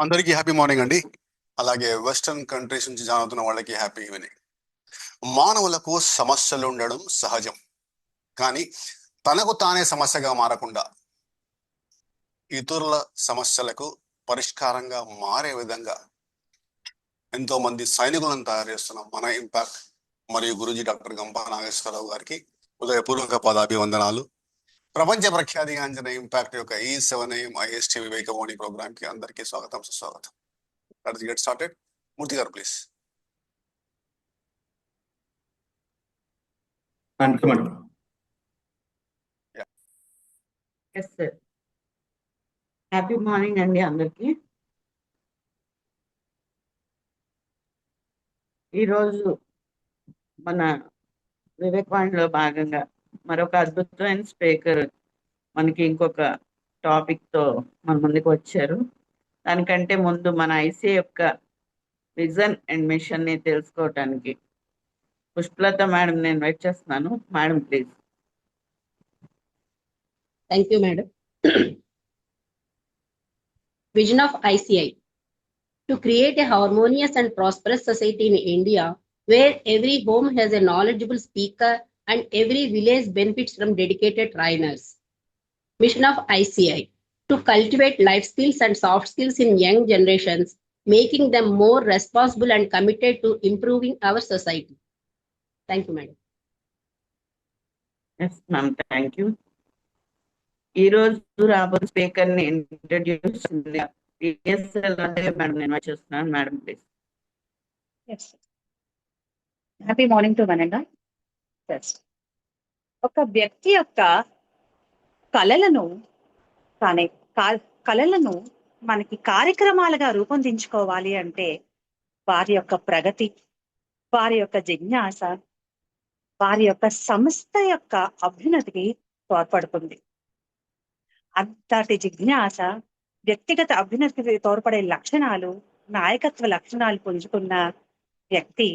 అందరికీ happy morning అండి. అలాగే వెస్టర్న్ కంట్రీస్ నుంచి జాయిన్ అవుతున్న వాళ్ళకి హ్యాపీ ఈవినింగ్. మానవులకు సమస్యలు ఉండడం సహజం. కానీ తనకు తానే సమస్యగా మారకుండా ఇతరుల సమస్యలకు పరిష్కారంగా మారే విధంగా ఎంతో మంది సైనికులను తయారు చేస్తున్న మన ఇంపాక్ట్ మరియు గురూజీ డాక్టర్ గంపా నాగేశ్వరరావు గారికి హృదయపూర్వక పదాభివందనాలు. ప్రపంచ ప్రఖ్యాతిగాంచిన ఇంపాక్ట్ యొక్క E7AM IST వివేకవాణి ప్రోగ్రామ్ కి అందరికీ స్వాగతం, సుస్వాగతం. Let's get started. Murthy garu please. Yes sir. Happy morning అండి అందరికి. ఈరోజు మన వివేకవాణిలో భాగంగా మరొక అద్భుతమైన స్పీకర్ మనకి ఇంకొక టాపిక్ తో మన ముందుకు వచ్చారు. దానికంటే ముందు మన ఐసీఐ యొక్క విజన్ అండ్ మిషన్ ని తెలుసుకోవటానికి పుష్పలత మేడం నేను వెయిట్ చేస్తున్నాను. Madam please. Thank you, madam. Vision of ICI: to create a harmonious and prosperous society in India, where every home has a knowledgeable speaker and every village benefits from dedicated trainers. Mission of ICI: to cultivate life skills and soft skills in young generations, making them more responsible and committed to improving our society. Thank you, madam. Yes ma'am, thank you. ఈ రోజు రాబోయే speaker ని introduce madam నేను చూస్తున్నాను. Madam please. Yes. Happy morning to వనండా. First ఒక వ్యక్తి యొక్క కళలను కళలను మనకి కార్యక్రమాలుగా రూపొందించుకోవాలి అంటే వారి యొక్క ప్రగతి, వారి యొక్క జిజ్ఞాస, వారి యొక్క సంస్థ యొక్క అభ్యున్నతికి తోడ్పడుతుంది. అంతటి జిజ్ఞాస, వ్యక్తిగత అభ్యున్నతికి తోడ్పడే లక్షణాలు, నాయకత్వ లక్షణాలు పుంజుకున్న వ్యక్తి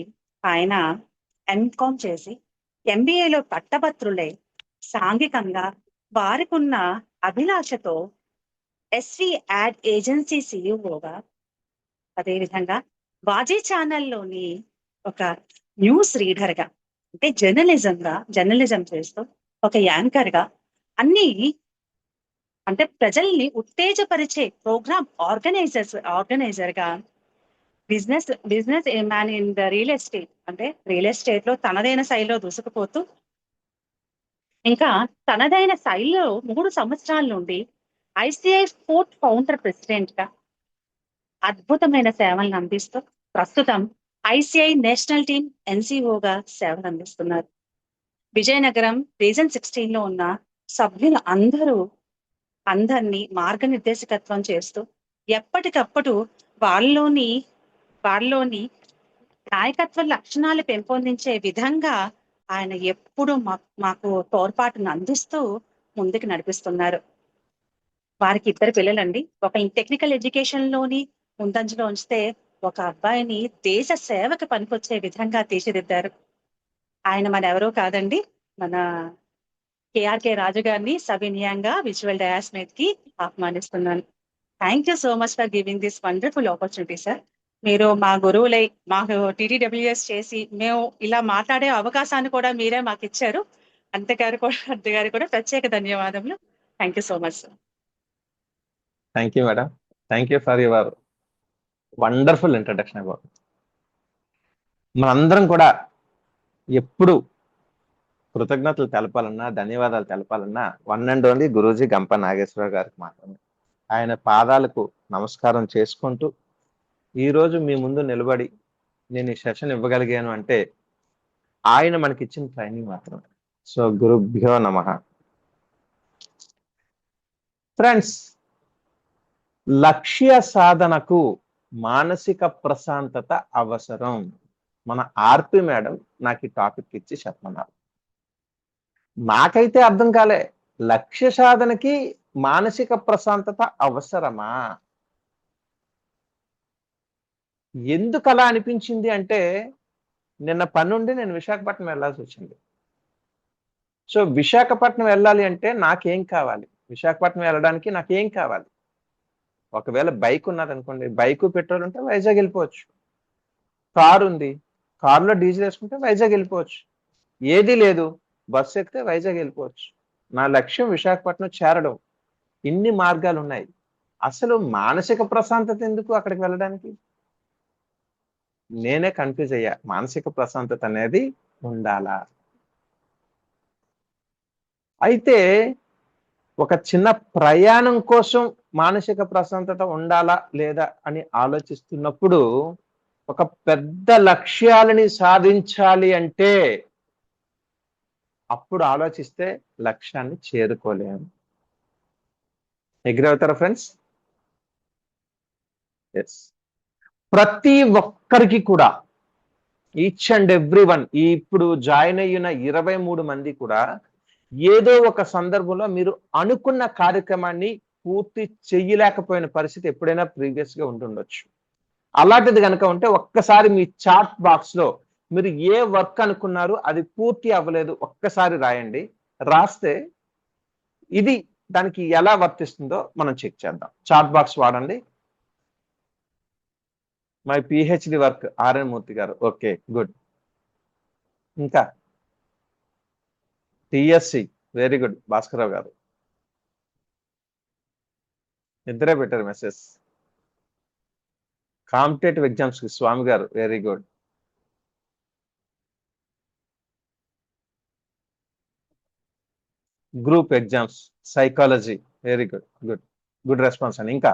ఆయన ఎంకామ్ చేసి MBAలో పట్టభద్రులై సాంఘికంగా వారికి ఉన్న అభిలాషతో SV యాడ్ ఏజెన్సీ CEOగా, అదేవిధంగా బాజీ ఛానల్లోని ఒక న్యూస్ రీడర్గా, అంటే జర్నలిజం చేస్తూ ఒక యాంకర్గా, అన్ని అంటే ప్రజల్ని ఉత్తేజపరిచే ప్రోగ్రామ్ ఆర్గనైజర్గా, business man in the real estate, అంటే రియల్ ఎస్టేట్ లో తనదైన శైలిలో దూసుకుపోతూ ఇంకా తనదైన శైలిలో 3 సంవత్సరాల నుండి ICI స్పోర్ట్ ఫౌండర్ ప్రెసిడెంట్ గా అద్భుతమైన సేవలను అందిస్తూ ప్రస్తుతం ICI నేషనల్ టీమ్ NCOగా సేవలు అందిస్తున్నారు. విజయనగరం రీజన్ 16 లో ఉన్న సభ్యులు అందరినీ మార్గనిర్దేశకత్వం చేస్తూ ఎప్పటికప్పుడు వాళ్ళలోని నాయకత్వ లక్షణాలు పెంపొందించే విధంగా ఆయన ఎప్పుడు మాకు తోడ్పాటును అందిస్తూ ముందుకు నడిపిస్తున్నారు. వారికి 2 పిల్లలండి. ఒకరిని టెక్నికల్ ఎడ్యుకేషన్ లోని ముందంజలో ఉంచితే ఒక అబ్బాయిని దేశ సేవకు పనికొచ్చే విధంగా తీర్చిదిద్దారు. ఆయన మన ఎవరో కాదండి, మన KRK రాజు గారిని సవినయంగా విజువల్ డయాస్ మీదకి ఆహ్వానిస్తున్నాను. Thank you so much for giving this wonderful opportunity sir. మీరు మా గురువులై మాకు TTWS చేసి మేము ఇలా మాట్లాడే అవకాశాన్ని కూడా మీరే మాకు ఇచ్చారు. అంతే గారు కూడా ప్రత్యేక ధన్యవాదములు. Thank you so much sir. Thank you madam. Thank you for your wonderful introduction. About మనందరం కూడా ఎప్పుడు కృతజ్ఞతలు తెలపాలన్నా, ధన్యవాదాలు తెలపాలన్నా వన్ అండ్ ఓన్లీ గురూజీ గంప నాగేశ్వరరావు గారికి మాత్రమే. ఆయన పాదాలకు నమస్కారం చేసుకుంటూ ఈరోజు మీ ముందు నిలబడి నేను ఈ సెషన్ ఇవ్వగలిగాను అంటే ఆయన మనకి ఇచ్చిన ట్రైనింగ్ మాత్రమే. సో గురుభ్యో నమః. ఫ్రెండ్స్, లక్ష్య సాధనకు మానసిక ప్రశాంతత అవసరం. మన ఆర్పి మేడం నాకు ఈ టాపిక్ ఇచ్చి చెప్పమన్నారు. నాకైతే అర్థం కాలే, లక్ష్య సాధనకి మానసిక ప్రశాంతత అవసరమా? ఎందుకు అలా అనిపించింది అంటే, నిన్న పనుండి నేను విశాఖపట్నం వెళ్ళాల్సి వచ్చింది. సో విశాఖపట్నం వెళ్ళాలి అంటే నాకేం కావాలి? విశాఖపట్నం వెళ్ళడానికి నాకేం కావాలి? ఒకవేళ బైక్ ఉన్నది అనుకోండి, బైక్ పెట్రోల్ ఉంటే వైజాగ్ వెళ్ళిపోవచ్చు. కారు ఉంది, కారులో డీజిల్ వేసుకుంటే వైజాగ్ వెళ్ళిపోవచ్చు. ఏది లేదు, బస్సు ఎక్కితే వైజాగ్ వెళ్ళిపోవచ్చు. నా లక్ష్యం విశాఖపట్నం చేరడం. ఇన్ని మార్గాలు ఉన్నాయి. అసలు మానసిక ప్రశాంతత ఎందుకు అక్కడికి వెళ్ళడానికి? నేనే కన్ఫ్యూజ్ అయ్యా. మానసిక ప్రశాంతత అనేది ఉండాలా? అయితే ఒక చిన్న ప్రయాణం కోసం మానసిక ప్రశాంతత ఉండాలా లేదా అని ఆలోచిస్తున్నప్పుడు, ఒక పెద్ద లక్ష్యాలని సాధించాలి అంటే అప్పుడు ఆలోచిస్తే లక్ష్యాన్ని చేరుకోలేము. అగ్రీ అవుతారా ఫ్రెండ్స్? ఎస్. ప్రతి ఒక్కరికి కూడా, ఈచ్ అండ్ ఎవ్రీ వన్, ఇప్పుడు జాయిన్ అయిన 23 మంది కూడా ఏదో ఒక సందర్భంలో మీరు అనుకున్న కార్యక్రమాన్ని పూర్తి చెయ్యలేకపోయిన పరిస్థితి ఎప్పుడైనా ప్రీవియస్ గా ఉంటుండొచ్చు. అలాంటిది కనుక ఉంటే ఒక్కసారి మీ చాట్ బాక్స్ లో మీరు ఏ వర్క్ అనుకున్నారు అది పూర్తి అవ్వలేదు ఒక్కసారి రాయండి. రాస్తే ఇది దానికి ఎలా వర్తిస్తుందో మనం చెక్ చేద్దాం. చాట్ బాక్స్ వాడండి. మై పిహెచ్డి వర్క్ ఆర్ఎన్ మూర్తి గారు. Okay, good. ఇంకా టిఎస్సి, వెరీ గుడ్ భాస్కరరావు గారు. ఇద్దరే పెట్టారు మెసేజ్. కాంపిటేటివ్ ఎగ్జామ్స్ కి స్వామి గారు, very good. Group exams psychology, very good, good good response అండి. ఇంకా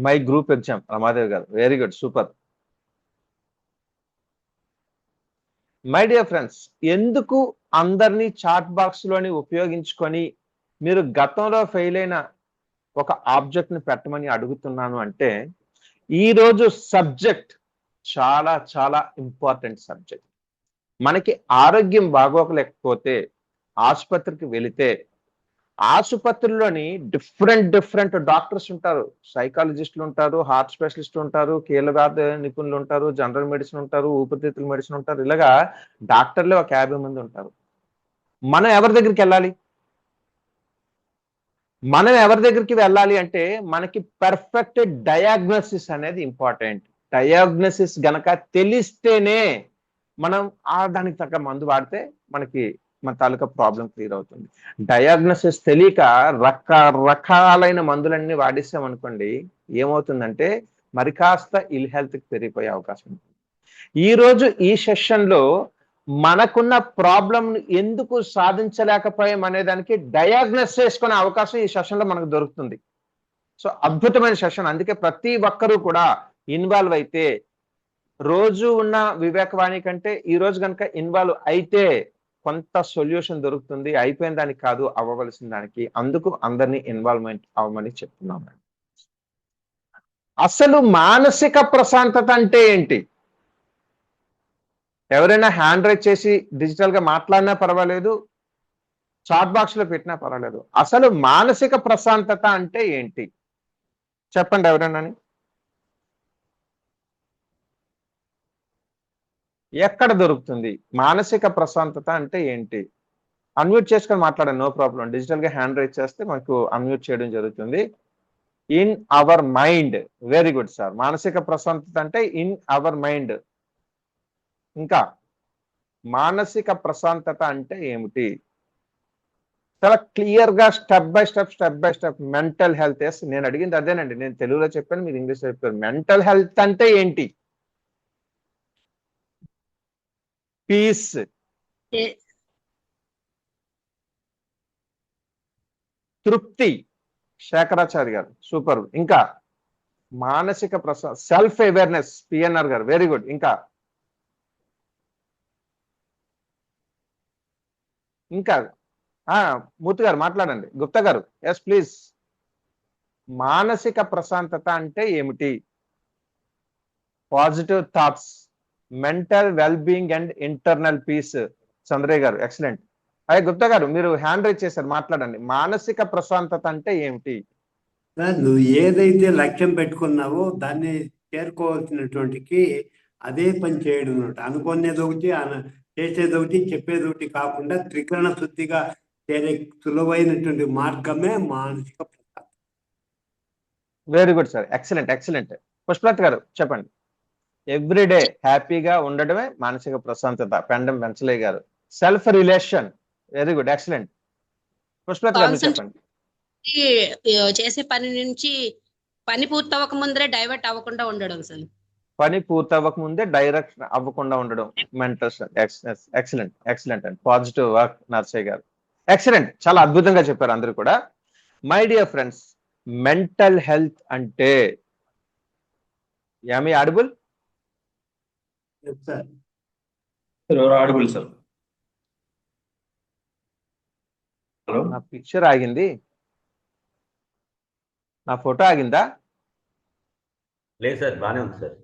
మై గ్రూప్ ఎగ్జామ్ రమాదేవి గారు, very good, super. My dear friends, ఎందుకు అందరినీ చాట్ బాక్స్ లోని ఉపయోగించుకొని మీరు గతంలో ఫెయిల్ అయిన ఒక ఆబ్జెక్ట్ ని పెట్టమని అడుగుతున్నాను అంటే, ఈ రోజు సబ్జెక్ట్ చాలా చాలా ఇంపార్టెంట్ సబ్జెక్ట్. మనకి ఆరోగ్యం బాగోకలేకపోతే ఆసుపత్రికి వెళితే ఆసుపత్రిలోని డిఫరెంట్ డాక్టర్స్ ఉంటారు. సైకాలజిస్టులు ఉంటారు, హార్ట్ స్పెషలిస్టులు ఉంటారు, కీళ్ళవ్యాధి నిపుణులు ఉంటారు, జనరల్ మెడిసిన్ ఉంటారు, ఊపిరితిత్తుల మెడిసిన్ ఉంటారు. ఇలాగా డాక్టర్లే ఒక 50 మంది ఉంటారు. మనం ఎవరి దగ్గరికి వెళ్ళాలి? మనం ఎవరి దగ్గరికి వెళ్ళాలి అంటే మనకి పర్ఫెక్ట్ డయాగ్నోసిస్ అనేది ఇంపార్టెంట్. డయాగ్నోసిస్ గనక తెలిస్తేనే మనం దానికి తగ్గ మందు వాడితే మనకి మన తాలూకా ప్రాబ్లం క్లియర్ అవుతుంది. డయాగ్నోసిస్ తెలియక రకరకాలైన మందులన్నీ వాడిస్తామనుకోండి, ఏమవుతుందంటే మరి కాస్త ఇల్ హెల్త్ కి పెరిగిపోయే అవకాశం ఉంటుంది. ఈ రోజు ఈ సెషన్ లో మనకున్న ప్రాబ్లం ఎందుకు సాధించలేకపోయాం అనే దానికి డయాగ్నోస్ చేసుకునే అవకాశం ఈ సెషన్ లో మనకు దొరుకుతుంది. సో అద్భుతమైన సెషన్. అందుకే ప్రతి ఒక్కరూ కూడా ఇన్వాల్వ్ అయితే, రోజు ఉన్న వివేకవాణి కంటే ఈ రోజు కనుక ఇన్వాల్వ్ అయితే కొంత సొల్యూషన్ దొరుకుతుంది. అయిపోయిన దానికి కాదు, అవ్వవలసిన దానికి. అందుకు అందరినీ ఇన్వాల్వ్మెంట్ అవ్వమని చెప్తున్నాను. అసలు మానసిక ప్రశాంతత అంటే ఏంటి? ఎవరైనా హ్యాండ్ రైజ్ చేసి డిజిటల్ గా మాట్లాడినా పర్వాలేదు, చాట్ బాక్స్ లో పెట్టినా పర్వాలేదు. అసలు మానసిక ప్రశాంతత అంటే ఏంటి చెప్పండి ఎవరైనా. ఎక్కడ దొరుకుతుంది మానసిక ప్రశాంతత అంటే ఏంటి? అన్మ్యూట్ చేసుకొని మాట్లాడండి, నో ప్రాబ్లం. డిజిటల్ గా హ్యాండ్ రైజ్ చేస్తే మనకు అన్మ్యూట్ చేయడం జరుగుతుంది. In our mind, very good sir. మానసిక ప్రశాంతత అంటే ఇన్ అవర్ మైండ్. ఇంకా మానసిక ప్రశాంతత అంటే ఏమిటి? చాలా క్లియర్ గా step by step mental health. నేను అడిగింది అదేనండి, నేను తెలుగులో చెప్పాను, మీరు ఇంగ్లీష్ లో చెప్పారు. మెంటల్ హెల్త్ అంటే ఏంటి? పీస్, తృప్తి. శేఖరాచారి గారు, సూపర్. ఇంకా మానసిక సెల్ఫ్ అవేర్నెస్, పిఎన్ఆర్ గారు, వెరీ గుడ్. ఇంకా ఇంకా మూర్తి గారు మాట్లాడండి. గుప్తా గారు, ఎస్ ప్లీజ్. మానసిక ప్రశాంతత అంటే ఏమిటి? Positive thoughts, mental well being and internal piece. Chandraiah గారు, ఎక్సలెంట్. అయ్యే గుప్తా గారు, మీరు హ్యాండ్ రైజ్ చేశారు, మాట్లాడండి. మానసిక ప్రశాంతత అంటే ఏమిటి? నువ్వు ఏదైతే లక్ష్యం పెట్టుకున్నావో దాన్ని చేరుకోవాల్సినటువంటికి అదే పని చేయడం. అనుకునేది ఒకటి, చేసేది ఒకటి, చెప్పేది ఒకటి కాకుండా త్రికరణ శుద్ధిగా చేరే సులువైనటువంటి మార్గమే మానసిక ప్రశాంతత. Very good sir, excellent excellent. Pushpalatha గారు చెప్పండి. ఎవ్రీడే హ్యాపీగా ఉండడమే మానసిక ప్రశాంతత. పెండం వెంచలయ్య గారు. Self relation. Very good, excellent. Pushpalatha గారు మీరు చెప్పండి. చేసే పని నుంచి పని పూర్తవక ముందరే డైవర్ట్ అవ్వకుండా ఉండడం సార్. పని పూర్తవ్వక ముందే డైరెక్ట్ అవ్వకుండా ఉండడం mentors. Excellent excellent and positive work Narsayya garu. Excellent, చాలా అద్భుతంగా చెప్పారు అందరూ కూడా. My dear friends, mental health అంటే am I audible sir audible sir. Hello, నా పిక్చర్ ఆగింది, నా ఫోటో ఆగిందా? లేదు సార్, బానే ఉంది సార్.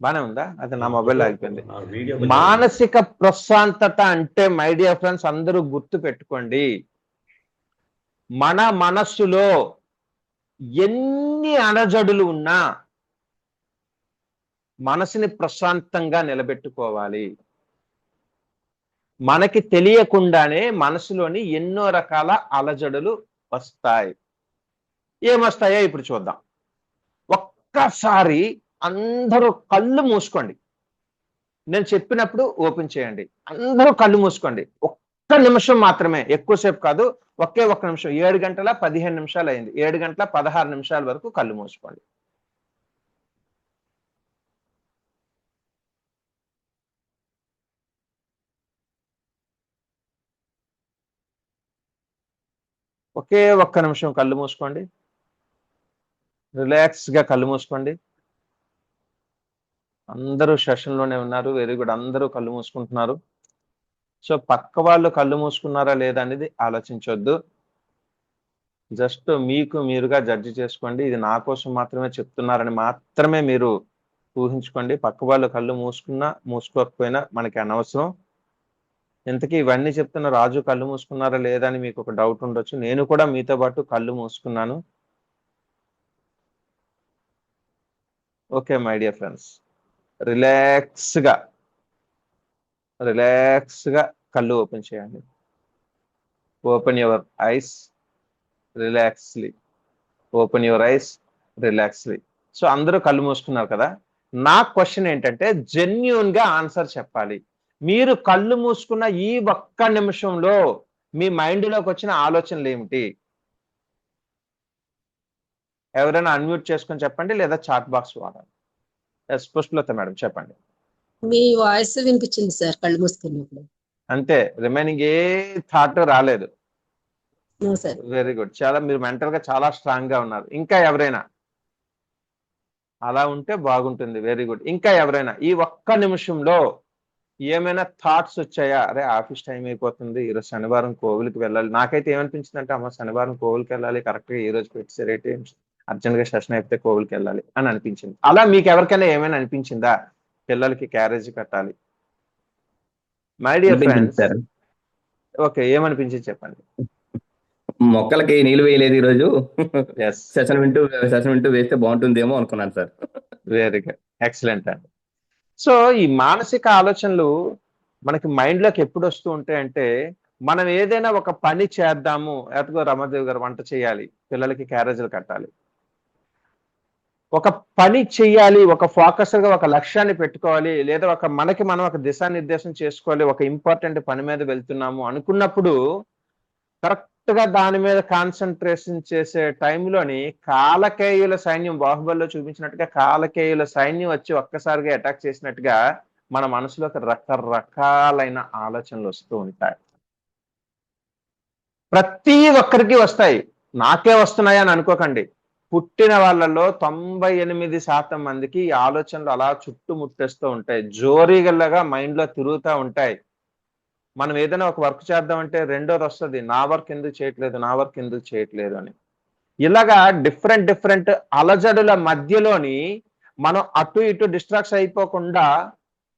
బానే ఉందా? అది నా మొబైల్ ఆగిపోయింది. వీడియో మానసిక ప్రశాంతత అంటే మై డియర్ ఫ్రెండ్స్ అందరూ గుర్తు పెట్టుకోండి, మన మనస్సులో ఎన్ని అలజడులు ఉన్నా మనసుని ప్రశాంతంగా నిలబెట్టుకోవాలి. మనకి తెలియకుండానే మనసులోని ఎన్నో రకాల అలజడులు వస్తాయి. ఏమొస్తాయో ఇప్పుడు చూద్దాం. ఒక్కసారి అందరూ కళ్ళు మూసుకోండి, నేను చెప్పినప్పుడు ఓపెన్ చేయండి. అందరూ కళ్ళు మూసుకోండి, ఒక్క నిమిషం మాత్రమే, ఎక్కువసేపు కాదు, ఒకే ఒక్క నిమిషం. 7:15 అయింది, 7:16 వరకు కళ్ళు మూసుకోండి. ఒకే ఒక్క నిమిషం కళ్ళు మూసుకోండి, రిలాక్స్ గా కళ్ళు మూసుకోండి. అందరూ సెషన్లోనే ఉన్నారు. వెరీ గుడ్, అందరూ కళ్ళు మూసుకుంటున్నారు. సో పక్క వాళ్ళు కళ్ళు మూసుకున్నారా లేదా అనేది ఆలోచించొద్దు. జస్ట్ మీకు మీరుగా జడ్జి చేసుకోండి. ఇది నా కోసం మాత్రమే చెప్తున్నారని మాత్రమే మీరు ఊహించుకోండి. పక్క వాళ్ళు కళ్ళు మూసుకున్నా మూసుకోకపోయినా మనకి అనవసరం. ఇంతకీ ఇవన్నీ చెప్తున్న రాజు కళ్ళు మూసుకున్నారా లేదా అని మీకు ఒక డౌట్ ఉండొచ్చు. నేను కూడా మీతో పాటు కళ్ళు మూసుకున్నాను. Okay my dear friends, relax గా కళ్ళు ఓపెన్ చేయండి. Open your eyes relaxly, open your eyes relaxly. So అందరూ కళ్ళు మూసుకున్నారు కదా. నా క్వశ్చన్ ఏంటంటే జెన్యూన్ గా ఆన్సర్ చెప్పాలి. మీరు కళ్ళు మూసుకున్న ఈ ఒక్క నిమిషంలో మీ మైండ్లోకి వచ్చిన ఆలోచనలు ఏమిటి? ఎవరైనా అన్మ్యూట్ చేసుకొని చెప్పండి, లేదా చాట్ బాక్స్ వాడాలి. పుష్పలత మేడం చెప్పండి. మీ వాయిస్ వినిపించింది సార్ కళ్ళు మూసుకున్నప్పుడు. అంతే, రిమైనింగ్ ఏ థాట్ రాలేదు. సార్ వెరీ గుడ్, చాలా మీరు మెంటల్ గా చాలా స్ట్రాంగ్ గా ఉన్నారు. ఇంకా ఎవరైనా అలా ఉంటే బాగుంటుంది. Very good. ఇంకా ఎవరైనా ఈ ఒక్క నిమిషంలో ఏమైనా థాట్స్ వచ్చాయా? అరే ఆఫీస్ టైం అయిపోతుంది, ఈరోజు శనివారం కోవిల్కి వెళ్ళాలి. నాకైతే ఏమనిపించింది అంటే, అమ్మ శనివారం కోవిల్కి వెళ్ళాలి, కరెక్ట్ గా ఈ రోజు పెట్టేసరేటి, అర్జెంట్ గా సెషన్ అయిపోతే కోవిల్కి వెళ్ళాలి అని అనిపించింది. అలా మీకు ఎవరికైనా ఏమైనా అనిపించిందా? పిల్లలకి క్యారేజ్ కట్టాలి. మై డియర్ ఫ్రెండ్స్, ఓకే ఏమనిపించింది చెప్పండి. మొక్కలకి నీళ్లు వేయలేదు ఈ రోజు, ఎస్, సెషన్ వింటూ వేస్తే బాగుంటుందేమో అనుకున్నాను సార్. వెరీ గుడ్, ఎక్సలెంట్ అండి. సో ఈ మానసిక ఆలోచనలు మనకి మైండ్ లోకి ఎప్పుడు వస్తూ ఉంటాయంటే, మనం ఏదైనా ఒక పని చేద్దాము, ఎటుగో రమాదేవి గారు వంట చేయాలి, పిల్లలకి క్యారేజీలు కట్టాలి, ఒక పని చెయ్యాలి, ఒక ఫోకస్ గా ఒక లక్ష్యాన్ని పెట్టుకోవాలి, లేదా మనం ఒక దిశానిర్దేశం చేసుకోవాలి, ఒక ఇంపార్టెంట్ పని మీద వెళ్తున్నాము అనుకున్నప్పుడు కరెక్ట్ గా దాని మీద కాన్సన్ట్రేషన్ చేసే టైంలోని కాలకేయుల సైన్యం, బాహుబలిలో చూపించినట్టుగా కాలకేయుల సైన్యం వచ్చి ఒక్కసారిగా అటాక్ చేసినట్టుగా మన మనసులోకి రకరకాలైన ఆలోచనలు వస్తూ ఉంటాయి. ప్రతి ఒక్కరికి వస్తాయి, నాకే వస్తున్నాయి అని అనుకోకండి. పుట్టిన వాళ్ళలో 98% మందికి ఈ ఆలోచనలు అలా చుట్టుముట్టేస్తూ ఉంటాయి, జోరీగల్లగా మైండ్ లో తిరుగుతూ ఉంటాయి. మనం ఏదైనా ఒక వర్క్ చేద్దామంటే రెండోది వస్తుంది, నా వర్క్ ఎందుకు చేయట్లేదు అని. ఇలాగా డిఫరెంట్ అలజడుల మధ్యలోని మనం అటు ఇటు డిస్ట్రాక్ట్స్ అయిపోకుండా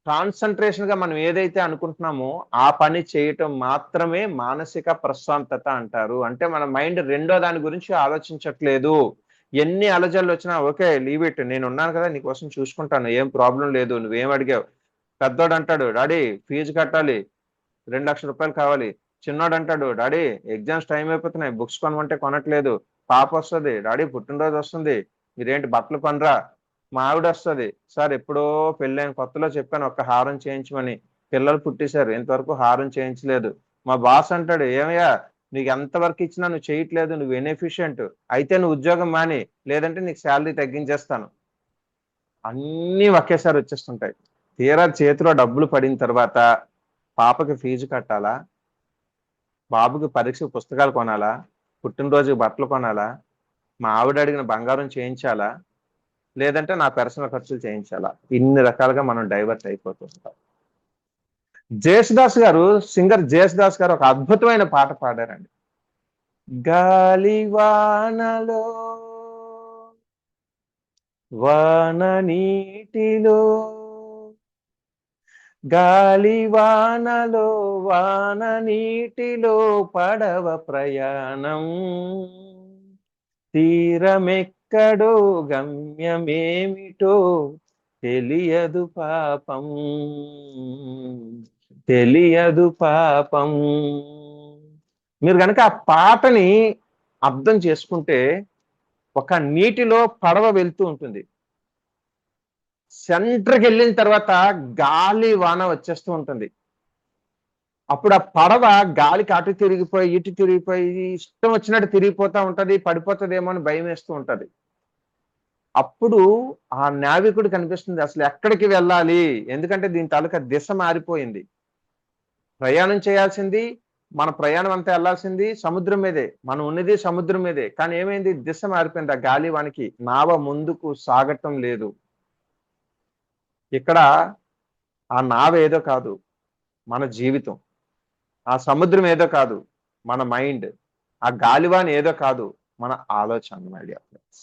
కాన్సన్ట్రేషన్ గా మనం ఏదైతే అనుకుంటున్నామో ఆ పని చేయటం మాత్రమే మానసిక ప్రశాంతత అంటారు. అంటే మన మైండ్ రెండో దాని గురించి ఆలోచించట్లేదు. ఎన్ని అలజడులు వచ్చినా ఓకే లీవ్ ఇట్, నేను ఉన్నాను కదా నీకోసం చూసుకుంటాను, ఏం ప్రాబ్లం లేదు, నువ్వేం అడిగావు. పెద్దోడు అంటాడు డాడీ ఫీజు కట్టాలి, 2 లక్షల రూపాయలు కావాలి. చిన్నోడు అంటాడు డాడీ ఎగ్జామ్స్ టైం అయిపోతున్నాయి, బుక్స్ కొనమంటే కొనట్లేదు. పాప వస్తుంది డాడీ పుట్టినరోజు వస్తుంది, మీరేంటి బట్టలు కొనరా? మా ఆవిడ వస్తుంది, సార్ ఎప్పుడో పెళ్ళైన కొత్తలో చెప్పాను ఒక్క హారం చేయించమని, పిల్లలు పుట్టేశారు ఇంతవరకు హారం చేయించలేదు. మా బాస్ అంటాడు, ఏమయ్యా నీకు ఎంతవరకు ఇచ్చినా నువ్వు చేయట్లేదు, నువ్వు ఇన్ఎఫిషియంట్, అయితే నువ్వు ఉద్యోగం మాని, లేదంటే నీకు శాలరీ తగ్గించేస్తాను. అన్నీ ఒకేసారి వచ్చేస్తుంటాయి. తీరా చేతిలో డబ్బులు పడిన తర్వాత పాపకి ఫీజు కట్టాలా, బాబుకి పరీక్ష పుస్తకాలు కొనాలా, పుట్టినరోజుకి బట్టలు కొనాలా, మా ఆవిడ అడిగిన బంగారం చేయించాలా, లేదంటే నా పర్సనల్ ఖర్చులు చేయించాలా, ఇన్ని రకాలుగా మనం డైవర్ట్ అయిపోతుంటాం. జేసుదాస్ గారు, సింగర్ జేసుదాస్ గారు ఒక అద్భుతమైన పాట పాడారండి. గాలివానలో వాన నీటిలో, గాలివానలో వాన నీటిలో పడవ ప్రయాణం, తీరమెక్కడో గమ్యమేమిటో తెలియదు పాపం, తెలియదు పాపం. మీరు కనుక ఆ పాటని అర్థం చేసుకుంటే, ఒక నీటిలో పడవ వెళ్తూ ఉంటుంది, సెంటర్కి వెళ్ళిన తర్వాత గాలి వాన వచ్చేస్తూ ఉంటుంది. అప్పుడు ఆ పడవ గాలికి అటు తిరిగిపోయి ఇటు తిరిగిపోయి ఇష్టం వచ్చినట్టు తిరిగిపోతా ఉంటది, పడిపోతుందేమో అని భయం వేస్తూ ఉంటది. అప్పుడు ఆ నావికుడు కనిపిస్తుంది అసలు ఎక్కడికి వెళ్ళాలి, ఎందుకంటే దీని తాలూకా దిశ మారిపోయింది. ప్రయాణం చేయాల్సింది, మన ప్రయాణం అంతా వెళ్ళాల్సింది సముద్రం మీదే, మనం ఉన్నది సముద్రం మీదే, కానీ ఏమైంది, దిశ మారిపోయింది. ఆ గాలివానికి నావ ముందుకు సాగటం లేదు. ఇక్కడ ఆ నావ ఏదో కాదు మన జీవితం, ఆ సముద్రం ఏదో కాదు మన మైండ్, ఆ గాలివాన్ ఏదో కాదు మన ఆలోచన. మై డియర్ ఫ్రెండ్స్,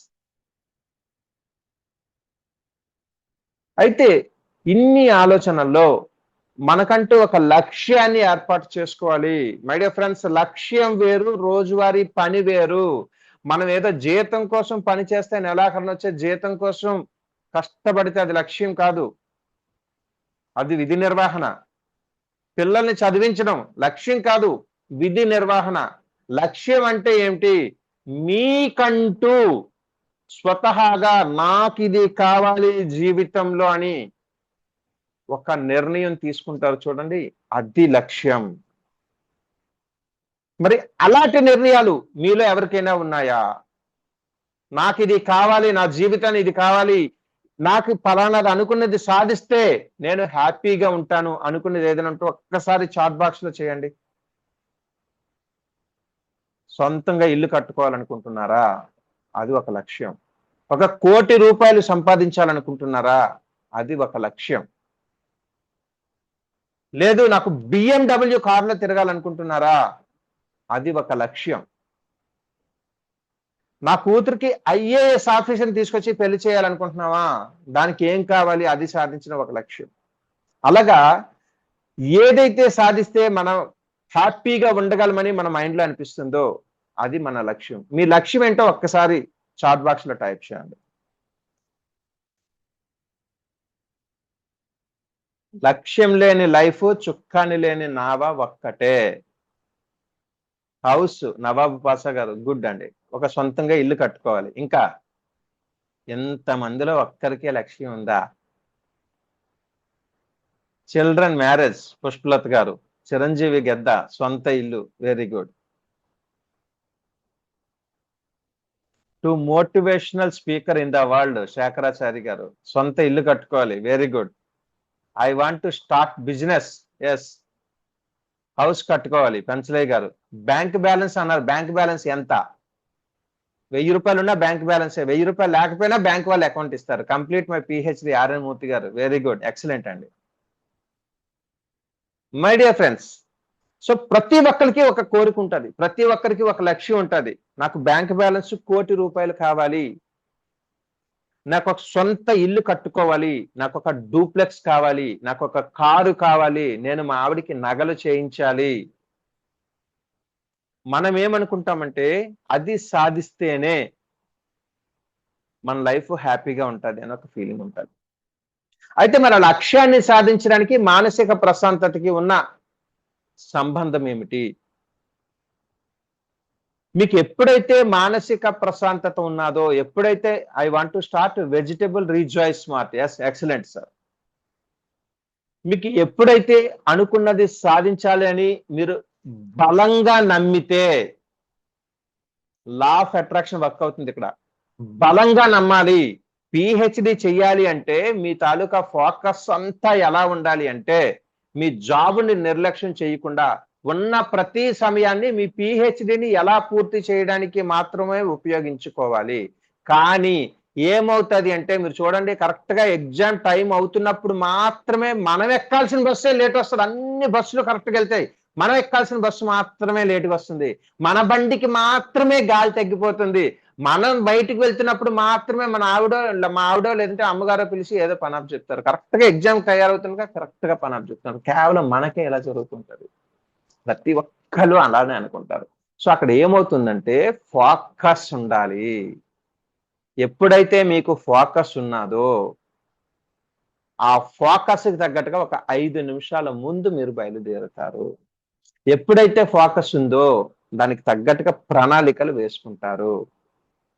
అయితే ఇన్ని ఆలోచనల్లో మనకంటూ ఒక లక్ష్యాన్ని ఏర్పాటు చేసుకోవాలి. మై డియర్ ఫ్రెండ్స్, లక్ష్యం వేరు, రోజువారీ పని వేరు. మనం ఏదో జీతం కోసం పని చేస్తే నెలాఖరున వచ్చే జీతం కోసం కష్టపడితే అది లక్ష్యం కాదు, అది విధి నిర్వహణ. పిల్లల్ని చదివించడం లక్ష్యం కాదు, విధి నిర్వహణ. లక్ష్యం అంటే ఏమిటి, మీకంటూ స్వతహాగా నాకు ఇది కావాలి జీవితంలో అని ఒక నిర్ణయం తీసుకుంటారు చూడండి, అది లక్ష్యం. మరి అలాంటి నిర్ణయాలు మీలో ఎవరికైనా ఉన్నాయా? నాకు ఇది కావాలి, నా జీవితాన్ని ఇది కావాలి, నాకు ఫలానాది అనుకున్నది సాధిస్తే నేను హ్యాపీగా ఉంటాను అనుకున్నది ఏదైనా ఉంటే ఒక్కసారి చాట్ బాక్స్ లో చేయండి. సొంతంగా ఇల్లు కట్టుకోవాలనుకుంటున్నారా? అది ఒక లక్ష్యం. 1 కోటి రూపాయలు సంపాదించాలనుకుంటున్నారా? అది ఒక లక్ష్యం. లేదు నాకు BMW కార్లో తిరగాలనుకుంటున్నారా? అది ఒక లక్ష్యం. నా కూతురికి IAS ఆఫీసర్ని తీసుకొచ్చి పెళ్లి చేయాలనుకుంటున్నావా? దానికి ఏం కావాలి, అది సాధించిన ఒక లక్ష్యం. అలాగా ఏదైతే సాధిస్తే మనం హ్యాపీగా ఉండగలమని మన మైండ్లో అనిపిస్తుందో అది మన లక్ష్యం. మీ లక్ష్యం ఏంటో ఒక్కసారి చాట్ బాక్స్ లో టైప్ చేయండి. లక్ష్యం లేని లైఫ్, చుక్కాని లేని నావ ఒక్కటే. హౌస్ నవాబు పాసా గారు, గుడ్ అండి. ఒక సొంతంగా ఇల్లు కట్టుకోవాలి. ఇంకా ఎంతమందిలో ఒక్కరికే లక్ష్యం ఉందా? చిల్డ్రన్ మ్యారేజ్, పుష్పలత గారు. చిరంజీవి గెద్ద, సొంత ఇల్లు, very good. To motivational speaker in the world, Shekharachari గారు. సొంత ఇల్లు కట్టుకోవాలి, very good. I want to start business, yes. House కట్టుకోవాలి, పెంచలయ్య గారు. బ్యాంక్ బ్యాలెన్స్ అన్నారు, బ్యాంక్ బ్యాలెన్స్ ఎంత? 1000 రూపాయలు ఉన్నా బ్యాంక్ బ్యాలెన్స్, 1000 రూపాయలు లేకపోయినా బ్యాంక్ వాళ్ళు అకౌంట్ ఇస్తారు. కంప్లీట్ మై PhD, ఆర్ఎన్ మూర్తి గారు, వెరీ గుడ్, ఎక్సలెంట్ అండి. మై డియర్ ఫ్రెండ్స్, సో ప్రతి ఒక్కరికి ఒక కోరిక ఉంటుంది, ప్రతి ఒక్కరికి ఒక లక్ష్యం ఉంటుంది. నాకు బ్యాంక్ బ్యాలెన్స్ 1 కోటి రూపాయలు కావాలి, నాకు ఒక సొంత ఇల్లు కట్టుకోవాలి, నాకు ఒక డూప్లెక్స్ కావాలి, నాకు ఒక కారు కావాలి, నేను మా ఆవిడికి నగలు చేయించాలి. మనం ఏమనుకుంటామంటే అది సాధిస్తేనే మన లైఫ్ హ్యాపీగా ఉంటుంది అని ఒక ఫీలింగ్ ఉంటుంది. అయితే మరి ఆ లక్ష్యాన్ని సాధించడానికి మానసిక ప్రశాంతతకి ఉన్న సంబంధం ఏమిటి? మీకు ఎప్పుడైతే మానసిక ప్రశాంతత ఉన్నదో, ఎప్పుడైతే I want to start vegetable rejoice smart, yes excellent sir. మీకు ఎప్పుడైతే అనుకున్నది సాధించాలి అని మీరు బలంగా నమ్మితే లా ఆఫ్ అట్రాక్షన్ వర్క్ అవుతుంది. ఇక్కడ బలంగా నమ్మాలి. పిహెచ్డి చెయ్యాలి అంటే మీ తాలూకా ఫోకస్ అంతా ఎలా ఉండాలి అంటే, మీ జాబ్ని నిర్లక్ష్యం చేయకుండా ఉన్న ప్రతి సమయాన్ని మీ పిహెచ్డిని ఎలా పూర్తి చేయడానికి మాత్రమే ఉపయోగించుకోవాలి. కానీ ఏమవుతుంది అంటే, మీరు చూడండి, కరెక్ట్ గా ఎగ్జామ్ టైం అవుతున్నప్పుడు మాత్రమే మనం ఎక్కాల్సిన బస్సే లేట్ వస్తుంది. అన్ని బస్సులు కరెక్ట్గా వెళ్తాయి, మనం ఎక్కాల్సిన బస్సు మాత్రమే లేటుగా వస్తుంది. మన బండికి మాత్రమే గాలి తగ్గిపోతుంది. మనం బయటికి వెళ్తున్నప్పుడు మాత్రమే మా ఆవిడో లేదంటే అమ్మగారో పిలిచి ఏదో పని చెప్తారు. కరెక్ట్ గా ఎగ్జామ్ తయారవుతుందిగా కరెక్ట్ గా పని చెప్తారు. కేవలం మనకే ఎలా జరుగుతుంటది. ప్రతి ఒక్కరు అలానే అనుకుంటారు. సో అక్కడ ఏమవుతుందంటే ఫోకస్ ఉండాలి. ఎప్పుడైతే మీకు ఫోకస్ ఉన్నదో ఆ ఫోకస్ కి తగ్గట్టుగా ఒక 5 నిమిషాల ముందు మీరు బయలుదేరుతారు. ఎప్పుడైతే ఫోకస్ ఉందో దానికి తగ్గట్టుగా ప్రణాళికలు వేసుకుంటారు.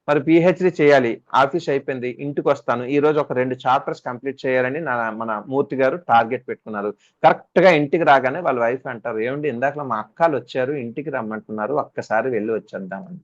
మరి పిహెచ్డి చేయాలి, ఆఫీస్ అయిపోయింది, ఇంటికి వస్తాను, ఈ రోజు ఒక 2 చాప్టర్స్ కంప్లీట్ చేయాలని మన మూర్తి గారు టార్గెట్ పెట్టుకున్నారు. కరెక్ట్ గా ఇంటికి రాగానే వాళ్ళ వైఫ్ అంటారు, ఏమండి ఇందాక మా అక్కలు వచ్చారు, ఇంటికి రమ్మంటున్నారు, ఒక్కసారి వెళ్ళి వచ్చేద్దామని.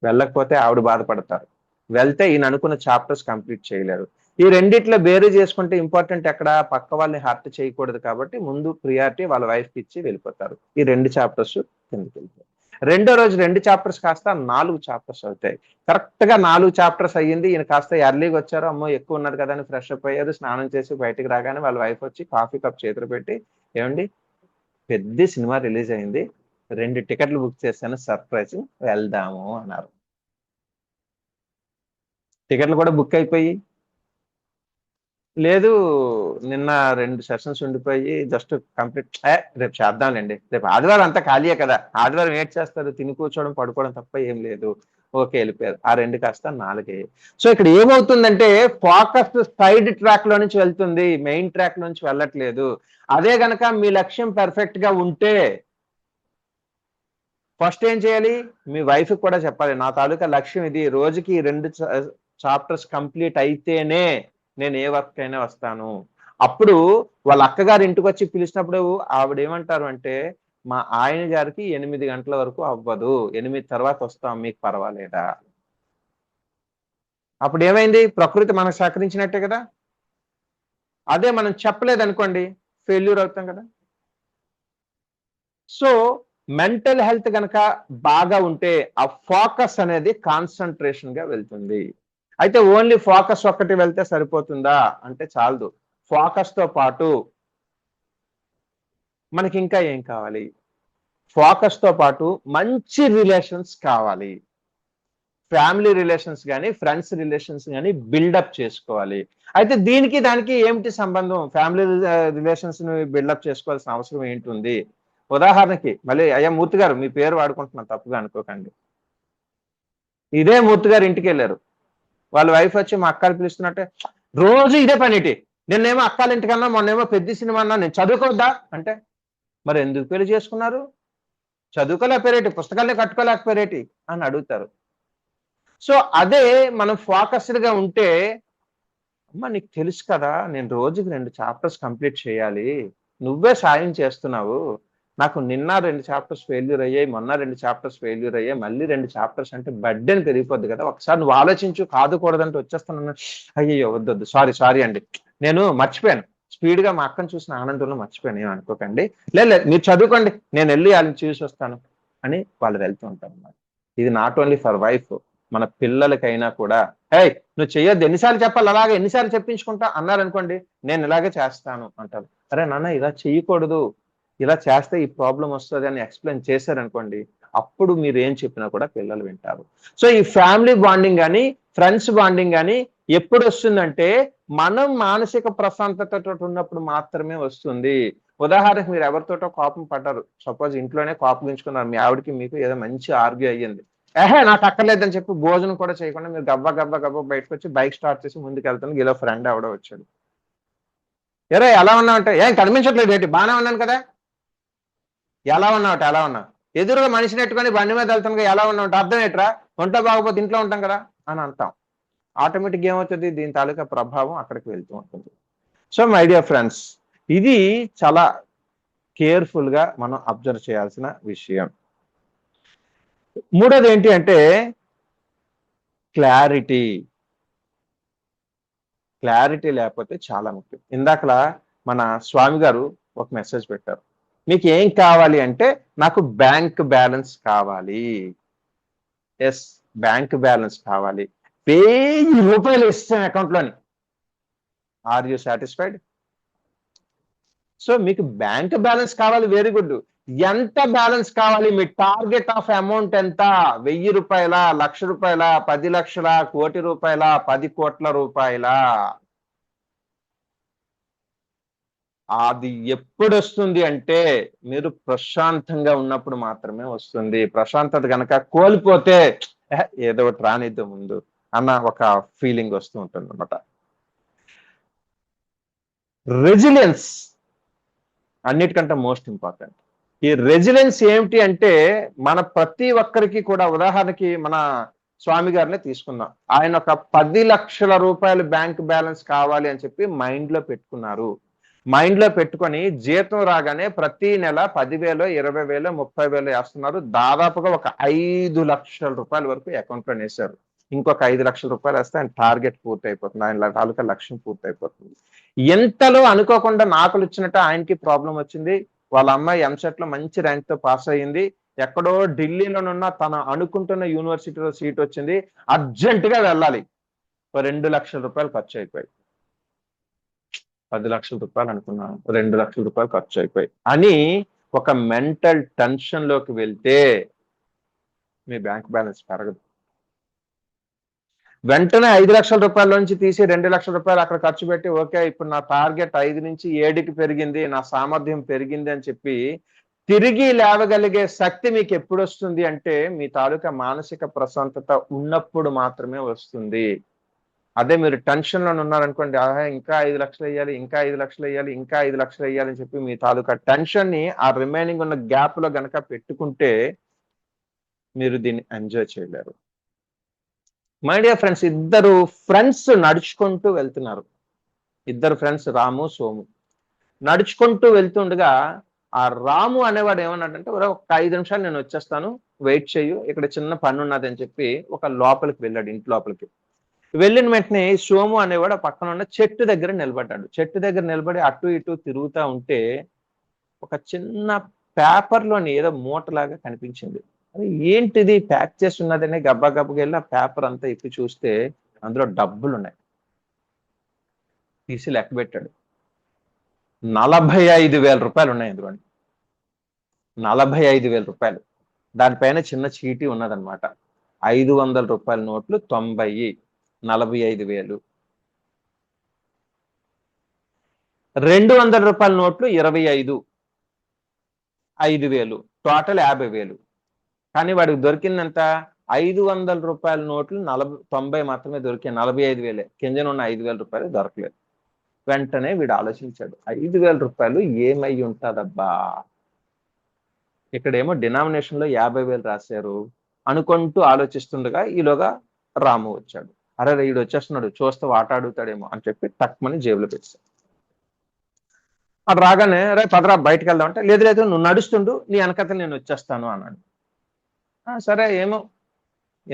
వెళ్ళకపోతే ఆవిడ బాధపడతారు. వెళ్తే ఈయన అనుకున్న చాప్టర్స్ కంప్లీట్ చేయలేరు. ఈ రెండిట్లో బేరీ చేసుకుంటే ఇంపార్టెంట్ ఎక్కడ, పక్క వాళ్ళని హర్ట్ చేయకూడదు కాబట్టి ముందు ప్రియారిటీ వాళ్ళ వైఫ్కి ఇచ్చి వెళ్ళిపోతారు. ఈ 2 చాప్టర్స్ కిందకి వెళ్తాయి. రెండో రోజు 2 చాప్టర్స్ కాస్త 4 చాప్టర్స్ అవుతాయి. కరెక్ట్ గా 4 చాప్టర్స్ అయ్యింది. ఈయన కాస్త ఎర్లీగా వచ్చారు, అమ్మో ఎక్కువ ఉన్నారు కదా అని ఫ్రెష్ అప్ అయ్యారు. స్నానం చేసి బయటికి రాగానే వాళ్ళ వైఫ్ వచ్చి కాఫీ కప్ చేతులు పెట్టి, ఏమండి పెద్ద సినిమా రిలీజ్ అయింది, 2 టికెట్లు బుక్ చేశాను, సర్ప్రైజ్, వెళ్దాము అన్నారు. టికెట్లు కూడా బుక్ అయిపోయి, లేదు నిన్న 2 సెషన్స్ ఉండిపోయి జస్ట్ కంప్లీట్, రేపు చేద్దాంలేండి, రేపు ఆదివారం అంతా ఖాళీయే కదా, ఆదివారం ఏడ్ చేస్తారు, తిని కూర్చోవడం పడుకోవడం తప్ప ఏం లేదు, ఓకే వెళ్ళిపోయారు. ఆ 2 కాస్త 4. సో ఇక్కడ ఏమవుతుందంటే ఫోకస్ సైడ్ ట్రాక్ లో నుంచి వెళ్తుంది, మెయిన్ ట్రాక్ నుంచి వెళ్ళట్లేదు. అదే గనక మీ లక్ష్యం పెర్ఫెక్ట్ గా ఉంటే ఫస్ట్ ఏం చేయాలి, మీ వైఫ్ కూడా చెప్పాలి, నా తాలూకా లక్ష్యం ఇది, రోజుకి 2 చాప్టర్స్ కంప్లీట్ అయితేనే నేను ఏ వర్క్ అయినా వస్తాను. అప్పుడు వాళ్ళ అక్కగారు ఇంటికి వచ్చి పిలిచినప్పుడు ఆవిడ ఏమంటారు అంటే, మా ఆయన గారికి 8 గంటల వరకు అవ్వదు, 8 తర్వాత వస్తాం, మీకు పర్వాలేదా? అప్పుడు ఏమైంది, ప్రకృతి మనకు సహకరించినట్టే కదా. అదే మనం చెప్పలేదు అనుకోండి, ఫెయిల్యూర్ అవుతాం కదా. సో మెంటల్ హెల్త్ కనుక బాగా ఉంటే ఆ ఫోకస్ అనేది కాన్సన్ట్రేషన్ గా వెళ్తుంది. అయితే ఓన్లీ ఫోకస్ ఒక్కటి వెళ్తే సరిపోతుందా అంటే చాలదు. ఫోకస్ తో పాటు మనకి ఇంకా ఏం కావాలి, ఫోకస్ తో పాటు మంచి రిలేషన్స్ కావాలి. ఫ్యామిలీ రిలేషన్స్ కానీ ఫ్రెండ్స్ రిలేషన్స్ కానీ బిల్డప్ చేసుకోవాలి. అయితే దీనికి దానికి ఏమిటి సంబంధం, ఫ్యామిలీ రిలేషన్స్ ని బిల్డప్ చేసుకోవాల్సిన అవసరం ఏంటుంది? ఉదాహరణకి మళ్ళీ అయ్యా మూర్తి గారు మీ పేరు వాడుకుంటున్నాను, తప్పుగా అనుకోకండి. ఇదే మూర్తి గారు ఇంటికి వెళ్ళారు, వాళ్ళ వైఫ్ వచ్చి మా అక్కలు పిలుస్తున్నట్టే, రోజు ఇదే పనిటి, నిన్నేమో అక్కల ఇంటికన్నా మొన్నేమో పెద్ద సినిమా అన్నా, నేను చదువుకోవద్దా అంటే, మరి ఎందుకు పెళ్లి చేసుకున్నారు, చదువుకోలేకపోయేటి, పుస్తకాలే కట్టుకోలేకపోయేటి అని అడుగుతారు. సో అదే మనం ఫోకస్డ్ గా ఉంటే, అమ్మ నీకు తెలుసు కదా నేను రోజుకి 2 చాప్టర్స్ కంప్లీట్ చేయాలి, నువ్వే సాయం చేస్తున్నావు, నాకు నిన్న 2 చాప్టర్స్ ఫెయిల్యూర్ అయ్యాయి, మొన్న 2 చాప్టర్స్ ఫెయిల్యూర్ అయ్యాయి, మళ్ళీ 2 చాప్టర్స్ అంటే బర్డెన్ పెరిగిపోద్ది కదా, ఒకసారి నువ్వు ఆలోచించు, కాదుకూడదంటే వచ్చేస్తాను. అయ్యో వద్దొద్దు, సారీ అండి, నేను మర్చిపోయాను, స్పీడ్ గా మా అక్కను చూసిన ఆనందంలో మర్చిపోయాను, ఏం అనుకోకండి, లేదు మీరు చదువుకోండి, నేను వెళ్ళి వాళ్ళని చూసి వస్తాను అని వాళ్ళు వెళ్తూ ఉంటారు అన్నమాట. ఇది నాట్ ఓన్లీ ఫర్ వైఫ్, మన పిల్లలకైనా కూడా, హే నువ్వు చెయ్యొద్దు, ఎన్నిసార్లు చెప్పాలి, అలాగే ఎన్నిసార్లు చెప్పించుకుంటా అన్నారనుకోండి, నేను ఇలాగే చేస్తాను అంటారు. అరే నాన్న ఇలా చేయకూడదు, ఇలా చేస్తే ఈ ప్రాబ్లం వస్తుంది అని ఎక్స్ప్లెయిన్ చేశారనుకోండి, అప్పుడు మీరు ఏం చెప్పినా కూడా పిల్లలు వింటారు. సో ఈ ఫ్యామిలీ బాండింగ్ కానీ ఫ్రెండ్స్ బాండింగ్ కానీ ఎప్పుడు వస్తుందంటే మనం మానసిక ప్రశాంతతతో ఉన్నప్పుడు మాత్రమే వస్తుంది. ఉదాహరణకు మీరు ఎవరితోటో కోపం పడ్డారు, సపోజ్ ఇంట్లోనే కోపగించుకున్నారు, మీ ఆవిడకి మీకు ఏదో మంచి ఆర్గ్యూ అయ్యింది, నాకు అక్కర్లేదని చెప్పి భోజనం కూడా చేయకుండా మీరు గబ్బా బయటకు వచ్చి బైక్ స్టార్ట్ చేసి ముందుకు వెళ్తాను, ఇలా ఫ్రెండ్ ఎవడో వచ్చాడు, ఎలా ఉన్నావు అంటే, ఏం కనిపించట్లేదు ఏంటి, బాగానే ఉన్నాను కదా, ఎలా ఉన్నావు. ఎదురుగా మనిషిని ఎట్టుకొని బండి మీద వెళ్తాను ఎలా ఉన్నాం అర్థం ఏంట్రా, ఒంట్లో బాగపోతే ఇంట్లో ఉంటాం కదా అని అంటాం. ఆటోమేటిక్గా ఏమవుతుంది, దీని తాలూకా ప్రభావం అక్కడికి వెళ్తూ ఉంటుంది. సో మై డియర్ ఫ్రెండ్స్, ఇది చాలా కేర్ఫుల్ గా మనం అబ్జర్వ్ చేయాల్సిన విషయం. మూడోది ఏంటి అంటే క్లారిటీ. క్లారిటీ లేకపోతే చాలా ముఖ్యం. ఇందాకలా మన స్వామి గారు ఒక మెసేజ్ పెట్టారు, మీకు ఏం కావాలి అంటే నాకు బ్యాంక్ బ్యాలెన్స్ కావాలి. ఎస్, బ్యాంక్ బ్యాలెన్స్ కావాలి, 1000 రూపాయలు ఇస్తాం అకౌంట్లోని. Are you satisfied? సో మీకు బ్యాంక్ బ్యాలెన్స్ కావాలి, వెరీ గుడ్. ఎంత బ్యాలెన్స్ కావాలి, మీ టార్గెట్ ఆఫ్ అమౌంట్ ఎంత? 1000 రూపాయల, 1,00,000 రూపాయల, 10 లక్షల, 1 కోటి రూపాయల, 10 కోట్ల రూపాయల? అది ఎప్పుడు వస్తుంది అంటే మీరు ప్రశాంతంగా ఉన్నప్పుడు మాత్రమే వస్తుంది. ప్రశాంతత కనుక కోల్పోతే ఏదో ఒకటి రానిద్దాం ముందు అన్న ఒక ఫీలింగ్ వస్తూ ఉంటుంది అనమాట. రెసిలియన్స్ అన్నిటికంటే మోస్ట్ ఇంపార్టెంట్. ఈ రెసిలియన్స్ ఏమిటి అంటే మన ప్రతి ఒక్కరికి కూడా, ఉదాహరణకి మన స్వామి గారిని తీసుకుందాం. ఆయన ఒక 10 లక్షల రూపాయలు బ్యాంక్ బ్యాలెన్స్ కావాలి అని చెప్పి మైండ్ లో పెట్టుకున్నారు. మైండ్ లో పెట్టుకొని జీతం రాగానే ప్రతి నెల 10,000, 20,000, 30,000 వేస్తున్నారు. దాదాపుగా ఒక 5 లక్షల రూపాయల వరకు అకౌంట్ లో వేశారు. ఇంకొక 5 లక్షల రూపాయలు వేస్తే ఆయన టార్గెట్ పూర్తి అయిపోతుంది, ఆయన తాలూకా లక్ష్యం పూర్తి అయిపోతుంది. ఎంతలో అనుకోకుండా నాకులు ఇచ్చినట్టు ఆయనకి ప్రాబ్లం వచ్చింది. వాళ్ళ అమ్మాయి ఎంసెట్ లో మంచి ర్యాంక్ తో పాస్ అయ్యింది. ఎక్కడో ఢిల్లీలోనున్న తన అనుకుంటున్న యూనివర్సిటీలో సీట్ వచ్చింది. అర్జెంట్ గా వెళ్ళాలి, 2 లక్షల రూపాయలు ఖర్చు అయిపోయి. 10 లక్షల రూపాయలు అనుకున్నాను, 2 లక్షల రూపాయలు ఖర్చు అయిపోయి అని ఒక మెంటల్ టెన్షన్ లోకి వెళ్తే మీ బ్యాంక్ బ్యాలెన్స్ పెరగదు. వెంటనే 5 లక్షల రూపాయల నుంచి తీసి 2 లక్షల రూపాయలు అక్కడ ఖర్చు పెట్టి, ఓకే ఇప్పుడు నా టార్గెట్ 5 నుంచి 7కి పెరిగింది, నా సామర్థ్యం పెరిగింది అని చెప్పి తిరిగి లేవగలిగే శక్తి మీకు ఎప్పుడు వస్తుంది అంటే మీ తాలూకా మానసిక ప్రశాంతత ఉన్నప్పుడు మాత్రమే వస్తుంది. అదే మీరు టెన్షన్ లో ఉన్నారనుకోండి, ఇంకా 5 లక్షలు వేయాలి, ఇంకా 5 లక్షలు వేయాలి, ఇంకా 5 లక్షలు వేయాలి అని చెప్పి మీ తాలూకా టెన్షన్ ని ఆ రిమైనింగ్ ఉన్న గ్యాప్ లో గనక పెట్టుకుంటే మీరు దీన్ని ఎంజాయ్ చేయలేరు. మై డియర్ ఫ్రెండ్స్, ఇద్దరు ఫ్రెండ్స్ నడుచుకుంటూ వెళ్తున్నారు. ఇద్దరు ఫ్రెండ్స్, రాము సోము, నడుచుకుంటూ వెళ్తుండగా ఆ రాము అనేవాడు ఏమన్నాడంటే, ఒక 5 నిమిషాలు నేను వచ్చేస్తాను, వెయిట్ చేయు, ఇక్కడ చిన్న పని ఉన్నది అని చెప్పి ఒక లోపలికి వెళ్ళాడు, ఇంటి లోపలికి. వెళ్ళిన వెంటనే సోము అనేవాడు పక్కన ఉన్న చెట్టు దగ్గర నిలబడ్డాడు. చెట్టు దగ్గర నిలబడి అటు ఇటు తిరుగుతూ ఉంటే ఒక చిన్న పేపర్లోని ఏదో మూటలాగా కనిపించింది. అది ఏంటిది ప్యాక్ చేసి ఉన్నదని గబ్బా గబ్బకి వెళ్ళి ఆ పేపర్ అంతా ఇప్పి చూస్తే అందులో డబ్బులు ఉన్నాయి. తీసి లెక్క పెట్టాడు, 45,000 రూపాయలు ఉన్నాయి అందులో. 45,000 రూపాయలు. దానిపైన చిన్న చీటీ ఉన్నదనమాట. 500 రూపాయల నోట్లు 90, 45,000. 200 రూపాయల నోట్లు 25, 5,000, టోటల్ 50,000. కానీ వాడికి దొరికిందంత 500 రూపాయల నోట్లు 90 మాత్రమే దొరికాయి, 45,000. కిందన ఉన్న 5,000 రూపాయలు దొరకలేదు. వెంటనే వీడు ఆలోచించాడు, 5,000 రూపాయలు ఏమై ఉంటుందబ్బా, ఇక్కడేమో డినామినేషన్ లో 50,000 రాశారు అనుకుంటూ ఆలోచిస్తుండగా ఈలోగా రాము వచ్చాడు. అరే వీడు వచ్చేస్తున్నాడు, చూస్తే వాట అడుగుతాడేమో అని చెప్పి టక్మని జేబులో పెట్టాడు. అది రాగానే రే పదరా బయటకు వెళ్దాం అంటే, లేదు లేదు నువ్వు నడుస్తుండు, నీ వెనకత నేను వచ్చేస్తాను అన్నాడు. సరే ఏమో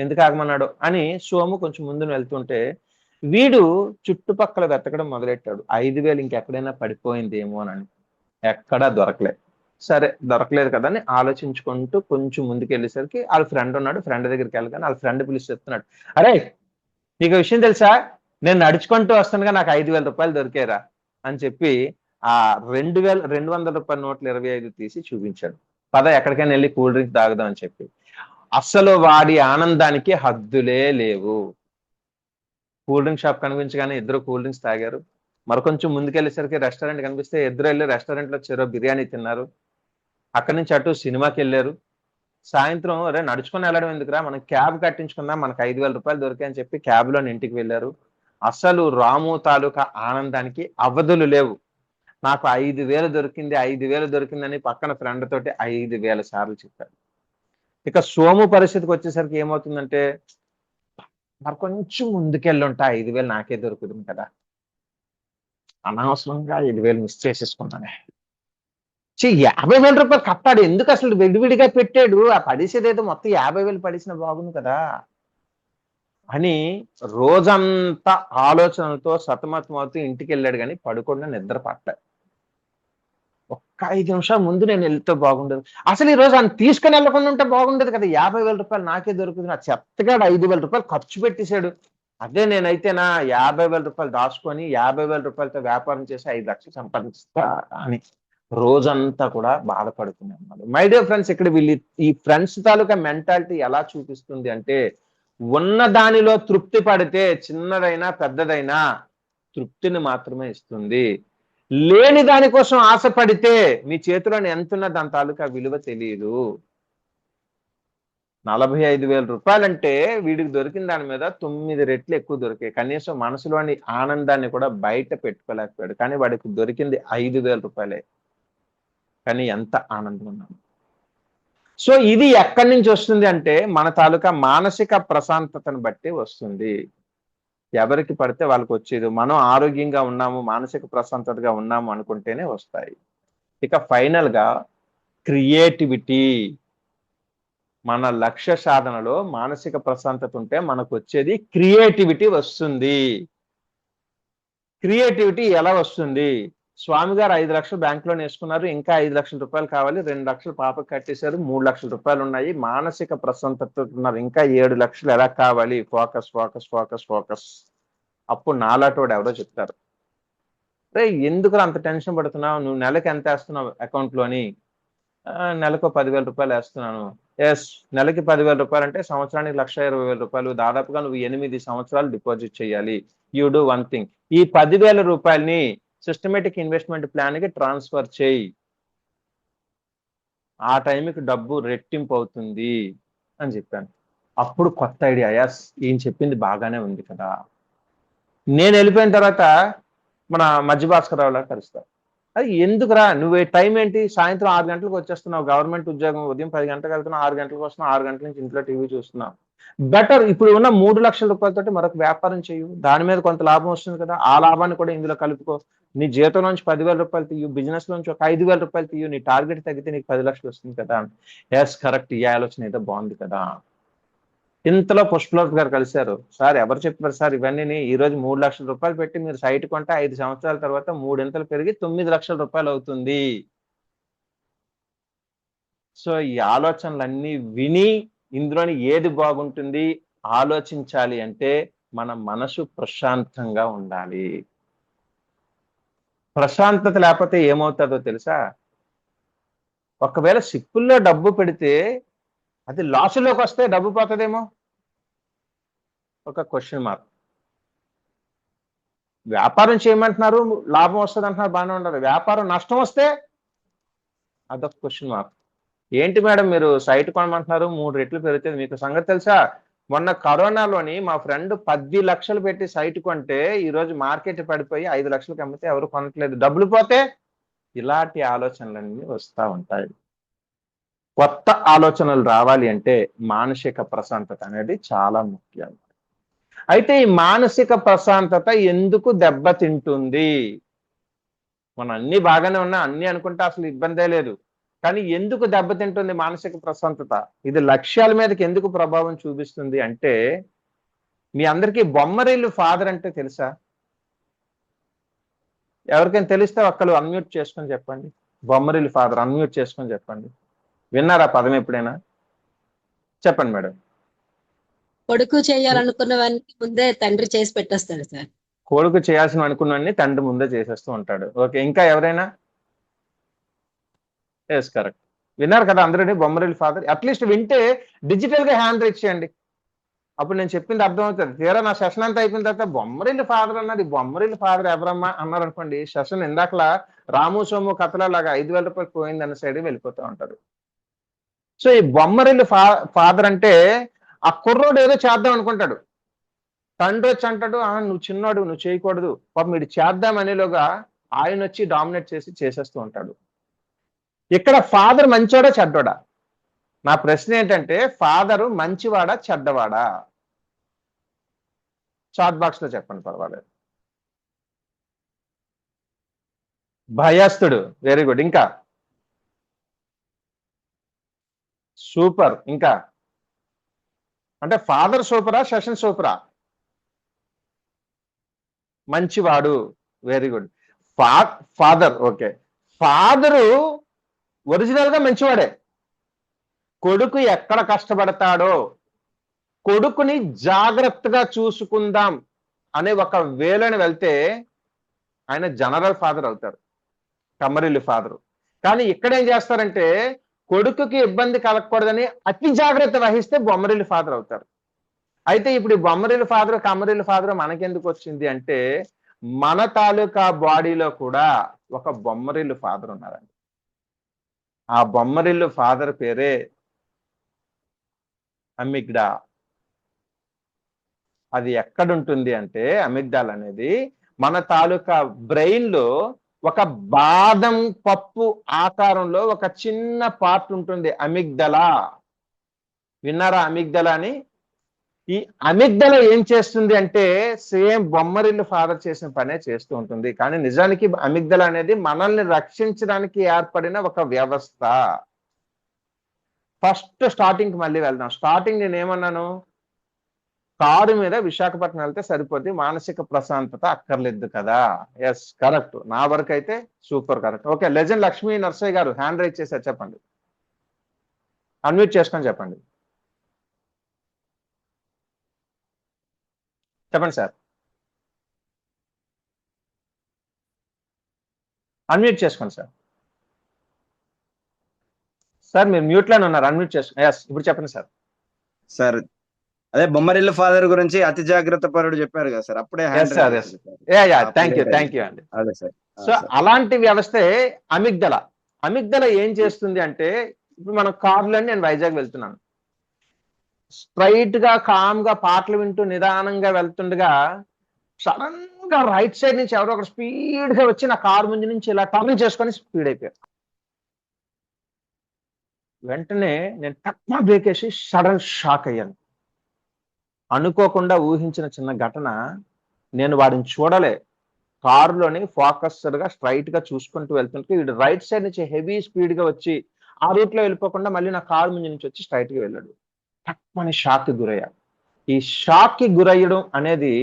ఎందుకు ఆగమన్నాడు అని సోము కొంచెం ముందుకు వెళ్తుంటే వీడు చుట్టుపక్కల వెతకడం మొదలెట్టాడు. 5,000 ఇంకెక్కడైనా పడిపోయిందేమో అని. ఎక్కడా దొరకలేదు. సరే దొరకలేదు కదా అని ఆలోచించుకుంటూ కొంచెం ముందుకు వెళ్ళేసరికి వాళ్ళ ఫ్రెండ్ ఉన్నాడు. ఫ్రెండ్ దగ్గరికి వెళ్ళగానే వాళ్ళ ఫ్రెండ్ పిలిచి చెప్తున్నాడు, అరే నీకు విషయం తెలుసా, నేను నడుచుకుంటూ వస్తానుగా నాకు 5,000 రూపాయలు దొరికారా అని చెప్పి ఆ 200 రూపాయల నోట్లు 25 తీసి చూపించాడు. పద ఎక్కడికైనా వెళ్ళి కూల్ డ్రింక్ తాగుదాం అని చెప్పి. అసలు వాడి ఆనందానికి హద్దులే లేవు. కూల్ డ్రింక్ షాప్ కనిపించగానే ఇద్దరు కూల్ డ్రింక్స్ తాగారు. మరికొంచెం ముందుకెళ్ళేసరికి రెస్టారెంట్ కనిపిస్తే ఇద్దరు వెళ్ళి రెస్టారెంట్ లో చెరో బిర్యానీ తిన్నారు. అక్కడి నుంచి అటు సినిమాకి వెళ్ళారు. సాయంత్రం అరే నడుచుకొని వెళ్ళడం ఎందుకురా, మనం క్యాబ్ కట్టించుకుందాం, మనకు 5,000 రూపాయలు దొరికాయని చెప్పి క్యాబ్ లో ఇంటికి వెళ్ళారు. అసలు రాము తాలూకా ఆనందానికి అవధులు లేవు. నాకు 5,000 దొరికింది, 5,000 దొరికిందని పక్కన ఫ్రెండ్ తోటి 5,000 సార్లు చెప్పారు. ఇక సోము పరిస్థితికి వచ్చేసరికి ఏమవుతుందంటే, మరి కొంచెం ముందుకెళ్ళుంటా 5,000 నాకే దొరుకుతుంది కదా, అనవసరంగా 5,000 మిస్ చేసేసుకున్నానే. 50,000 రూపాయలు కట్టాడు, ఎందుకు అసలు విడివిడిగా పెట్టాడు, ఆ పడేసేదేదో మొత్తం 50,000 పడేసిన బాగుంది కదా అని రోజంతా ఆలోచనలతో సతమతం అవుతూ ఇంటికి వెళ్ళాడు, కానీ పడుకుండా నిద్ర పట్టలేదు. ఒక్క 5 నిమిషాల ముందు నేను వెళ్తే బాగుండదు, అసలు ఈ రోజు ఆయన తీసుకుని వెళ్ళకుండా ఉంటే బాగుండదు కదా, 50,000 రూపాయలు నాకే దొరుకుతుంది, ఆ చెత్తగా 5,000 రూపాయలు ఖర్చు పెట్టేశాడు. అదే నేనైతేనా 50,000 రూపాయలు దాచుకొని 50,000 రూపాయలతో వ్యాపారం చేసి 5 లక్షలు సంపాదిస్తా అని రోజంతా కూడా బాధపడుతున్నాను. మై డియర్ ఫ్రెండ్స్, ఇక్కడ వీళ్ళు ఈ ఫ్రెండ్స్ తాలూకా మెంటాలిటీ ఎలా చూపిస్తుంది అంటే, ఉన్న దానిలో తృప్తి పడితే చిన్నదైనా పెద్దదైనా తృప్తిని మాత్రమే ఇస్తుంది. లేని దానికోసం ఆశపడితే మీ చేతిలో ఎంతున్నా దాని తాలూకా విలువ తెలియదు. 45,000 రూపాయలంటే వీడికి దొరికిన దాని మీద 9 రెట్లు ఎక్కువ దొరికాయి. కనీసం మనసులోని ఆనందాన్ని కూడా బయట పెట్టుకోలేకపోయాడు. కానీ వాడికి దొరికింది 5,000 రూపాయలే. కానీ ఎంత ఆనందం ఉన్నాడు. సో ఇది ఎక్కడి నుంచి వస్తుంది అంటే, మన తాలూకా మానసిక ప్రశాంతతను బట్టి వస్తుంది. ఎవరికి పడితే వాళ్ళకి వచ్చేది. మనం ఆరోగ్యంగా ఉన్నాము, మానసిక ప్రశాంతతగా ఉన్నాము అనుకుంటేనే వస్తాయి. ఇక ఫైనల్ గా క్రియేటివిటీ. మన లక్ష్య సాధనలో మానసిక ప్రశాంతత ఉంటే మనకు వచ్చేది క్రియేటివిటీ వస్తుంది. క్రియేటివిటీ ఎలా వస్తుంది? స్వామి గారు 5 లక్షలు బ్యాంకులో వేసుకున్నారు, ఇంకా 5 లక్షల రూపాయలు కావాలి, 2 లక్షలు పాపకు కట్టేశారు, 3 లక్షల రూపాయలు ఉన్నాయి, మానసిక ప్రశాంతత ఉన్నారు, ఇంకా 7 లక్షలు ఎలా కావాలి? Focus focus focus focus. అప్పుడు నాలాటోడు ఎవరో చెప్తారు, రే ఎందుకు అంత టెన్షన్ పడుతున్నావు, నువ్వు నెలకి ఎంత వేస్తున్నావు అకౌంట్లోని? నెలకు 10,000 రూపాయలు వేస్తున్నాను. ఎస్, నెలకి 10,000 రూపాయలు అంటే సంవత్సరానికి 1,20,000 రూపాయలు, దాదాపుగా నువ్వు 8 సంవత్సరాలు డిపాజిట్ చేయాలి. యూ డూ వన్ థింగ్, ఈ 10,000 రూపాయలని సిస్టమేటిక్ ఇన్వెస్ట్మెంట్ ప్లాన్ కి ట్రాన్స్ఫర్ చేయి, ఆ టైంకి డబ్బు రెట్టింపు అవుతుంది అని చెప్పాను. అప్పుడు కొత్త ఐడియా, ఎస్ ఈయన చెప్పింది బాగానే ఉంది కదా. నేను వెళ్ళిపోయిన తర్వాత మన మధ్య భాస్కరరావులా కలుస్తారు. అది ఎందుకురా, నువ్వు టైం ఏంటి, సాయంత్రం 6 గంటలకు వచ్చేస్తున్నావు, గవర్నమెంట్ ఉద్యోగం ఉదయం 10 గంటలకు వెళ్తున్నావు, 6 గంటలకు వస్తున్నావు, 6 గంటల నుంచి ఇంట్లో టీవీ చూస్తున్నావు. బెటర్ ఇప్పుడు ఉన్న 3 లక్షల రూపాయలతోటి మరొక వ్యాపారం చేయు, దాని మీద కొంత లాభం వస్తుంది కదా, ఆ లాభాన్ని కూడా ఇందులో కలుపుకో. నీ జీతం నుంచి 10,000 రూపాయలు తీయు, బిజినెస్ నుంచి ఒక 5,000 రూపాయలు తీయు, నీ టార్గెట్ తగ్గితే నీకు 10 లక్షలు వస్తుంది కదా. ఎస్ కరెక్ట్, ఈ ఆలోచన ఏదో బాగుంది కదా. ఇంతలో పుష్పలత గారు కలిశారు. సార్ ఎవరు చెప్పారు సార్ ఇవన్నీ, ఈ రోజు 3 లక్షల రూపాయలు పెట్టి మీరు సైట్ కొంటే 5 సంవత్సరాల తర్వాత 3 ఇంతలు పెరిగి 9 లక్షల రూపాయలు అవుతుంది. సో ఈ ఆలోచనలన్నీ విని ఇందులోని ఏది బాగుంటుంది ఆలోచించాలి అంటే మన మనసు ప్రశాంతంగా ఉండాలి. ప్రశాంతత లేకపోతే ఏమవుతుందో తెలుసా? ఒకవేళ సిప్పుల్లో డబ్బు పెడితే అది లాసులోకి వస్తే డబ్బు పోతుందేమో, ఒక క్వశ్చన్ మార్క్. వ్యాపారం చేయమంటున్నారు, లాభం వస్తుంది అంటున్నారు, బాగానే ఉండదు. వ్యాపారం నష్టం వస్తే అదొక క్వశ్చన్ మార్క్. ఏంటి మేడం మీరు సైట్ కొనమంటున్నారు, 3 రెట్లు పెరుగుతుంది, మీకు సంగతి తెలుసా? మొన్న కరోనాలోని మా ఫ్రెండ్ 10 లక్షలు పెట్టి సైట్ కొంటే ఈరోజు మార్కెట్ పడిపోయి 5 లక్షలకు అమ్మితే ఎవరు కొనట్లేదు, డబ్బులు పోతే. ఇలాంటి ఆలోచనలన్నీ వస్తూ ఉంటాయి. కొత్త ఆలోచనలు రావాలి అంటే మానసిక ప్రశాంతత అనేది చాలా ముఖ్యం. అయితే ఈ మానసిక ప్రశాంతత ఎందుకు దెబ్బతింటుంది? మనం అన్ని బాగానే ఉన్నా, అన్ని అనుకుంటే అసలు ఇబ్బందే లేదు, కానీ ఎందుకు దెబ్బతింటుంది మానసిక ప్రశాంతత? ఇది లక్ష్యాల మీదకి ఎందుకు ప్రభావం చూపిస్తుంది అంటే, మీ అందరికీ బొమ్మరిల్లు ఫాదర్ అంటే తెలుసా? ఎవరికైనా తెలిస్తే ఒక్కరు అన్మ్యూట్ చేసుకొని చెప్పండి. బొమ్మరిల్లు ఫాదర్ అన్మ్యూట్ చేసుకొని చెప్పండి. విన్నారా పదం ఎప్పుడైనా? చెప్పండి మేడం. కొడుకు చేయాలనుకున్నవన్నీ ముందే తండ్రి చేసి పెట్టేస్తాడు సార్. కొడుకు చేయాల్సిన అనుకున్నవన్నీ తండ్రి ముందే చేసేస్తూ ఉంటాడు. ఓకే, ఇంకా ఎవరైనా? ఎస్ కరెక్ట్, విన్నారు కదా అందరూ బొమ్మరిల్లు ఫాదర్. అట్లీస్ట్ వింటే డిజిటల్ గా హ్యాండ్ రైట్ చేయండి, అప్పుడు నేను చెప్పింది అర్థమవుతుంది. తీరా నా సెషన్ అంతా అయిపోయిన తర్వాత బొమ్మరిల్లు ఫాదర్ అన్నది, బొమ్మరిల్లు ఫాదర్ ఎవరమ్మా అన్నారు అనుకోండి, సెషన్ ఇందాకలా రాము సోము కథలలాగా 5,000 రూపాయలు పోయిందన్న సైడ్ వెళ్ళిపోతూ ఉంటారు. సో ఈ బొమ్మరిల్లు ఫాదర్ అంటే ఆ కుర్రోడు ఏదో చేద్దాం అనుకుంటాడు, తండ్రి వచ్చి అంటాడు నువ్వు చిన్నోడు, నువ్వు చేయకూడదు, పాపం వీడు చేద్దాం అనేలోగా ఆయన వచ్చి డామినేట్ చేసి చేసేస్తూ ఉంటాడు. ఇక్కడ ఫాదర్ మంచోడా చెడ్డోడా? నా ప్రశ్న ఏంటంటే ఫాదరు మంచివాడా చెడ్డవాడా? చాట్ బాక్స్ లో చెప్పండి, పర్వాలేదు. భయస్థుడు, వెరీ గుడ్. ఇంకా సూపర్. ఇంకా అంటే ఫాదర్ సూపరా, సెషన్ సూపరా? మంచివాడు, very good. Father okay. Father original గా మంచివాడే. కొడుకు ఎక్కడ కష్టపడతాడో కొడుకుని జాగ్రత్తగా చూసుకుందాం అనే ఒక వేలని వెళ్తే ఆయన జనరల్ ఫాదర్ అవుతారు, కమ్మరిల్లు ఫాదరు. కానీ ఇక్కడ ఏం చేస్తారంటే కొడుకుకి ఇబ్బంది కలగకూడదని అతి జాగ్రత్త వహిస్తే బొమ్మరిల్లు ఫాదర్ అవుతారు. అయితే ఇప్పుడు ఈ బొమ్మరిల్లు ఫాదర్, కమ్మరిల్లు ఫాదర్ మనకెందుకు వచ్చింది అంటే మన తాలూకా బాడీలో కూడా ఒక బొమ్మరిల్లు ఫాదర్ ఉన్నారండి. ఆ బొమ్మరిల్లు ఫాదర్ పేరే అమిగ్డా. అది ఎక్కడుంటుంది అంటే అమిగ్డాల్ అనేది మన తాలూకా బ్రెయిన్ లో ఒక బాదం పప్పు ఆకారంలో ఒక చిన్న పార్ట్ ఉంటుంది, అమిగ్దలా. విన్నారా అమిగ్దలా అని? ఈ అమిగ్దల ఏం చేస్తుంది అంటే సేమ్ బొమ్మరిల్లు ఫాదర్ చేసిన పనే చేస్తూ ఉంటుంది. కానీ నిజానికి అమిగ్దల అనేది మనల్ని రక్షించడానికి ఏర్పడిన ఒక వ్యవస్థ. ఫస్ట్ స్టార్టింగ్ మళ్ళీ వెళ్దాం. స్టార్టింగ్ నేను ఏమన్నాను? కారు మీద విశాఖపట్నం వెళ్తే సరిపోద్ది, మానసిక ప్రశాంతత అక్కర్లేదు కదా. Yes, correct. నా వరకు అయితే super correct. Okay, legend Lakshmi Narsaiah గారు హ్యాండ్ రైజ్ చేశారు, చెప్పండి. అన్మ్యూట్ చేసుకొని చెప్పండి. చెప్పండి సార్. అన్మ్యూట్ చేసుకోండి సార్. సార్ మీరు మ్యూట్ లోనే ఉన్నారు, అన్మ్యూట్ చేసుకోండి. ఎస్, ఇప్పుడు చెప్పండి సార్. సార్ అదే బొమ్మరిల్లు ఫాదర్ గురించి అతి జాగ్రత్త పరుడు చెప్పారు కదా సార్, అప్పుడే థ్యాంక్ యూ అండి. అదే సార్. సో అలాంటి వ్యవస్థే అమిగ్దల. అమిగ్దల ఏం చేస్తుంది అంటే ఇప్పుడు మనం కార్లో నేను వైజాగ్ వెళ్తున్నాను, స్ట్రైట్ గా కామ్ గా పాటలు వింటూ నిదానంగా వెళ్తుండగా సడన్ గా రైట్ సైడ్ నుంచి ఎవరో ఒకరు స్పీడ్ గా వచ్చి నా కారు ముందు నుంచి ఇలా టర్న్ చేసుకొని స్పీడ్ అయిపోయారు. వెంటనే నేను టక్మా బ్రేక్ వేసి సడన్ షాక్ అయ్యాను. అనుకోకుండా ఊహించిన చిన్న ఘటన. నేను వాడిని చూడలే, కారులోని ఫోకస్డ్ గా స్ట్రైట్ గా చూసుకుంటూ వెళ్తుంటే వీడు రైట్ సైడ్ నుంచి హెవీ స్పీడ్ గా వచ్చి ఆ రూట్ లో వెళ్ళిపోకుండా మళ్ళీ నా కారు ముందు నుంచి వచ్చి స్ట్రైట్ గా వెళ్ళాడు. టక్మని షాక్ కి గురయ్యాడు. ఈ షాక్ కి గురయ్యడం అనేది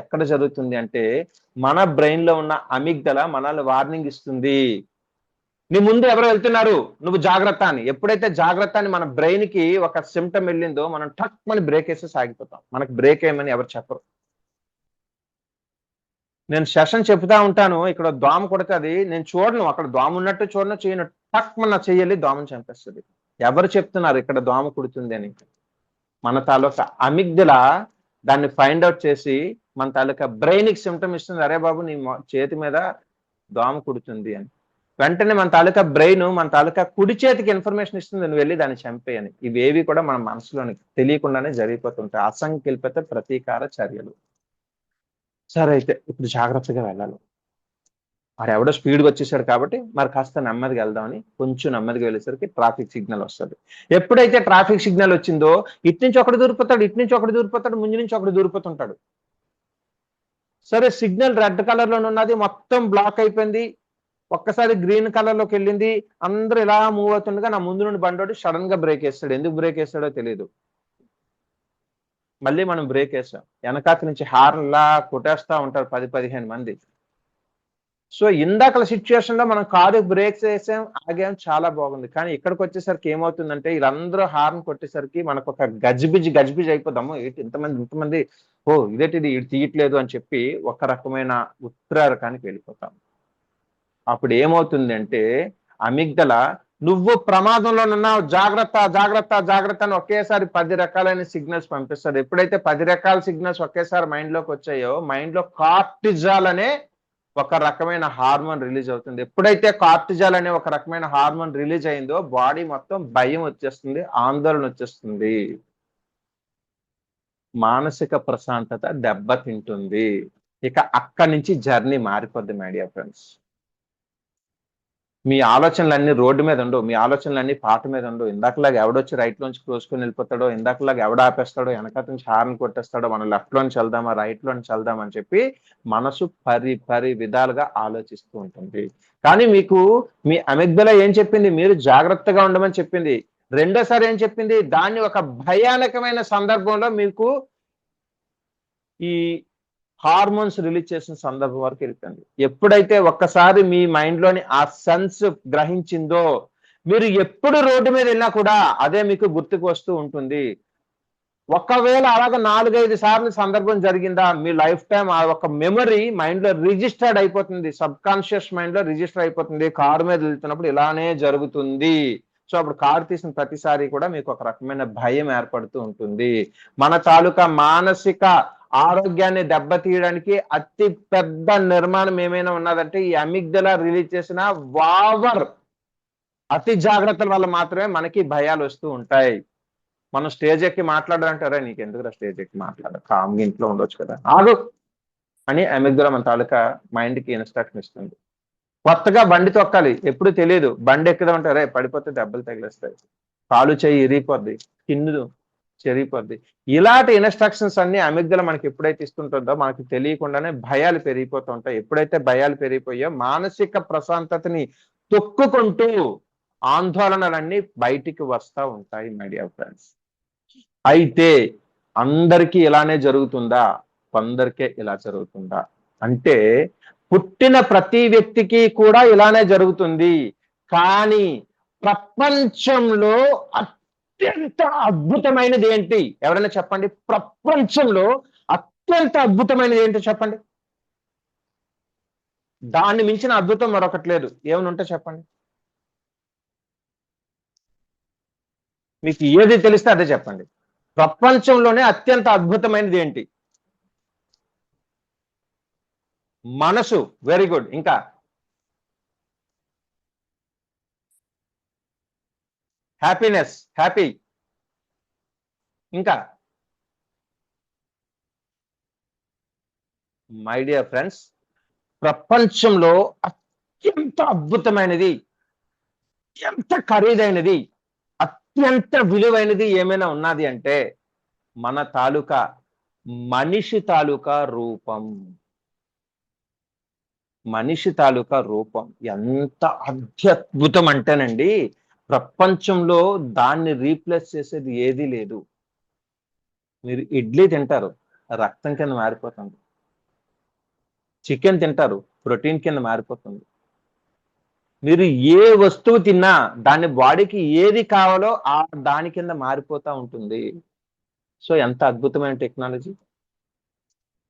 ఎక్కడ జరుగుతుంది అంటే మన బ్రెయిన్ లో ఉన్న అమిగ్దల మనల్ని వార్నింగ్ ఇస్తుంది, నీ ముందు ఎవరు వెళ్తున్నారు, నువ్వు జాగ్రత్త అని. ఎప్పుడైతే జాగ్రత్త అని మన బ్రెయిన్ కి ఒక సిమ్టమ్ వెళ్ళిందో మనం టక్ మని బ్రేక్ వేసి సాగిపోతాం. మనకు బ్రేక్ వేయమని ఎవరు చెప్పరు. నేను సెషన్ చెప్తా ఉంటాను, ఇక్కడ దోమ కొడుతుంది, నేను చూడను, అక్కడ దోమ ఉన్నట్టు చూడను, చేయను, టక్ మన చెయ్యాలి, దోమను చంపేస్తుంది. ఎవరు చెప్తున్నారు ఇక్కడ దోమ కుడుతుంది అని? మన తాలూకా అమిగ్దల దాన్ని ఫైండ్ అవుట్ చేసి మన తాలూకా బ్రెయిన్ కి సిమ్టమ్ ఇస్తుంది, అరే బాబు నీ చేతి మీద దోమ కుడుతుంది అని. వెంటనే మన తాలూకా బ్రెయిన్ మన తాలూకా కుడి చేతికి ఇన్ఫర్మేషన్ ఇస్తుంది, నువ్వు వెళ్ళి దాన్ని చంపేయని. ఇవేవి కూడా మన మనసులోని తెలియకుండానే జరిగిపోతుంటాయి, అసంకల్పిత ప్రతీకార చర్యలు. సరే, అయితే ఇప్పుడు జాగ్రత్తగా వెళ్ళాలి. మరి ఎవడో స్పీడ్గా వచ్చేసాడు కాబట్టి మరి కాస్త నెమ్మదిగా వెళ్దామని కొంచెం నెమ్మదిగా వెళ్ళేసరికి ట్రాఫిక్ సిగ్నల్ వస్తుంది. ఎప్పుడైతే ట్రాఫిక్ సిగ్నల్ వచ్చిందో ఇటు నుంచి ఒకటి దూరిపోతాడు, ఇటు నుంచి ఒకటి దూరిపోతాడు, ముందు నుంచి ఒకటి దూరిపోతుంటాడు. సరే, సిగ్నల్ రెడ్ కలర్ లో ఉన్నది, మొత్తం బ్లాక్ అయిపోయింది. ఒక్కసారి గ్రీన్ కలర్ లోకి వెళ్ళింది, అందరూ ఇలా మూవ్ అవుతుండగా నా ముందు నుండి బండోడు సడన్ గా బ్రేక్ వేస్తాడు. ఎందుకు బ్రేక్ వేస్తాడో తెలియదు. మళ్ళీ మనం బ్రేక్ వేసాం, వెనకాత నుంచి హార్న్లా కొట్టేస్తా ఉంటారు 10-15 మంది. సో ఇందాకల సిచ్యువేషన్ లో మనం కారు బ్రేక్స్ వేసాం, ఆగాం, చాలా బాగుంది. కానీ ఇక్కడికి వచ్చేసరికి ఏమవుతుందంటే వీళ్ళందరూ హార్న్ కొట్టేసరికి మనకు ఒక గజిబిజి అయిపోదాము. ఇంతమంది ఓ ఇదేంటిది ఇది తీయట్లేదు అని చెప్పి ఒక రకమైన ఉత్తరారకానికి వెళ్ళిపోతాం. అప్పుడు ఏమవుతుంది అంటే అమిగ్దల నువ్వు ప్రమాదంలో ఉన్నావు, జాగ్రత్త జాగ్రత్త జాగ్రత్త అని ఒకేసారి 10 రకాలైన సిగ్నల్స్ పంపిస్తుంది. ఎప్పుడైతే 10 రకాల సిగ్నల్స్ ఒకేసారి మైండ్ లోకి వచ్చాయో మైండ్ లో కార్టిజాల్ అనే ఒక రకమైన హార్మోన్ రిలీజ్ అవుతుంది. ఎప్పుడైతే కార్టిజాల్ అనే ఒక రకమైన హార్మోన్ రిలీజ్ అయిందో బాడీ మొత్తం భయం వచ్చేస్తుంది, ఆందోళన వచ్చేస్తుంది, మానసిక ప్రశాంతత దెబ్బతింటుంది. ఇక అక్కడి నుంచి జర్నీ మారిపోద్ది మై డియర్ ఫ్రెండ్స్. మీ ఆలోచనలన్నీ రోడ్డు మీద ఉండవు, మీ ఆలోచనలన్నీ పాట మీద ఉండవు. ఇందాకలాగా ఎవడొచ్చి రైట్ లోంచి కోసుకొని వెళ్ళిపోతాడో, ఇందాకలాగా ఎవడ ఆపేస్తాడో, వెనక నుంచి హార్న్ కొట్టేస్తాడో, మనం లెఫ్ట్ లోంచి వెళ్దామా రైట్ లోంచి వెళ్దామని చెప్పి మనసు పరి విధాలుగా ఆలోచిస్తూ ఉంటుంది. కానీ మీకు మీ అమిగ్దల ఏం చెప్పింది? మీరు జాగ్రత్తగా ఉండమని చెప్పింది. రెండోసారి ఏం చెప్పింది? దాన్ని ఒక భయానకమైన సందర్భంలో మీకు ఈ హార్మోన్స్ రిలీజ్ చేసిన సందర్భం వరకు వెళ్ళిపోయింది. ఎప్పుడైతే ఒక్కసారి మీ మైండ్ లోని ఆ సెన్స్ గ్రహించిందో, మీరు ఎప్పుడు రోడ్డు మీద వెళ్ళినా కూడా అదే మీకు గుర్తుకు వస్తూ ఉంటుంది. ఒకవేళ అలాగ 4-5 సార్లు సందర్భం జరిగిందా, మీ లైఫ్ టైం ఆ ఒక మెమరీ మైండ్ లో రిజిస్టర్డ్ అయిపోతుంది, సబ్ కాన్షియస్ మైండ్ లో రిజిస్టర్ అయిపోతుంది. కారు మీద వెళ్తున్నప్పుడు ఇలానే జరుగుతుంది. సో అప్పుడు కారు తీసిన ప్రతిసారి కూడా మీకు ఒక రకమైన భయం ఏర్పడుతూ ఉంటుంది. మన తాలూకా మానసిక ఆరోగ్యాన్ని దెబ్బతీయడానికి అతి పెద్ద నిర్మాణం ఏమైనా ఉన్నదంటే ఈ అమిగ్దల రిలీజ్ చేసిన వావర్ అతి జాగ్రత్తల వల్ల మాత్రమే మనకి భయాలు వస్తూ ఉంటాయి. మనం స్టేజ్ ఎక్కి మాట్లాడాలంటారా, నీకు ఎందుకు స్టేజ్ ఎక్కి మాట్లాడాలి, కామ్గా ఇంట్లో ఉండొచ్చు కదా, ఆగు అని అమిగ్దల మన తాలూకా మైండ్ కి ఇన్స్ట్రక్షన్ ఇస్తుంది. కొత్తగా బండి తొక్కాలి, ఎప్పుడు తెలియదు, బండి ఎక్కుదామంటారే పడిపోతే దెబ్బలు తగిలేస్తాయి, కాలు చేయి ఇరిగిపోద్ది, కిన్ను చెరిగిపోద్ది. ఇలాంటి ఇన్స్ట్రక్షన్స్ అన్ని అమిగ్దల మనకి ఎప్పుడైతే ఇస్తుంటుందో మనకి తెలియకుండానే భయాలు పెరిగిపోతూ ఉంటాయి. ఎప్పుడైతే భయాలు పెరిగిపోయో మానసిక ప్రశాంతతని తొక్కుకుంటూ ఆందోళనలన్నీ బయటికి వస్తూ ఉంటాయి మై డియర్ ఫ్రెండ్స్. అయితే అందరికీ ఇలానే జరుగుతుందా? కొందరికే ఇలా జరుగుతుందా అంటే పుట్టిన ప్రతి వ్యక్తికి కూడా ఇలానే జరుగుతుంది. కానీ ప్రపంచంలో అత్యంత అద్భుతమైనది ఏంటి? ఎవరైనా చెప్పండి. ప్రపంచంలో అత్యంత అద్భుతమైనది ఏంటో చెప్పండి. దాన్ని మించిన అద్భుతం మరొకటి లేదు. ఏమైనా ఉంటే చెప్పండి. మీకు ఏది తెలిస్తే అదే చెప్పండి. ప్రపంచంలోనే అత్యంత అద్భుతమైనది ఏంటి? మనసు. Very good. ఇంకా హ్యాపీనెస్, హ్యాపీ. ఇంకా మై డియర్ ఫ్రెండ్స్, ప్రపంచంలో అత్యంత అద్భుతమైనది, అత్యంత ఖరీదైనది, అత్యంత విలువైనది ఏమైనా ఉన్నది అంటే మన తాలూకా మనిషి తాలూకా రూపం. మనిషి తాలూకా రూపం ఎంత అత్యద్భుతం అంటేనండి, ప్రపంచంలో దాన్ని రీప్లేస్ చేసేది ఏదీ లేదు. మీరు ఇడ్లీ తింటారు, రక్తం కింద మారిపోతుంది. చికెన్ తింటారు, ప్రోటీన్ కింద మారిపోతుంది. మీరు ఏ వస్తువు తిన్నా దాని బాడీకి ఏది కావాలో ఆ దాని కింద మారిపోతూ ఉంటుంది. సో ఎంత అద్భుతమైన టెక్నాలజీ.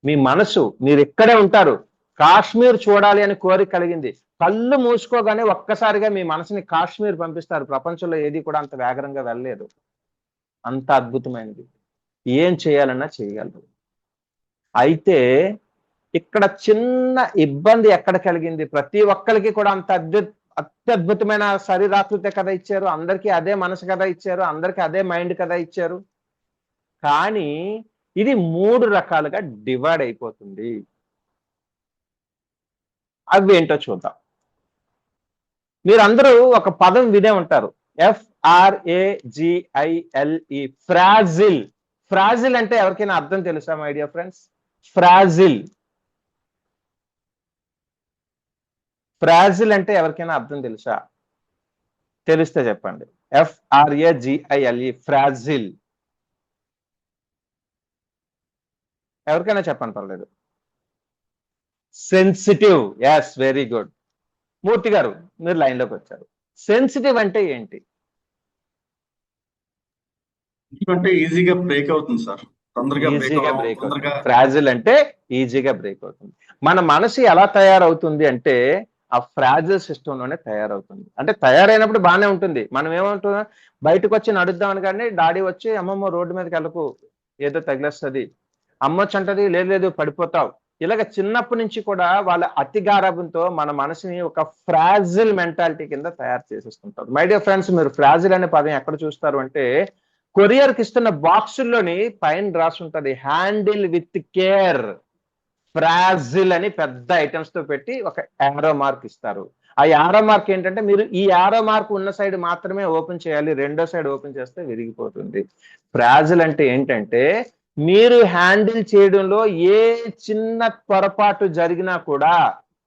మీ మనసు, మీరు ఎక్కడే ఉంటారు, కాశ్మీర్ చూడాలి అని కోరిక కలిగింది, కళ్ళు మూసుకోగానే ఒక్కసారిగా మీ మనసుని కాశ్మీర్ పంపిస్తారు. ప్రపంచంలో ఏది కూడా అంత వేగంగా వెళ్ళలేదు. అంత అద్భుతమైనది. ఏం చేయాలన్నా చేయగలరు. అయితే ఇక్కడ చిన్న ఇబ్బంది ఎక్కడ కలిగింది? ప్రతి ఒక్కరికి కూడా అంత అత్యద్భుతమైన శరీరాకృతి కదా ఇచ్చారు, అందరికీ అదే మనసు కదా ఇచ్చారు, అందరికీ అదే మైండ్ కదా ఇచ్చారు. కానీ ఇది 3 రకాలుగా డివైడ్ అయిపోతుంది. అవి ఏంటో చూద్దాం. మీరందరూ ఒక పదం వినే ఉంటారు, FRAGILE, ఫ్రాజిల్. ఫ్రాజిల్ అంటే ఎవరికైనా అర్థం తెలుసా మై డియర్ ఫ్రెండ్స్? ఫ్రాజిల్, ఫ్రాజిల్ అంటే ఎవరికైనా అర్థం తెలుసా? తెలిస్తే చెప్పండి. FRAGILE, ఫ్రాజిల్. ఎవరికైనా చెప్పండి, పర్లేదు. Sensitive. Yes, very good. Murthy garu మీరు లైన్ లోకి వచ్చారు. సెన్సిటివ్ అంటే ఏంటి? అంటే ఈజీగా బ్రేక్ అవుతుంది సార్, తొందరగా ఈజీగా బ్రేక్ అవుతుంది. ఫ్రాజిల్ అంటే ఈజీగా బ్రేక్ అవుతుంది. మన మనసు ఎలా తయారవుతుంది అంటే ఆ ఫ్రాజిల్ సిస్టమ్ లోనే తయారవుతుంది. అంటే తయారైనప్పుడు బాగానే ఉంటుంది. మనం ఏమంటున్నాం, బయటకు వచ్చి నడుద్దామని కానీ డాడీ వచ్చి అమ్మమ్మ రోడ్డు మీదకి వెళ్ళకు ఏదో తగిలేస్తుంది, అమ్మొచ్చు అంటది లేదు లేదు పడిపోతావు. ఇలాగ చిన్నప్పటి నుంచి కూడా వాళ్ళ అతి గారాబంతో మన మనసుని ఒక ఫ్రాజిల్ మెంటాలిటీ కింద తయారు చేసేస్తుంటారు. మై డియర్ ఫ్రెండ్స్, మీరు ఫ్రాజిల్ అనే పదం ఎక్కడ చూస్తారు అంటే కొరియర్ కి ఇస్తున్న బాక్సుల్లోని పైన రాసి ఉంటది, హ్యాండిల్ విత్ కేర్ ఫ్రాజిల్ అని పెద్ద ఐటమ్స్ తో పెట్టి ఒక యారో మార్క్ ఇస్తారు. ఆ యారో మార్క్ ఏంటంటే మీరు ఈ యారో మార్క్ ఉన్న సైడ్ మాత్రమే ఓపెన్ చేయాలి, రెండో సైడ్ ఓపెన్ చేస్తే విరిగిపోతుంది. ఫ్రాజిల్ అంటే ఏంటంటే మీరు హ్యాండిల్ చేయడంలో ఏ చిన్న పొరపాటు జరిగినా కూడా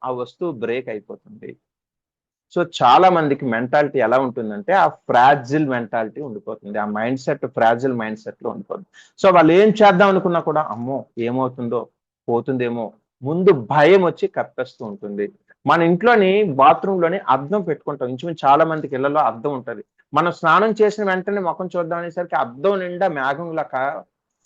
ఆ వస్తువు బ్రేక్ అయిపోతుంది. సో చాలా మందికి మెంటాలిటీ ఎలా ఉంటుందంటే ఆ ఫ్రాజిల్ మెంటాలిటీ ఉండిపోతుంది, ఆ మైండ్ సెట్ ఫ్రాజిల్ మైండ్ సెట్ లో ఉండిపోతుంది. సో వాళ్ళు ఏం చేద్దాం అనుకున్నా కూడా అమ్మో ఏమవుతుందో, పోతుందేమో, ముందు భయం వచ్చి కప్పేస్తూ ఉంటుంది. మన ఇంట్లోని బాత్రూమ్ లోని అద్దం పెట్టుకుంటాం, ఇంచుమించు చాలా మందికి ఇళ్లలో అద్దం ఉంటది. మనం స్నానం చేసిన వెంటనే ముఖం చూద్దాం అనేసరికి అద్దం నిండా మేఘంలా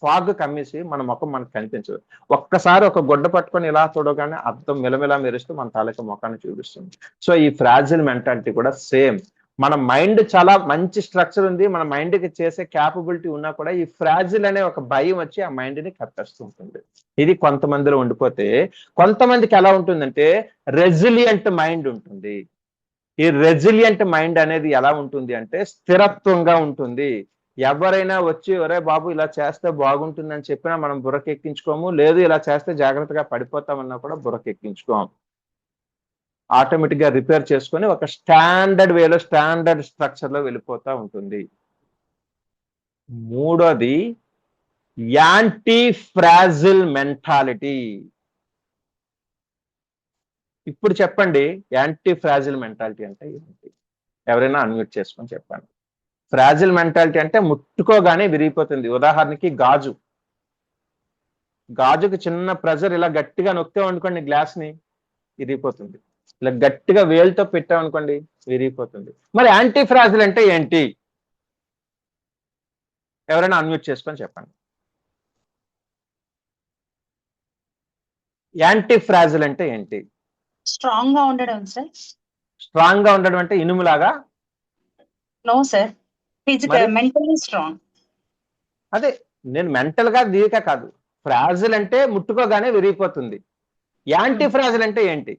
ఫాగ్ కమ్మేసి మన ముఖం మనకు కనిపించదు. ఒక్కసారి ఒక గుడ్డ పట్టుకొని ఇలా చూడగానే అద్దం మిలమిలా మెరుస్తూ మన తాలూకా ముఖాన్ని చూపిస్తుంది. సో ఈ ఫ్రాజిల్ మెంటాలిటీ కూడా సేమ్. మన మైండ్ చాలా మంచి స్ట్రక్చర్ ఉంది, మన మైండ్ కి చేసే క్యాపబిలిటీ ఉన్నా కూడా ఈ ఫ్రాజిల్ అనే ఒక భయం వచ్చి ఆ మైండ్ ని కప్పేస్తూ ఉంటుంది. ఇది కొంతమందిలో ఉండిపోతే, కొంతమందికి ఎలా ఉంటుందంటే రెసిలియంట్ మైండ్ ఉంటుంది. ఈ రెసిలియంట్ మైండ్ అనేది ఎలా ఉంటుంది అంటే స్థిరత్వంగా ఉంటుంది. ఎవరైనా వచ్చి ఒరే బాబు ఇలా చేస్తే బాగుంటుందని చెప్పినా మనం బుర్రకెక్కించుకోము, లేదు ఇలా చేస్తే జాగ్రత్తగా పడిపోతామన్నా కూడా బుర్రకెక్కించుకోము. ఆటోమేటిక్ గా రిపేర్ చేసుకొని ఒక స్టాండర్డ్ వేలో స్టాండర్డ్ స్ట్రక్చర్ లో వెళ్ళిపోతా ఉంటుంది. మూడోది యాంటీ ఫ్రాజిల్ మెంటాలిటీ. ఇప్పుడు చెప్పండి యాంటీ ఫ్రాజిల్ మెంటాలిటీ అంటే ఏంటి? ఎవరైనా అన్మ్యూట్ చేసుకొని చెప్పండి. ఫ్రాజిల్ మెంటాలిటీ అంటే ముట్టుకోగానే విరిగిపోతుంది. ఉదాహరణకి గాజుకి చిన్న ప్రెజర్ ఇలా గట్టిగా నొక్కామనుకోండి గ్లాస్ ని, విరిగిపోతుంది. ఇలా గట్టిగా వేలుతో పెట్టామనుకోండి విరిగిపోతుంది. మరి యాంటీ ఫ్రాజిల్ అంటే ఏంటి? ఎవరైనా అన్మ్యూట్ చేసుకొని చెప్పండి. యాంటీ ఫ్రాజిల్ అంటే ఏంటి? స్ట్రాంగ్ గా ఉండడం సార్. స్ట్రాంగ్ గా ఉండడం అంటే ఇనుములాగా? No sir, physical mentally strong. అదే నేను మెంటల్ గా దీనిక కాదు, ఫ్రాజిల్ అంటే ముట్టుకోగానే విరిగిపోతుంది. యాంటీ ఫ్రాజిల్ అంటే ఏంటి?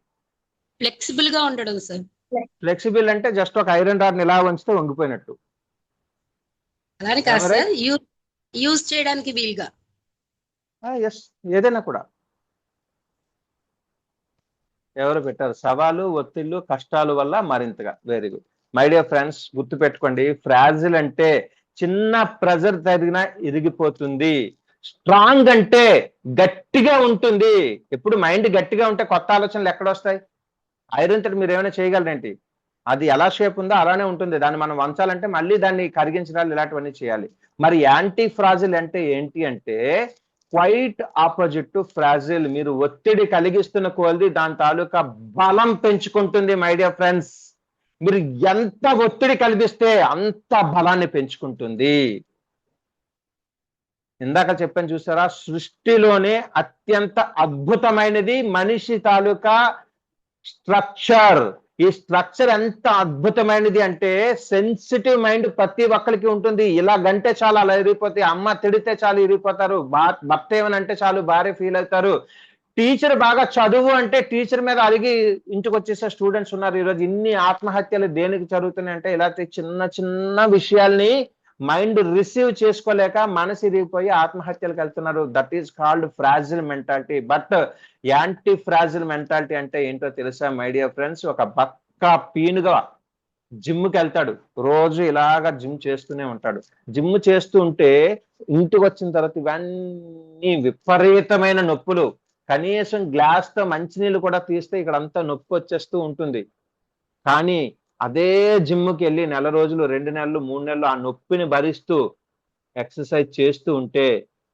ఫ్లెక్సిబుల్ గా ఉండడం సార్. ఫ్లెక్సిబుల్ అంటే జస్ట్ ఒక ఐరన్ రాడ్ ఇలా వంచితే వంగిపోయినట్టు. అలానే కాదు సార్, యూజ్ చేయడానికి వీలుగా. ఎస్, ఏదైనా కూడా. ఎవరు పెట్టారు? సవాలు, ఒత్తిళ్లు, కష్టాలు వల్ల మరింతగా. Very good my dear friends, గుర్తు పెట్టుకోండి, ఫ్రాజిల్ అంటే చిన్న ప్రెజర్ తగిన ఇరిగిపోతుంది. స్ట్రాంగ్ అంటే గట్టిగా ఉంటుంది. ఎప్పుడు మైండ్ గట్టిగా ఉంటే కొత్త ఆలోచనలు ఎక్కడొస్తాయి? ఐరన్ తోటి మీరు ఏమైనా చేయగలరేంటి? అది ఎలా షేప్ ఉందో అలానే ఉంటుంది. దాన్ని మనం వంచాలంటే మళ్ళీ దాన్ని కరిగించడాలు ఇలాంటివన్నీ చేయాలి. మరి యాంటీ ఫ్రాజిల్ అంటే ఏంటి అంటే క్వైట్ ఆపోజిట్ టు ఫ్రాజిల్. మీరు ఒత్తిడి కలిగిస్తున్న కొలది దాని తాలూకా బలం పెంచుకుంటుంది. మై డియర్ ఫ్రెండ్స్, మీరు ఎంత ఒత్తిడి కలిగిస్తే అంత బలాన్ని పెంచుకుంటుంది. ఇందాక చెప్పాను చూసారా, సృష్టిలోనే అత్యంత అద్భుతమైనది మనిషి తాలూకా స్ట్రక్చర్. ఈ స్ట్రక్చర్ ఎంత అద్భుతమైనది అంటే సెన్సిటివ్ మైండ్ ప్రతి ఒక్కరికి ఉంటుంది. ఇలా గంటే చాలు అలా ఇరిగిపోతే, అమ్మ తిడితే చాలు ఇరిగిపోతారు, భర్త ఏమనంటే చాలు భార్య ఫీల్ అవుతారు, టీచర్ బాగా చదువు అంటే టీచర్ మీద అడిగి ఇంటికి వచ్చేసే స్టూడెంట్స్ ఉన్నారు. ఈరోజు ఇన్ని ఆత్మహత్యలు దేనికి జరుగుతున్నాయి అంటే ఇలాంటి చిన్న చిన్న విషయాల్ని మైండ్ రిసీవ్ చేసుకోలేక మనసు ఇరిగిపోయి ఆత్మహత్యలకు వెళ్తున్నారు. That is called fragile mentality. But anti fragile mentality అంటే ఏంటో తెలుసా మై డియర్ ఫ్రెండ్స్? ఒక బక్క పీనుగా జిమ్కి వెళ్తాడు, రోజు ఇలాగా జిమ్ చేస్తూనే ఉంటాడు. జిమ్ చేస్తూ ఉంటే ఇంటికి వచ్చిన తర్వాత ఇవన్నీ విపరీతమైన నొప్పులు. కనీసం గ్లాస్ తో మంచినీళ్ళు కూడా తీస్తే ఇక్కడ అంతా నొప్పి వచ్చేస్తూ ఉంటుంది. కానీ అదే జిమ్కి వెళ్ళి నెల రోజులు, 2 నెలలు, 3 నెలలు ఆ నొప్పిని భరిస్తూ ఎక్సర్సైజ్ చేస్తూ ఉంటే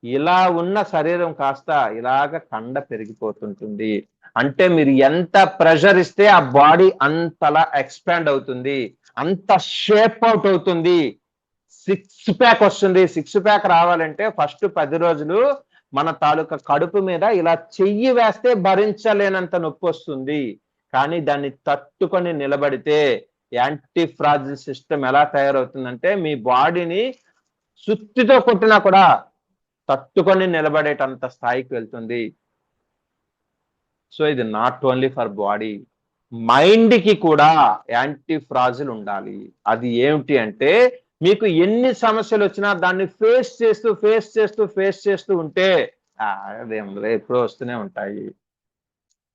ఇలా ఉన్న శరీరం కాస్త ఇలాగ కండ పెరిగిపోతుంటుంది. అంటే మీరు ఎంత ప్రెషర్ ఇస్తే ఆ బాడీ అంతలా ఎక్స్పాండ్ అవుతుంది, అంత షేప్ అవుట్ అవుతుంది, 6 ప్యాక్ వస్తుంది. 6 ప్యాక్ రావాలంటే ఫస్ట్ 10 రోజులు మన తాలూకా కడుపు మీద ఇలా చెయ్యి వేస్తే భరించలేనంత నొప్పి వస్తుంది. కానీ దాన్ని తట్టుకొని నిలబడితే యాంటీ ఫ్రాజిల్ సిస్టమ్ ఎలా తయారవుతుందంటే మీ బాడీని సుత్తితో కొట్టినా కూడా తట్టుకొని నిలబడేటంత స్థాయికి వెళ్తుంది. సో ఇది not only for body, mind కి కూడా యాంటీ ఫ్రాజిల్ ఉండాలి. అది ఏమిటి అంటే మీకు ఎన్ని సమస్యలు వచ్చినా దాన్ని ఫేస్ చేస్తూ ఉంటే అదేం ఎప్పుడో వస్తూనే ఉంటాయి.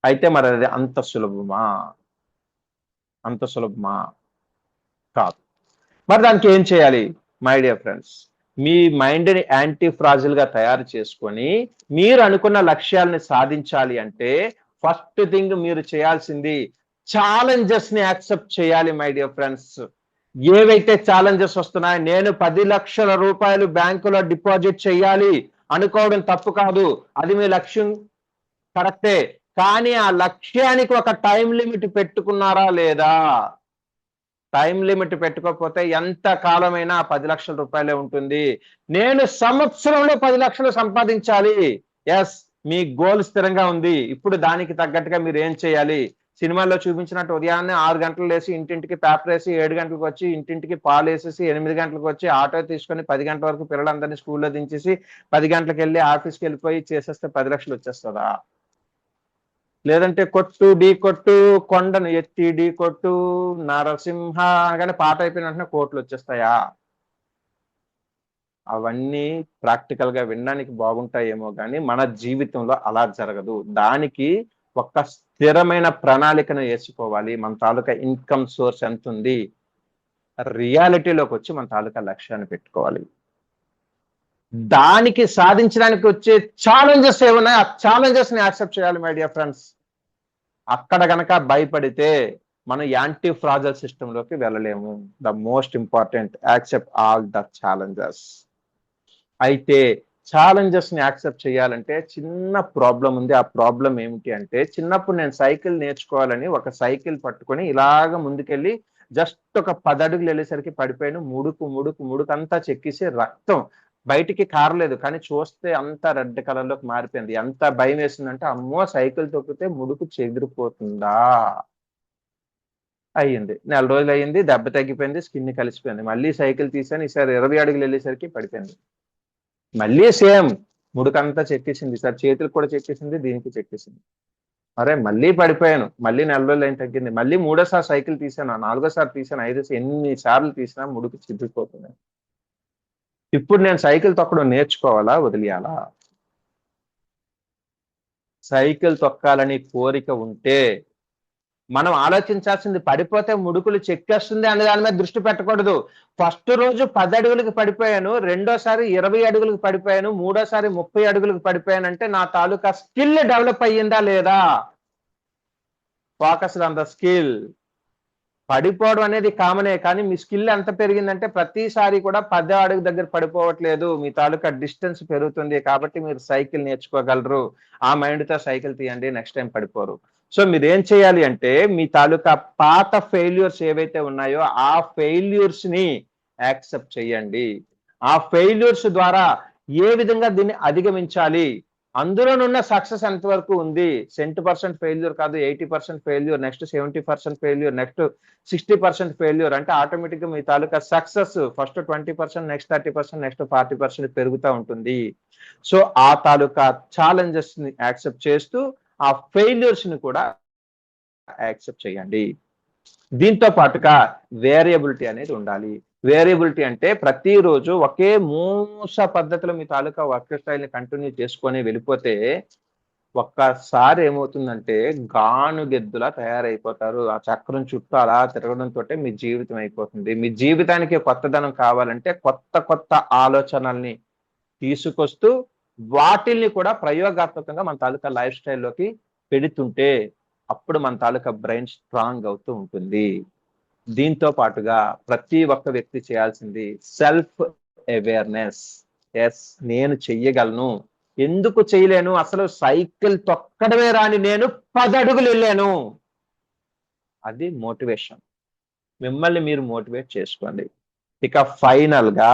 అయితే మరి అది అంత సులభమా? అంత సులభమా? కాదు. మరి దానికి ఏం చేయాలి? మై డియర్ ఫ్రెండ్స్, మీ మైండ్ని యాంటీ ఫ్రాజిల్ గా తయారు చేసుకొని మీరు అనుకున్న లక్ష్యాలని సాధించాలి అంటే ఫస్ట్ థింగ్ మీరు చేయాల్సింది ఛాలెంజెస్ ని యాక్సెప్ట్ చేయాలి. మై డియర్ ఫ్రెండ్స్, ఏవైతే ఛాలెంజెస్ వస్తున్నాయో, నేను 10 లక్షల రూపాయలు బ్యాంకులో డిపాజిట్ చేయాలి అనుకోవడం తప్పు కాదు, అది మీ లక్ష్యం కరెక్టే. కానీ ఆ లక్ష్యానికి ఒక టైం లిమిట్ పెట్టుకున్నారా లేదా? టైం లిమిట్ పెట్టుకోకపోతే ఎంత కాలమైనా 10 లక్షల రూపాయలే ఉంటుంది. నేను సంవత్సరంలో 10 లక్షలు సంపాదించాలి. ఎస్, మీ గోల్ స్థిరంగా ఉంది. ఇప్పుడు దానికి తగ్గట్టుగా మీరు ఏం చేయాలి? సినిమాల్లో చూపించినట్టు ఉదయాన్నే 6 గంటలు లేసి ఇంటింటికి పేపర్ వేసి 7 గంటలకు వచ్చి ఇంటింటికి పాలు వేసేసి 8 గంటలకు వచ్చి ఆటో తీసుకొని 10 గంటల వరకు పిల్లలందరినీ స్కూల్లో దించేసి 10 గంటలకు వెళ్ళి ఆఫీస్కి వెళ్ళిపోయి చేసేస్తే 10 లక్షలు వచ్చేస్తుందా? లేదంటే కొట్టు ఢీ కొట్టు కొండను ఎత్తి ఢీ కొట్టు నరసింహ అనగానే పాట అయిపోయిన వెంటనే కోట్లు వచ్చేస్తాయా? అవన్నీ ప్రాక్టికల్ గా వినడానికి బాగుంటాయేమో కానీ మన జీవితంలో అలా జరగదు. దానికి ఒక స్థిరమైన ప్రణాళికను వేసుకోవాలి. మన తాలూకా ఇన్కమ్ సోర్స్ ఎంత ఉంది, రియాలిటీలోకి వచ్చి మన తాలూకా లక్ష్యాన్ని పెట్టుకోవాలి. దానికి సాధించడానికి వచ్చే ఛాలెంజెస్ ఏమున్నాయి, ఆ ఛాలెంజెస్ ని యాక్సెప్ట్ చేయాలి. మై డియర్ ఫ్రెండ్స్, అక్కడ గనక భయపడితే మనం యాంటీ ఫ్రాజల్ సిస్టమ్ లోకి వెళ్ళలేము. The most important, accept all the challenges. అయితే ఛాలెంజెస్ ని యాక్సెప్ట్ చేయాలంటే చిన్న ప్రాబ్లం ఉంది. ఆ ప్రాబ్లం ఏమిటి అంటే, చిన్నప్పుడు నేను సైకిల్ నేర్చుకోవాలని ఒక సైకిల్ పట్టుకొని ఇలాగ ముందుకెళ్ళి జస్ట్ ఒక 10 అడుగులు వెళ్ళేసరికి పడిపోయాను. ముడుకు అంతా చెక్కేసి రక్తం బయటికి కారలేదు, కానీ చూస్తే అంతా రెడ్ కలర్ లోకి మారిపోయింది. ఎంత భయం వేసిందంటే, అమ్మో సైకిల్ తొక్కితే ముడుకు చెదిరిపోతుందా అయ్యింది. 4 రోజులు అయ్యింది, దెబ్బ తగ్గిపోయింది, స్కిన్ కలిసిపోయింది. మళ్ళీ సైకిల్ తీసాను, ఈసారి 20 అడుగులు వెళ్ళేసరికి పడిపోయింది. మళ్ళీ సేమ్ ముడుకంతా చెక్కేసింది, ఈసారి చేతులకు కూడా చెక్కేసింది, దీనికి చెక్కేసింది. అరే మళ్ళీ పడిపోయాను, మళ్ళీ 4 రోజులు అయిన తగ్గింది. మళ్ళీ 3వ సారి సైకిల్ తీసాను, 4వ సారి తీసాను, 5 ఎన్ని సార్లు తీసినా ముడుకు చెదిరిపోతుంది. ఇప్పుడు నేను సైకిల్ తొక్కడం నేర్చుకోవాలా, వదిలేయాలా? సైకిల్ తొక్కాలని కోరిక ఉంటే మనం ఆలోచించాల్సింది పడిపోతే ముడుకులు చెక్కేస్తుంది అనే దాని మీద దృష్టి పెట్టకూడదు. ఫస్ట్ రోజు 10 అడుగులకు పడిపోయాను, రెండోసారి 20 అడుగులకు పడిపోయాను, మూడోసారి 30 అడుగులకు పడిపోయాను అంటే నా తాలూకా స్కిల్ డెవలప్ అయ్యిందా లేదా? Focus on the skill. పడిపోవడం అనేది కామనే, కానీ మీ స్కిల్ ఎంత పెరిగిందంటే ప్రతిసారి కూడా 10వ అడుగు దగ్గర పడిపోవట్లేదు, మీ తాలూకా డిస్టెన్స్ పెరుగుతుంది. కాబట్టి మీరు సైకిల్ నేర్చుకోగలరు. ఆ మైండ్తో సైకిల్ తీయండి, నెక్స్ట్ టైం పడిపోరు. సో మీరు ఏం చేయాలి అంటే, మీ తాలూకా పాత ఫెయిల్యూర్స్ ఏవైతే ఉన్నాయో ఆ ఫెయిల్యూర్స్ ని యాక్సెప్ట్ చేయండి. ఆ ఫెయిల్యూర్స్ ద్వారా ఏ విధంగా దీన్ని అధిగమించాలి, అందులోనున్న సక్సెస్ ఎంతవరకు ఉంది. 70% ఫెయిల్యూర్ కాదు, 80% failure, next 70% failure, next 60% failure అంటే ఆటోమేటిక్ గా మీ తాలూకా సక్సెస్ ఫస్ట్ 20%, నెక్స్ట్ 30%, నెక్స్ట్ 40% పెరుగుతూ ఉంటుంది. సో ఆ తాలూకా ఛాలెంజెస్ ని యాక్సెప్ట్ చేస్తూ ఆ ఫెయిల్యూర్స్ ని కూడా యాక్సెప్ట్ చేయండి. దీంతో పాటుగా వేరియబిలిటీ అనేది ఉండాలి. వేరియబిలిటీ అంటే ప్రతిరోజు ఒకే మూస పద్ధతిలో మీ తాలూకా వర్క్ స్టైల్ ని కంటిన్యూ చేసుకొని వెళ్ళిపోతే ఒక్కసారి ఏమవుతుందంటే గానుగెద్దులా తయారైపోతారు. ఆ చక్రం చుట్టూ అలా తిరగడంతో మీ జీవితం అయిపోతుంది. మీ జీవితానికి కొత్తదనం కావాలంటే కొత్త ఆలోచనల్ని తీసుకొస్తూ వాటిల్ని కూడా ప్రయోగాత్మకంగా మన తాలూకా లైఫ్ స్టైల్లోకి పెడుతుంటే అప్పుడు మన తాలూకా బ్రెయిన్ స్ట్రాంగ్ అవుతూ ఉంటుంది. దీంతో పాటుగా ప్రతి ఒక్క వ్యక్తి చేయాల్సింది సెల్ఫ్ అవేర్నెస్. ఎస్, నేను చెయ్యగలను, ఎందుకు చేయలేను, అసలు సైకిల్ తొక్కడమే రాని నేను 10 అడుగులు వెళ్ళాను. అది మోటివేషన్. మిమ్మల్ని మీరు మోటివేట్ చేసుకోండి. ఇక ఫైనల్ గా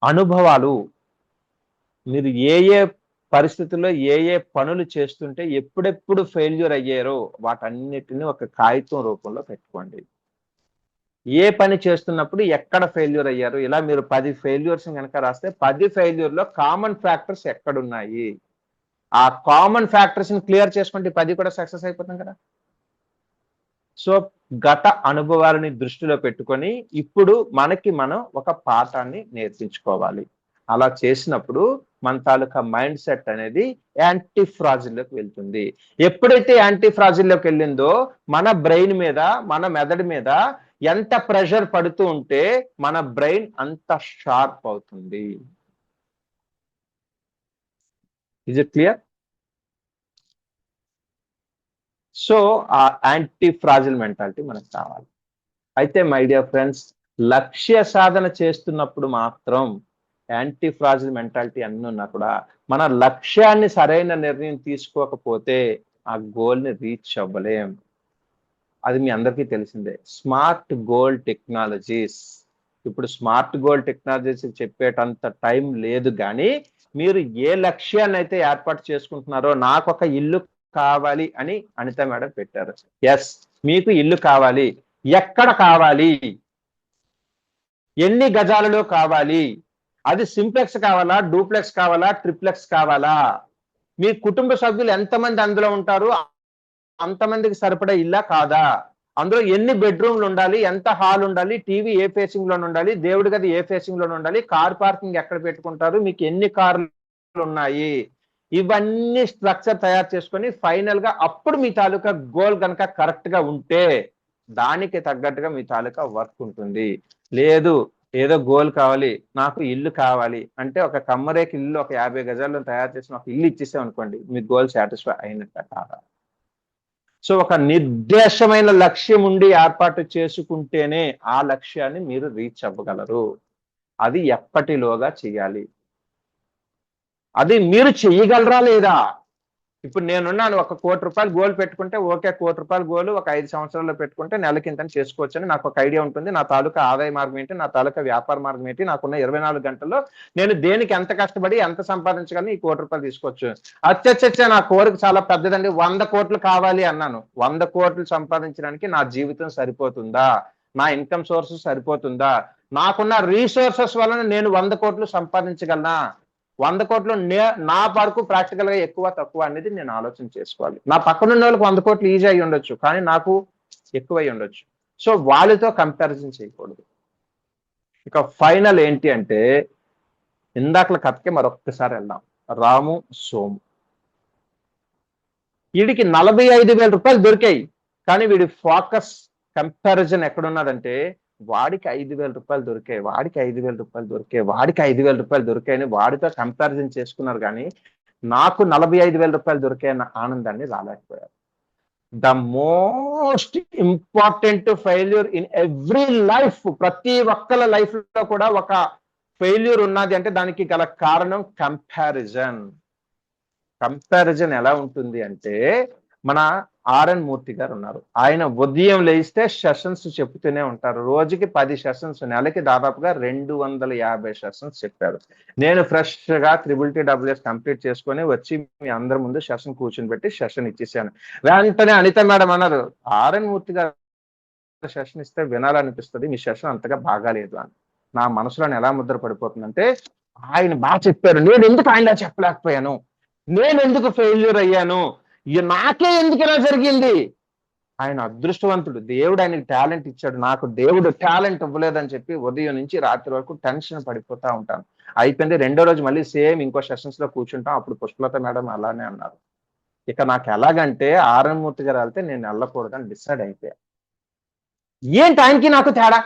అనుభవాలు. మీరు ఏ పరిస్థితుల్లో ఏ పనులు చేస్తుంటే ఎప్పుడెప్పుడు ఫెయిల్యూర్ అయ్యారో వాటన్నిటిని ఒక కాగితం రూపంలో పెట్టుకోండి. ఏ పని చేస్తున్నప్పుడు ఎక్కడ ఫెయిల్యూర్ అయ్యారు, ఇలా మీరు 10 ఫెయిల్యూర్స్ కనుక రాస్తే 10 ఫెయిల్యూర్ లో కామన్ ఫ్యాక్టర్స్ ఎక్కడున్నాయి, ఆ కామన్ ఫ్యాక్టర్స్ ని క్లియర్ చేసుకుంటే 10 కూడా సక్సెస్ అయిపోతాం కదా. సో గత అనుభవాలని దృష్టిలో పెట్టుకొని ఇప్పుడు మనం ఒక పాఠాన్ని నేర్పించుకోవాలి. అలా చేసినప్పుడు మన తాలూకా మైండ్ సెట్ అనేది యాంటీ ఫ్రాజిల్లోకి వెళ్తుంది. ఎప్పుడైతే యాంటీ ఫ్రాజిల్లోకి వెళ్ళిందో మన బ్రెయిన్ మీద, మన మెదడు మీద ఎంత ప్రెషర్ పడుతూ ఉంటే మన బ్రెయిన్ అంత షార్ప్ అవుతుంది. Is it clear? సో ఆ యాంటీ ఫ్రాజిల్ మెంటాలిటీ మనకు కావాలి. అయితే మై డియర్ ఫ్రెండ్స్, లక్ష్య సాధన చేస్తున్నప్పుడు మాత్రం యాంటీ ఫ్రాజిల్ మెంటాలిటీ అన్నీ ఉన్నా కూడా మన లక్ష్యాన్ని సరైన నిర్ణయం తీసుకోకపోతే ఆ గోల్ని రీచ్ అవ్వలేం. అది మీ అందరికీ తెలిసిందే. స్మార్ట్ గోల్ టెక్నాలజీస్, ఇప్పుడు స్మార్ట్ గోల్ టెక్నాలజీస్ చెప్పేటంత టైం లేదు, కానీ మీరు ఏ లక్ష్యాన్ని అయితే ఏర్పాటు చేసుకుంటున్నారో, నాకు ఒక ఇల్లు కావాలి అని అనిత మేడం పెట్టారు. ఎస్, మీకు ఇల్లు కావాలి. ఎక్కడ కావాలి, ఎన్ని గజాలలో కావాలి, అది సింప్లెక్స్ కావాలా, డూప్లెక్స్ కావాలా, ట్రిప్లెక్స్ కావాలా, మీ కుటుంబ సభ్యులు ఎంతమంది అందులో ఉంటారు, అంతమందికి సరిపడా ఇల్లా కాదా, అందులో ఎన్ని బెడ్రూమ్లు ఉండాలి, ఎంత హాల్ ఉండాలి, టీవీ ఏ ఫేసింగ్ లో ఉండాలి, దేవుడి గది ఏ ఫేసింగ్ లో ఉండాలి, కార్ పార్కింగ్ ఎక్కడ పెట్టుకుంటారు, మీకు ఎన్ని కార్లు ఉన్నాయి, ఇవన్నీ స్ట్రక్చర్ తయారు చేసుకొని ఫైనల్ గా అప్పుడు మీ తాలూకా గోల్ కనుక కరెక్ట్ గా ఉంటే దానికి తగ్గట్టుగా మీ తాలూకా వర్క్ ఉంటుంది. లేదు, ఏదో గోల్ కావాలి, నాకు ఇల్లు కావాలి అంటే ఒక కమ్మరేకి ఇల్లు ఒక 50 గజాల్లో తయారు చేసిన ఒక ఇల్లు ఇచ్చేసాం అనుకోండి, మీ గోల్ సాటిస్ఫై అయినట్ట కాదా? సో ఒక నిర్దేశమైన లక్ష్యం ఉండి ఏర్పాటు చేసుకుంటేనే ఆ లక్ష్యాన్ని మీరు రీచ్ అవ్వగలరు. అది ఎప్పటిలోగా చేయాలి, అది మీరు చెయ్యగలరా లేదా? ఇప్పుడు నేనున్నాను, ఒక ₹1,00,00,000 గోల్ పెట్టుకుంటే ఓకే, ₹1,00,00,000 గోల్ ఒక 5 సంవత్సరాల్లో పెట్టుకుంటే నెలకింత చేసుకోవచ్చు అని నాకు ఒక ఐడియా ఉంటుంది. నా తాలూకా ఆదాయ మార్గం ఏంటి, నా తాలూకా వ్యాపార మార్గం ఏంటి, నాకున్న 24 గంటల్లో నేను దేనికి ఎంత కష్టపడి ఎంత సంపాదించగలను, ఈ ₹1,00,00,000 తీసుకోవచ్చు. అచ్చచ్చచ్చ, నా కోరిక చాలా పెద్దదండి, 100 కోట్లు కావాలి అన్నాను. 100 కోట్లు సంపాదించడానికి నా జీవితం సరిపోతుందా, నా ఇన్కమ్ సోర్స్ సరిపోతుందా, నాకున్న రీసోర్సెస్ వలన నేను 100 కోట్లు సంపాదించగలనా? 100 కోట్లు నా వరకు ప్రాక్టికల్ గా ఎక్కువ తక్కువ అనేది నేను ఆలోచన చేసుకోవాలి. నా పక్కన ఉన్న వాళ్ళకి 100 కోట్లు ఈజీ అయి ఉండొచ్చు, కానీ నాకు ఎక్కువ అయి ఉండొచ్చు. సో వాళ్ళతో కంపారిజన్ చేయకూడదు. ఇక ఫైనల్ ఏంటి అంటే, ఇందాకల కథకి మరొక్కసారి వెళ్దాం. రాము సోము, వీడికి ₹45,000 దొరికాయి, కానీ వీడి ఫోకస్ కంపారిజన్ ఎక్కడున్నదంటే, వాడికి ₹5,000 దొరికాయి, వాడికి ₹5,000 దొరికాయి, వాడికి ₹5,000 దొరికాయని వాడితో కంపారిజన్ చేసుకున్నారు, కానీ నాకు ₹45,000 దొరికాయన్న ఆనందాన్ని రాలేకపోయారు. The most important failure in every life, ప్రతి ఒక్కల లైఫ్ లో కూడా ఒక ఫెయిల్యూర్ ఉన్నది అంటే దానికి గల కారణం కంపారిజన్. కంపారిజన్ ఎలా ఉంటుంది అంటే, మన ఆర్ఎన్ మూర్తి గారు ఉన్నారు, ఆయన ఉదయం లేస్తే సెషన్స్ చెప్తూనే ఉంటారు. రోజుకి 10 సెషన్స్, నెలకి దాదాపుగా 250 సెషన్స్ చెప్పారు. నేను ఫ్రెష్ గా TTTWS కంప్లీట్ చేసుకొని వచ్చి మీ అందరి ముందు సెషన్ కూర్చొని పెట్టి సెషన్ ఇచ్చేసాను. వెంటనే అనిత మేడం అన్నారు, ఆర్ఎన్ మూర్తి గారు సెషన్ ఇస్తే వినాలనిపిస్తుంది, మీ సెషన్ అంతగా బాగాలేదు అని. నా మనసులో ఎలా ముద్ర పడిపోతుందంటే, ఆయన బాగా చెప్పారు, నేను ఎందుకు ఆయనలా చెప్పలేకపోయాను, నేను ఎందుకు ఫెయిల్యూర్ అయ్యాను, నాకే ఎందుకు ఇలా జరిగింది. ఆయన అదృష్టవంతుడు, దేవుడు ఆయనకి టాలెంట్ ఇచ్చాడు, నాకు దేవుడు టాలెంట్ ఇవ్వలేదని చెప్పి ఉదయం నుంచి రాత్రి వరకు టెన్షన్ పడిపోతా ఉంటాను. అయిపోయింది, రెండో రోజు మళ్ళీ సేమ్ ఇంకో సెషన్స్ లో కూర్చుంటాం. అప్పుడు పుష్పలత మేడం అలానే అన్నారు. ఇక నాకు ఎలాగంటే, ఆర్ఎన్ మూర్తి గారు వెళ్తే నేను వెళ్ళకూడదని డిసైడ్ అయిపోయా. ఏంటి ఆయనకి నాకు తేడా?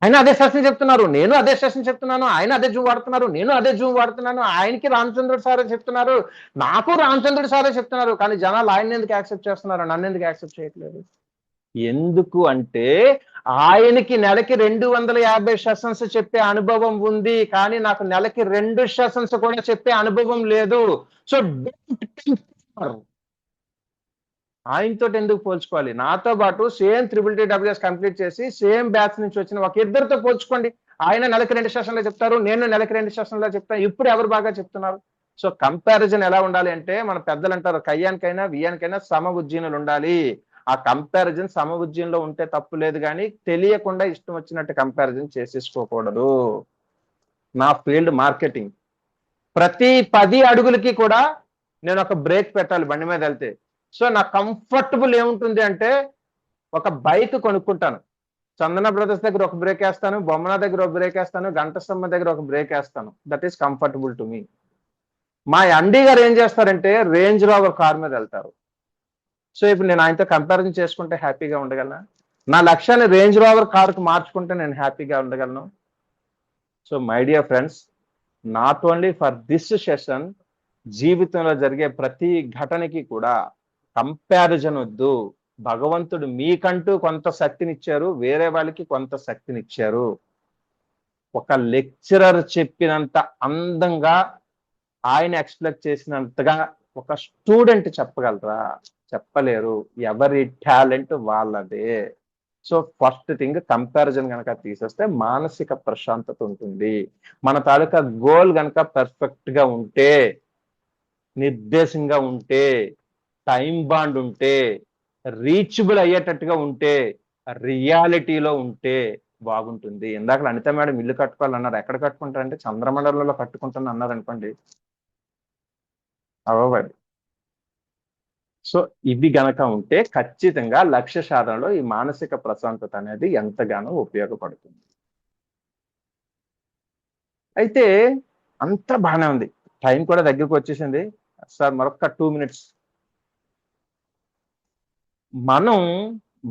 ఆయన అదే సెషన్ చెప్తున్నారు, నేను అదే సెషన్ చెప్తున్నాను, ఆయన అదే జూమ్ వాడుతున్నారు, నేను అదే జూమ్ వాడుతున్నాను, ఆయనకి రామచంద్రుడు సారే చెప్తున్నారు, నాకు రామచంద్రుడు సారే చెప్తున్నారు, కానీ జనాలు ఆయన ఎందుకు యాక్సెప్ట్ చేస్తున్నారు, నన్ను ఎందుకు యాక్సెప్ట్ చేయట్లేదు? ఎందుకు అంటే, ఆయనకి నెలకి 250 సెషన్స్ చెప్పే అనుభవం ఉంది, కానీ నాకు నెలకి 2 సెషన్స్ కూడా చెప్పే అనుభవం లేదు. సో ఆయనతో ఎందుకు పోల్చుకోవాలి? నాతో పాటు సేమ్ TTTWS కంప్లీట్ చేసి సేమ్ బ్యాచ్ నుంచి వచ్చిన ఒక ఇద్దరితో పోల్చుకోండి. ఆయన నెలకి 2 సెషన్లో చెప్తారు, నేను నెలకి 2 సెషన్లో చెప్తాను. ఇప్పుడు ఎవరు బాగా చెప్తున్నారు? సో కంపారిజన్ ఎలా ఉండాలి అంటే, మన పెద్దలు అంటారు, కయ్యానికైనా వియ్యానికైనా సమ ఉజ్జీనులు ఉండాలి. ఆ కంపారిజన్ సమ ఉజ్జీనంలో ఉంటే తప్పు లేదు, కానీ తెలియకుండా ఇష్టం వచ్చినట్టు కంపారిజన్ చేసేసుకోకూడదు. నా ఫీల్డ్ మార్కెటింగ్, ప్రతి 10 అడుగులకి కూడా నేను ఒక బ్రేక్ పెట్టాలి బండి మీద వెళ్తే. సో నా కంఫర్టబుల్ ఏముంటుంది అంటే, ఒక బైక్ కొనుక్కుంటాను, చందన బ్రదర్స్ దగ్గర ఒక బ్రేక్ వేస్తాను, బొమ్మన దగ్గర ఒక బ్రేక్ వేస్తాను, ఘంటస్తంభ దగ్గర ఒక బ్రేక్ వేస్తాను. That is comfortable to me. మా ఎండి గారు ఏం చేస్తారంటే రేంజ్ రోవర్ కార్ మీద వెళ్తారు. సో ఇప్పుడు నేను ఆయనతో కంపారిజన్ చేసుకుంటే హ్యాపీగా ఉండగలనా? నా లక్ష్యాన్ని రేంజ్ రోవర్ కారుకు మార్చుకుంటే నేను హ్యాపీగా ఉండగలను. So my dear friends, not only for this session, జీవితంలో జరిగే ప్రతి ఘటనకి కూడా కంపారిజన్ వద్దు. భగవంతుడు మీకంటూ కొంత శక్తినిచ్చారు, వేరే వాళ్ళకి కొంత శక్తినిచ్చారు. ఒక లెక్చరర్ చెప్పినంత అందంగా, ఆయన ఎక్స్ప్లెయిన్ చేసినంతగా ఒక స్టూడెంట్ చెప్పగలరా? చెప్పలేరు. ఎవరి టాలెంట్ వాళ్ళదే. సో ఫస్ట్ థింగ్, కంపారిజన్ కనుక తీసేస్తే మానసిక ప్రశాంతత ఉంటుంది. మన తాలూకా గోల్ కనుక పర్ఫెక్ట్ గా ఉంటే, నిర్దేశంగా ఉంటే, టైం బాండ్ ఉంటే, రీచబుల్ అయ్యేటట్టుగా ఉంటే, రియాలిటీలో ఉంటే బాగుంటుంది. ఇందాక అనిత మేడం ఇల్లు కట్టుకోవాలన్నారు. ఎక్కడ కట్టుకుంటారంటే చంద్రమండలంలో కట్టుకుంటాను అన్నారు అనుకోండి, అవ్వదు. సో ఇవి గనక ఉంటే ఖచ్చితంగా లక్ష్య సాధనలో ఈ మానసిక ప్రశాంతత అనేది ఎంతగానో ఉపయోగపడుతుంది. అయితే అంత బాగానే ఉంది. టైం కూడా దగ్గరకు వచ్చేసింది సార్. మరొక 2 minutes. మనం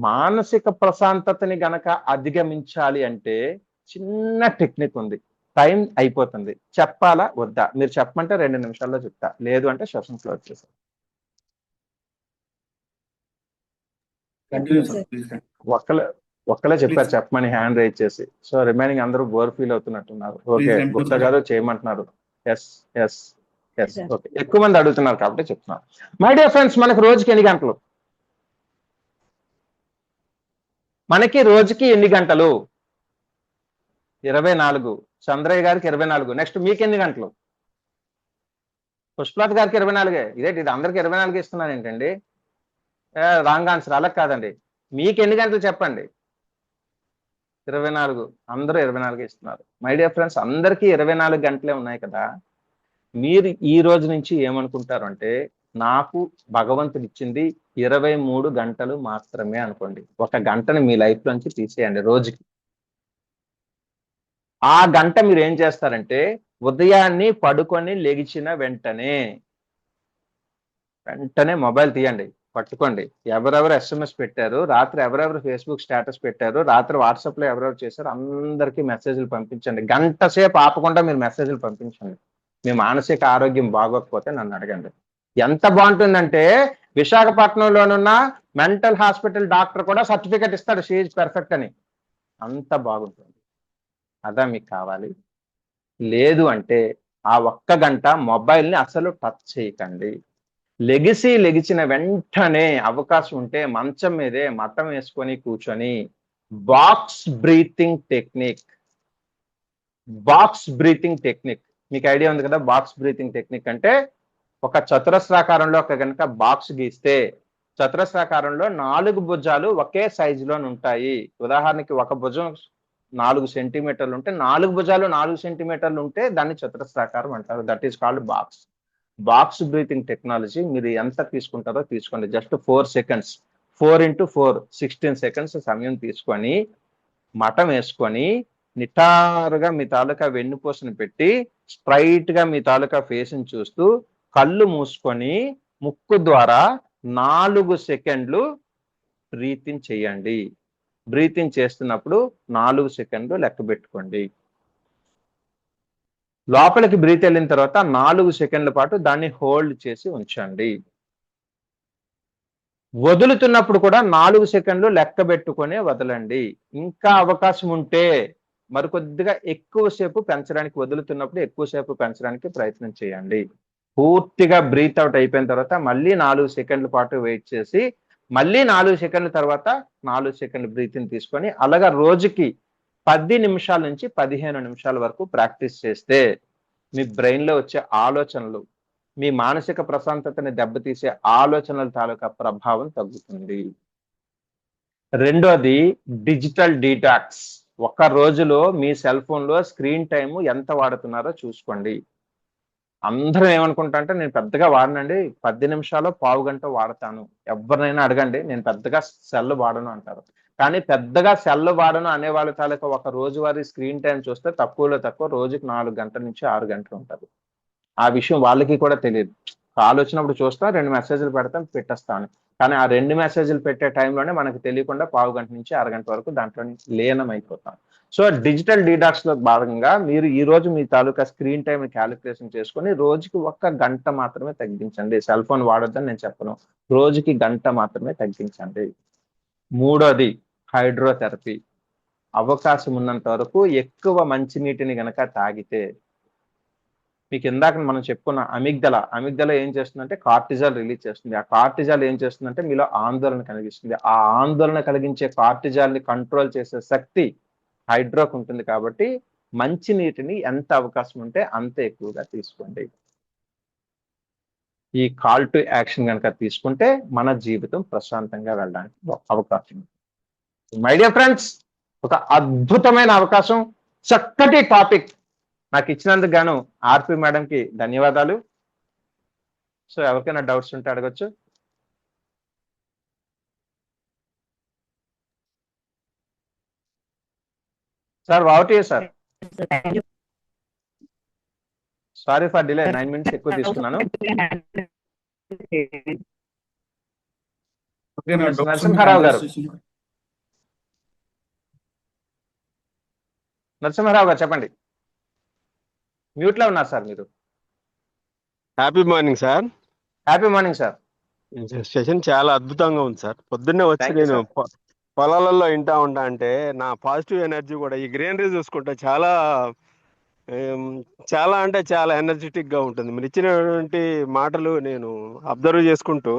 మానసిక ప్రశాంతతని గనక అధిగమించాలి అంటే చిన్న టెక్నిక్ ఉంది. టైం అయిపోతుంది, చెప్పాలా వద్దా? మీరు చెప్పమంటే 2 నిమిషాల్లో చెప్తా, లేదు అంటే సెషన్ క్లోజ్ చేస్తాం. ఒక్కలే చెప్పారు చెప్పమని హ్యాండ్ రైజ్ చేసి. సో రిమైనింగ్ అందరూ బోర్ ఫీల్ అవుతున్నట్టున్నారు. ఓకే, గుప్తా గారు చేయమంటున్నారు. ఎస్ ఎస్ ఎస్ ఓకే, ఎక్కువ మంది అడుగుతున్నారు కాబట్టి చెప్తున్నారు. మై డియర్ ఫ్రెండ్స్, మనకు రోజుకి ఎన్ని గంటలు? మనకి రోజుకి ఎన్ని గంటలు? 24. చంద్రయ్య గారికి 24. నెక్స్ట్ మీకు ఎన్ని గంటలు? పుష్పలత గారికి 24. ఇదేంటి, ఇది అందరికి 24 ఇస్తున్నాను ఏంటండి? Wrong answer. అలా కాదండి, మీకు ఎన్ని గంటలు చెప్పండి. 24. అందరూ 24 ఇస్తున్నారు. మై డియర్ ఫ్రెండ్స్, అందరికీ 24 గంటలే ఉన్నాయి కదా. మీరు ఈ రోజు నుంచి ఏమనుకుంటారు అంటే, నాకు భగవంతుడు ఇచ్చింది 23 గంటలు మాత్రమే అనుకోండి. 1 గంటని మీ లైఫ్ నుంచి తీసేయండి రోజుకి. ఆ గంట మీరు ఏం చేస్తారంటే, ఉదయాన్ని పడుకొని లెగిచిన వెంటనే మొబైల్ తీయండి, పట్టుకోండి. ఎవరెవరు SMS పెట్టారు, రాత్రి ఎవరెవరు ఫేస్బుక్ స్టేటస్ పెట్టారు, రాత్రి వాట్సాప్ లో ఎవరెవరు చేశారు, అందరికీ మెసేజ్లు పంపించండి. గంట సేపు ఆపకుండా మీరు మెసేజ్లు పంపించండి. మీ మానసిక ఆరోగ్యం బాగోకపోతే నన్ను అడగండి. ఎంత బాగుంటుందంటే, విశాఖపట్నంలోనున్న మెంటల్ హాస్పిటల్ డాక్టర్ కూడా సర్టిఫికెట్ ఇస్తాడు, షీ ఈజ్ పర్ఫెక్ట్ అని. అంత బాగుంటుంది. అదా మీకు కావాలి? లేదు అంటే ఆ 1 గంట మొబైల్ని అసలు టచ్ చేయకండి. లెగిచిన వెంటనే అవకాశం ఉంటే మంచం మీదే మట్టం వేసుకొని కూర్చొని బాక్స్ బ్రీతింగ్ టెక్నిక్ మీకు ఐడియా ఉంది కదా. బాక్స్ బ్రీతింగ్ టెక్నిక్ అంటే, ఒక చతురస్రాకారంలో ఒక గనుక బాక్స్ గీస్తే, చతురస్రాకారంలో 4 భుజాలు ఒకే సైజులో ఉంటాయి. ఉదాహరణకి ఒక భుజం 4 సెంటీమీటర్లు ఉంటే 4 భుజాలు 4 సెంటీమీటర్లు ఉంటే దాన్ని చతురస్రాకారం అంటారు. That is called box breathing technology. మీరు ఎంత తీసుకుంటారో తీసుకోండి. జస్ట్ 4 seconds, 4 into 4 16 seconds సమయం తీసుకొని మఠం వేసుకొని నిటారుగా మీ తాలూకా వెన్నుపూసను పెట్టి స్ట్రైట్ గా మీ తాలూకా ఫేస్ని చూస్తూ కళ్ళు మూసుకొని ముక్కు ద్వారా 4 సెకండ్లు బ్రీతింగ్ చేయండి. బ్రీతింగ్ చేస్తున్నప్పుడు 4 సెకండ్లు లెక్క పెట్టుకోండి. లోపలికి బ్రీత్ వెళ్ళిన తర్వాత 4 సెకండ్ల పాటు దాన్ని హోల్డ్ చేసి ఉంచండి. వదులుతున్నప్పుడు కూడా 4 సెకండ్లు లెక్క పెట్టుకొని వదలండి. ఇంకా అవకాశం ఉంటే మరికొద్దిగా ఎక్కువసేపు పెంచడానికి, వదులుతున్నప్పుడు ఎక్కువసేపు పెంచడానికి ప్రయత్నం చేయండి. పూర్తిగా బ్రీత్ అవుట్ అయిపోయిన తర్వాత మళ్ళీ 4 సెకండ్ల పాటు వెయిట్ చేసి, మళ్ళీ 4 సెకండ్ల తర్వాత 4 సెకండ్లు బ్రీతింగ్ తీసుకొని, అలాగా రోజుకి 10 నిమిషాల నుంచి 15 నిమిషాల వరకు ప్రాక్టీస్ చేస్తే మీ బ్రెయిన్లో వచ్చే ఆలోచనలు, మీ మానసిక ప్రశాంతతని దెబ్బతీసే ఆలోచనల తాలూకా ప్రభావం తగ్గుతుంది. రెండోది డిజిటల్ డీటాక్స్. 1 రోజులో మీ సెల్ ఫోన్లో స్క్రీన్ టైం ఎంత వాడుతున్నారో చూసుకోండి. అందరూ ఏమనుకుంటా అంటే, నేను పెద్దగా వాడనండి, 10 నిమిషాలు పావు గంట వాడతాను. ఎవరినైనా అడగండి, నేను పెద్దగా సెల్ వాడను అంటారు. కానీ పెద్దగా సెల్ వాడను అనే వాళ్ళ తాలూకా 1 రోజువారీ స్క్రీన్ టైం చూస్తే తక్కువలో తక్కువ రోజుకి 4 గంటల నుంచి 6 గంటలు ఉంటుంది. ఆ విషయం వాళ్ళకి కూడా తెలియదు. కాల్ వచ్చినప్పుడు చూస్తాం, 2 మెసేజ్లు పెడతాం, పెట్టేస్తామని. కానీ ఆ 2 మెసేజ్లు పెట్టే టైంలోనే మనకు తెలియకుండా పావు గంట నుంచి అరగంట వరకు దాంట్లో లీనం అయిపోతాం. సో డిజిటల్ డీటాక్స్ లో భాగంగా మీరు ఈ రోజు మీ తాలూకా స్క్రీన్ టైం క్యాలిక్యులేషన్ చేసుకొని రోజుకి 1 గంట మాత్రమే తగ్గించండి. సెల్ ఫోన్ వాడొద్దని నేను చెప్పను, రోజుకి గంట మాత్రమే తగ్గించండి. మూడోది హైడ్రోథెరపీ. అవకాశం ఉన్నంత వరకు ఎక్కువ మంచినీటిని గనక తాగితే, మీకు ఇందాక మనం చెప్పుకున్న అమిగ్దల ఏం చేస్తుందంటే కార్టిజాల్ రిలీజ్ చేస్తుంది. ఆ కార్టిజాల్ ఏం చేస్తుందంటే మీలో ఆందోళన కలిగిస్తుంది. ఆ ఆందోళన కలిగించే కార్టిజాల్ ని కంట్రోల్ చేసే శక్తి హైడ్రోకు ఉంటుంది. కాబట్టి మంచి నీటిని ఎంత అవకాశం ఉంటే అంత ఎక్కువగా తీసుకోండి. ఈ కాల్ టు యాక్షన్ కనుక తీసుకుంటే మన జీవితం ప్రశాంతంగా వెళ్ళడానికి అవకాశం. మై డియర్ ఫ్రెండ్స్, ఒక అద్భుతమైన అవకాశం, చక్కటి టాపిక్ నాకు ఇచ్చినందుకు గాను ఆర్పి మేడంకి ధన్యవాదాలు. సో ఎవరికైనా డౌట్స్ ఉంటే అడగచ్చు. Sir what you sir, sorry for delay, 9 minutes ఎక్కువ తీసుకున్నాను. నరసింహారావు గారు, నరసింహారావు గారు చెప్పండి. మ్యూట్ లో ఉన్నారు సార్ మీరు. Happy morning sir. Happy morning sir. Session చాలా అద్భుతంగా ఉంది సార్. పొద్దున్నే వచ్చి నేను పొలాలలో వింటా ఉంటా, అంటే నా పాజిటివ్ ఎనర్జీ కూడా ఈ గ్రీనరీ చూసుకుంటే చాలా చాలా అంటే చాలా ఎనర్జెటిక్ గా ఉంటుంది. మీరు ఇచ్చినటువంటి మాటలు నేను అబ్జర్వ్ చేసుకుంటూ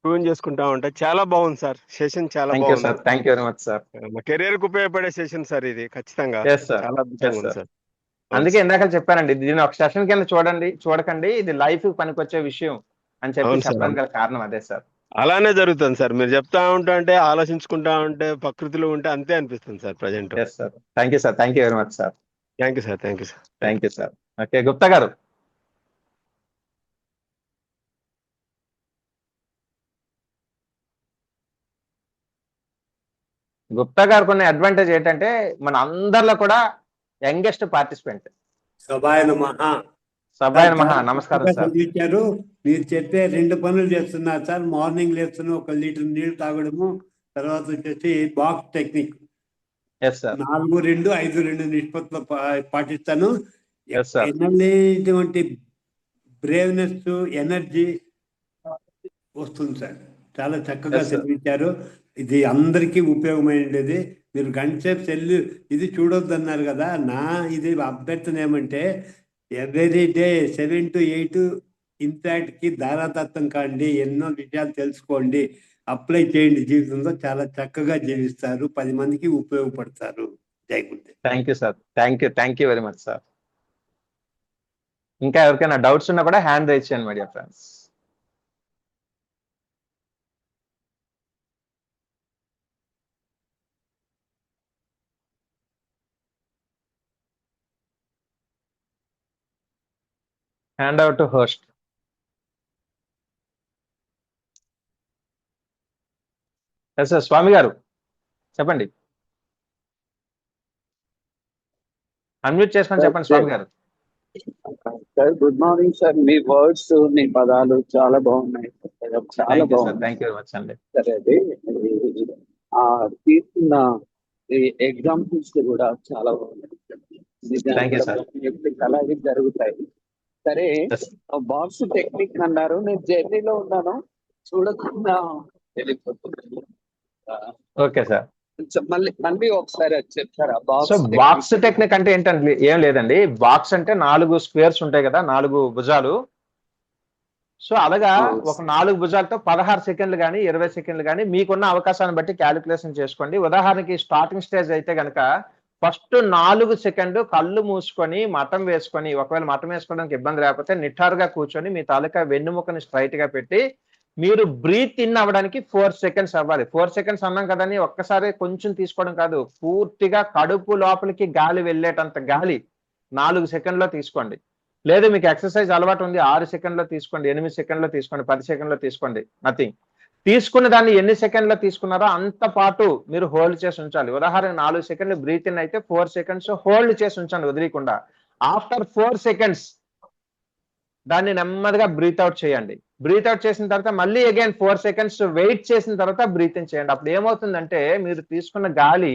ట్యూన్ చేసుకుంటా ఉంటా. చాలా బాగుంది సార్ సెషన్, చాలా బాగుంది. Thank you very much sir. మా కెరీర్ కు ఉపయోగపడే సెషన్ సార్ ఇది, ఖచ్చితంగా చాలా అద్భుతంగా ఉంది సార్. అందుకే ఇందాక చెప్పానండి, దీని ఒక సెషన్ కింద చూడకండి, ఇది లైఫ్ పనికొచ్చే విషయం అని చెప్పి చెప్పడానికి గల కారణం అదే సార్. అలానే జరుగుతుంది సార్. మీరు చెప్తా ఉంటే ఆలోచించుకుంటా ఉంటే ప్రకృతిలో ఉంటే అంతే అనిపిస్తుంది sir present. Sir thank you sir, thank you very much sir. Thank you sir, thank you sir, thank you sir. Okay Gupta గారు. గుప్తా గారు కొన్ని అడ్వాంటేజ్ ఏంటంటే మన అందరిలో కూడా యంగెస్ట్ పార్టిసిపెంట్. సభాయ నమః. సభాయ నమః. నమస్కారం సార్. ఇచ్చారు, మీరు చెప్పే 2 పనులు చేస్తున్నారు సార్. మార్నింగ్ లేస్తున్న 1 లీటర్ నీళ్లు తాగడము, తర్వాత వచ్చేసి బాక్స్ టెక్నిక్ 4-2, 5-2 నిష్పత్తిలో పాటిస్తాను. ఎటువంటి బ్రేవ్నెస్, ఎనర్జీ వస్తుంది సార్. చాలా చక్కగా చదివించారు. ఇది అందరికీ ఉపయోగమైనది. మీరు గంటసేపు సెల్లు ఇది చూడొద్దు అన్నారు కదా, ఇది అభ్యర్థన ఏమంటే ఎవ్రీ డే 7 to 8 ఇంపాక్ట్ కి ధారాతత్వం కాండి, ఎన్నో విషయాలు తెలుసుకోండి, అప్లై చేయండి. జీవితంలో చాలా చక్కగా జీవిస్తారు, 10 మందికి ఉపయోగపడతారు. జై Gurudev. Thank you sir, thank you very much sir. ఇంకా ఎవరికైనా డౌట్స్ ఉన్నా కూడా హ్యాండ్ రైజ్ చేయండి my dear friends. Hand out to host. Sir Swami garu చెప్పండి, అన్మ్యూట్ చేసుకొని చెప్పండి Swami garu. Sir good morning sir. మీ వర్డ్స్, మీ పదాలు చాలా బాగున్నాయి, చాలా బాగుంది. థ్యాంక్ యూ వెరీ మచ్ అండి. సరే, అది తీసుకున్న ఎగ్జాంపుల్స్ కూడా చాలా బాగున్నాయి. అలాగే జరుగుతాయి. సరే, బాక్స్ టెక్నిక్ అన్నారు, నేను జర్నీలో ఉన్నాను, చూడకుండా వెళ్ళిపోతున్నాను. ఓకే సార్, మళ్ళీ ఒకసారి చెప్తారా? బాక్స్ టెక్నిక్ అంటే ఏంటంటే ఏం లేదండి. బాక్స్ అంటే 4 స్క్వేర్స్ ఉంటాయి కదా, 4 భుజాలు. సో అలాగా ఒక 4 భుజాలతో 16 సెకండ్లు కానీ 20 సెకండ్లు కానీ మీకున్న అవకాశాన్ని బట్టి క్యాలిక్యులేషన్ చేసుకోండి. ఉదాహరణకి స్టార్టింగ్ స్టేజ్ అయితే కనుక ఫస్ట్ 4 సెకండ్లు కళ్ళు మూసుకొని మఠం వేసుకొని, ఒకవేళ మఠం వేసుకోవడానికి ఇబ్బంది లేకపోతే నిఠారుగా కూర్చొని మీ తాలూకా వెన్నుముకని స్ట్రైట్ గా పెట్టి మీరు బ్రీత్ ఇన్ అవ్వడానికి 4 సెకండ్స్ అవ్వాలి. 4 సెకండ్స్ అన్నాం కదని ఒక్కసారి కొంచెం తీసుకోవడం కాదు, పూర్తిగా కడుపు లోపలికి గాలి వెళ్ళేటంత గాలి 4 సెకండ్లో తీసుకోండి. లేదు మీకు ఎక్సర్సైజ్ అలవాటు ఉంది, 6 సెకండ్లో తీసుకోండి, 8 సెకండ్లో తీసుకోండి, 10 సెకండ్లో తీసుకోండి, నథింగ్. తీసుకున్న దాన్ని ఎన్ని సెకండ్లో తీసుకున్నారో అంత పాటు మీరు హోల్డ్ చేసి ఉంచాలి. ఉదాహరణ 4 సెకండ్లు బ్రీత్ ఇన్ అయితే 4 సెకండ్స్ హోల్డ్ చేసి ఉంచండి వదిలేకుండా. ఆఫ్టర్ 4 సెకండ్స్ దాన్ని నెమ్మదిగా బ్రీత్ అవుట్ చేయండి. బ్రీత్ అవుట్ చేసిన తర్వాత మళ్ళీ అగైన్ 4 seconds వెయిట్ చేసిన తర్వాత బ్రీత్ ఇన్ చేయండి. అప్పుడు ఏమవుతుందంటే మీరు తీసుకున్న గాలి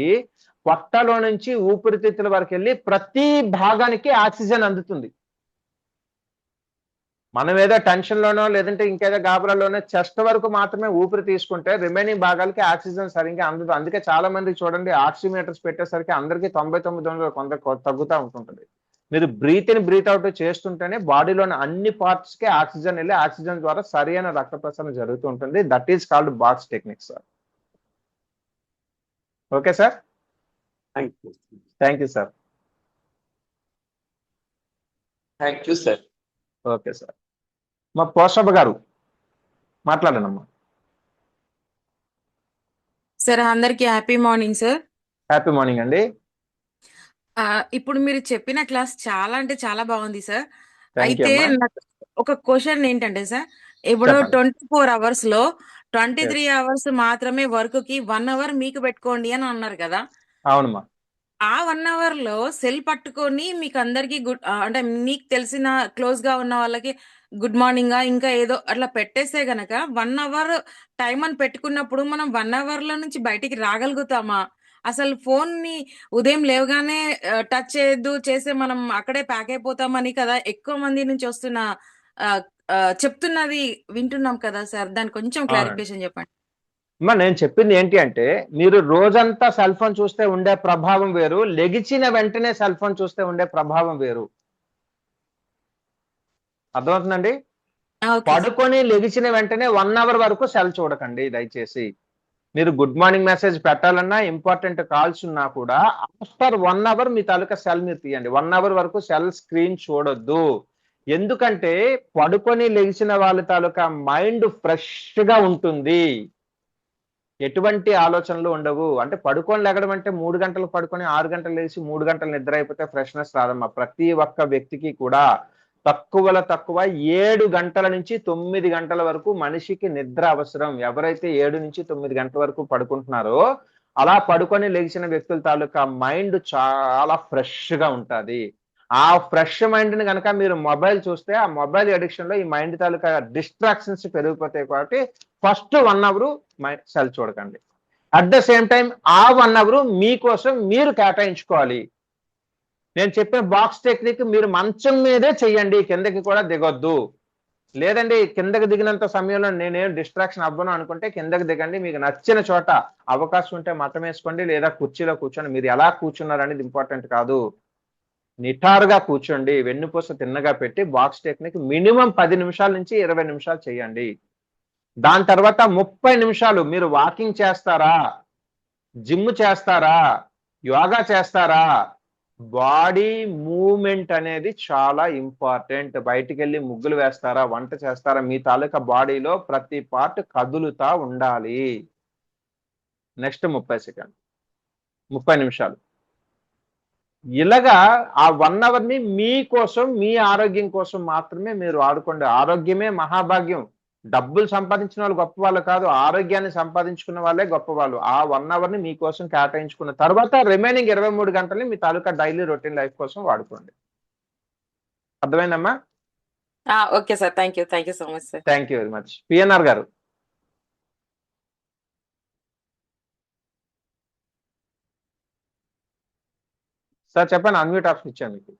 పొట్టలో నుంచి ఊపిరితిత్తుల వరకు వెళ్ళి ప్రతి భాగానికి ఆక్సిజన్ అందుతుంది. మనం ఏదో టెన్షన్ లోనో లేదంటే ఇంకేదో గాబరాలోనో చెస్ట్ వరకు మాత్రమే ఊపిరి తీసుకుంటే రిమైనింగ్ భాగాలకి ఆక్సిజన్ సరిగ్గా అందదు. అందుకే చాలా మంది చూడండి ఆక్సిమీటర్స్ పెట్టేసరికి అందరికీ 99 కొంత తగ్గుతూ ఉంటుంటుంది. మీరు బ్రీత్ ఇన్ బ్రీత్ అవుట్ చేస్తుంటేనే బాడీలోని అన్ని పార్ట్స్ కి ఆక్సిజన్ వెళ్ళి ఆక్సిజన్ ద్వారా సరైన రక్త ప్రసరణ జరుగుతూ ఉంటుంది. That is called box technique sir. Okay sir, thank you sir. Thank you sir. Okay sir. మా పోషప్ప గారు మాట్లాడండమ్మా. సార్ అందరికి happy morning sir. Happy morning అండి. ఇప్పుడు మీరు చెప్పిన క్లాస్ చాలా అంటే చాలా బాగుంది సార్. థ్యాంక్ యూ అయితే అమ్మా. నాకు ఒక క్వశ్చన్ ఏంటంటే సార్, ఇప్పుడు చెప్పండి. 24 hours లో 23 Yes. hours మాత్రమే వర్క్ కి 1 hour మీకు పెట్టుకోండి అని అన్నారు కదా. అవునమ్మా. ఆ 1 hour లో సెల్ పట్టుకొని మీకు అందరికి అంటే మీకు తెలిసిన క్లోజ్ గా ఉన్న వాళ్ళకి గుడ్ మార్నింగ్ ఇంకా ఏదో అట్లా పెట్టేస్తే గనక 1 hour టైం అని పెట్టుకున్నప్పుడు మనం 1 hour లో నుంచి బయటికి రాగలుగుతామా? అసలు ఫోన్ ని ఉదయం లేవగానే టచ్ చేయొద్దు, చేస్తే మనం అక్కడే ప్యాక్ అయిపోతామని కదా ఎక్కువ మంది నుంచి వస్తున్న చెప్తున్నది వింటున్నాం కదా సార్. దానికి కొంచెం అవునండి. క్లారిఫికేషన్ చెప్పండి. అమ్మా నేను చెప్పింది ఏంటి అంటే మీరు రోజంతా సెల్ ఫోన్ చూస్తే ఉండే ప్రభావం వేరు, లెగిచిన వెంటనే సెల్ ఫోన్ చూస్తే ఉండే ప్రభావం వేరు. అర్థమవుతుందండి? Okay sir. పడుకొని లెగిచిన వెంటనే 1 hour వరకు సెల్ చూడకండి దయచేసి. మీరు గుడ్ మార్నింగ్ మెసేజ్ పెట్టాలన్నా ఇంపార్టెంట్ కాల్స్ ఉన్నా కూడా ఆఫ్టర్ 1 hour మీ తాలూకా సెల్ మీరు తీయండి. 1 hour వరకు సెల్ స్క్రీన్ చూడొద్దు. ఎందుకంటే పడుకొని లెగిసిన వాళ్ళ తాలూకా మైండ్ ఫ్రెష్ గా ఉంటుంది, ఎటువంటి ఆలోచనలు ఉండవు. అంటే పడుకొని లెగడం అంటే 3 గంటలు పడుకొని 6 గంటలు లేచి 3 గంటలు నిద్ర అయిపోతే ఫ్రెష్నెస్ రాదమ్మా. ప్రతి ఒక్క వ్యక్తికి కూడా తక్కువలో తక్కువ 7 గంటల నుంచి 9 గంటల వరకు మనిషికి నిద్ర అవసరం. ఎవరైతే 7 నుంచి 9 గంటల వరకు పడుకుంటున్నారో అలా పడుకొని లెగిసిన వ్యక్తుల తాలూకా మైండ్ చాలా ఫ్రెష్ గా ఉంటది. ఆ ఫ్రెష్ మైండ్ ని కనుక మీరు మొబైల్ చూస్తే ఆ మొబైల్ అడిక్షన్ లో ఈ మైండ్ తాలూకా డిస్ట్రాక్షన్స్ పెరిగిపోతాయి. కాబట్టి ఫస్ట్ 1 hour సెల్ చూడకండి. అట్ ద సేమ్ టైం ఆ 1 hour మీకోసం మీరు కేటాయించుకోవాలి. నేను చెప్పిన బాక్స్ టెక్నిక్ మీరు మంచం మీదే చెయ్యండి, కిందకి కూడా దిగొద్దు. లేదండి కిందకి దిగినంత సమయంలో నేనేం డిస్ట్రాక్షన్ అవ్వను అనుకుంటే కిందకి దిగండి. మీకు నచ్చిన చోట అవకాశం ఉంటే మతం వేసుకోండి, లేదా కుర్చీలో కూర్చోండి. మీరు ఎలా కూర్చున్నారు అనేది ఇంపార్టెంట్ కాదు. నిటారుగా కూర్చోండి, వెన్నుపూస తిన్నగా పెట్టి బాక్స్ టెక్నిక్ మినిమం 10 నిమిషాల నుంచి 20 నిమిషాలు చేయండి. దాని తర్వాత 30 నిమిషాలు మీరు వాకింగ్ చేస్తారా, జిమ్ చేస్తారా, యోగా చేస్తారా, బాడీ మూవ్మెంట్ అనేది చాలా ఇంపార్టెంట్. బయటికి వెళ్ళి ముగ్గులు వేస్తారా, వంట చేస్తారా, మీ తాలూకా బాడీలో ప్రతి పార్ట్ కదులుతా ఉండాలి. నెక్స్ట్ 30 నిమిషాలు ఇలాగా ఆ 1 hour ని మీకోసం మీ ఆరోగ్యం కోసం మాత్రమే మీరు ఆడుకోండి. ఆరోగ్యమే మహాభాగ్యం. డబ్బులు సంపాదించిన వాళ్ళు గొప్ప వాళ్ళు కాదు, ఆరోగ్యాన్ని సంపాదించుకున్న వాళ్ళే గొప్ప వాళ్ళు. ఆ 1 hour ని మీకోసం కేటాయించుకున్న తర్వాత రిమైనింగ్ 23 గంటల్ని మీ తాలూకా డైలీ రొటీన్ లైఫ్ కోసం వాడుకోండి. అర్థమైందమ్మా? Okay sir, thank you so much sir. Thank you very much. PNR గారు సార్ చెప్పండి, అన్మ్యూట్ ఆప్షన్ ఇచ్చాను మీకు.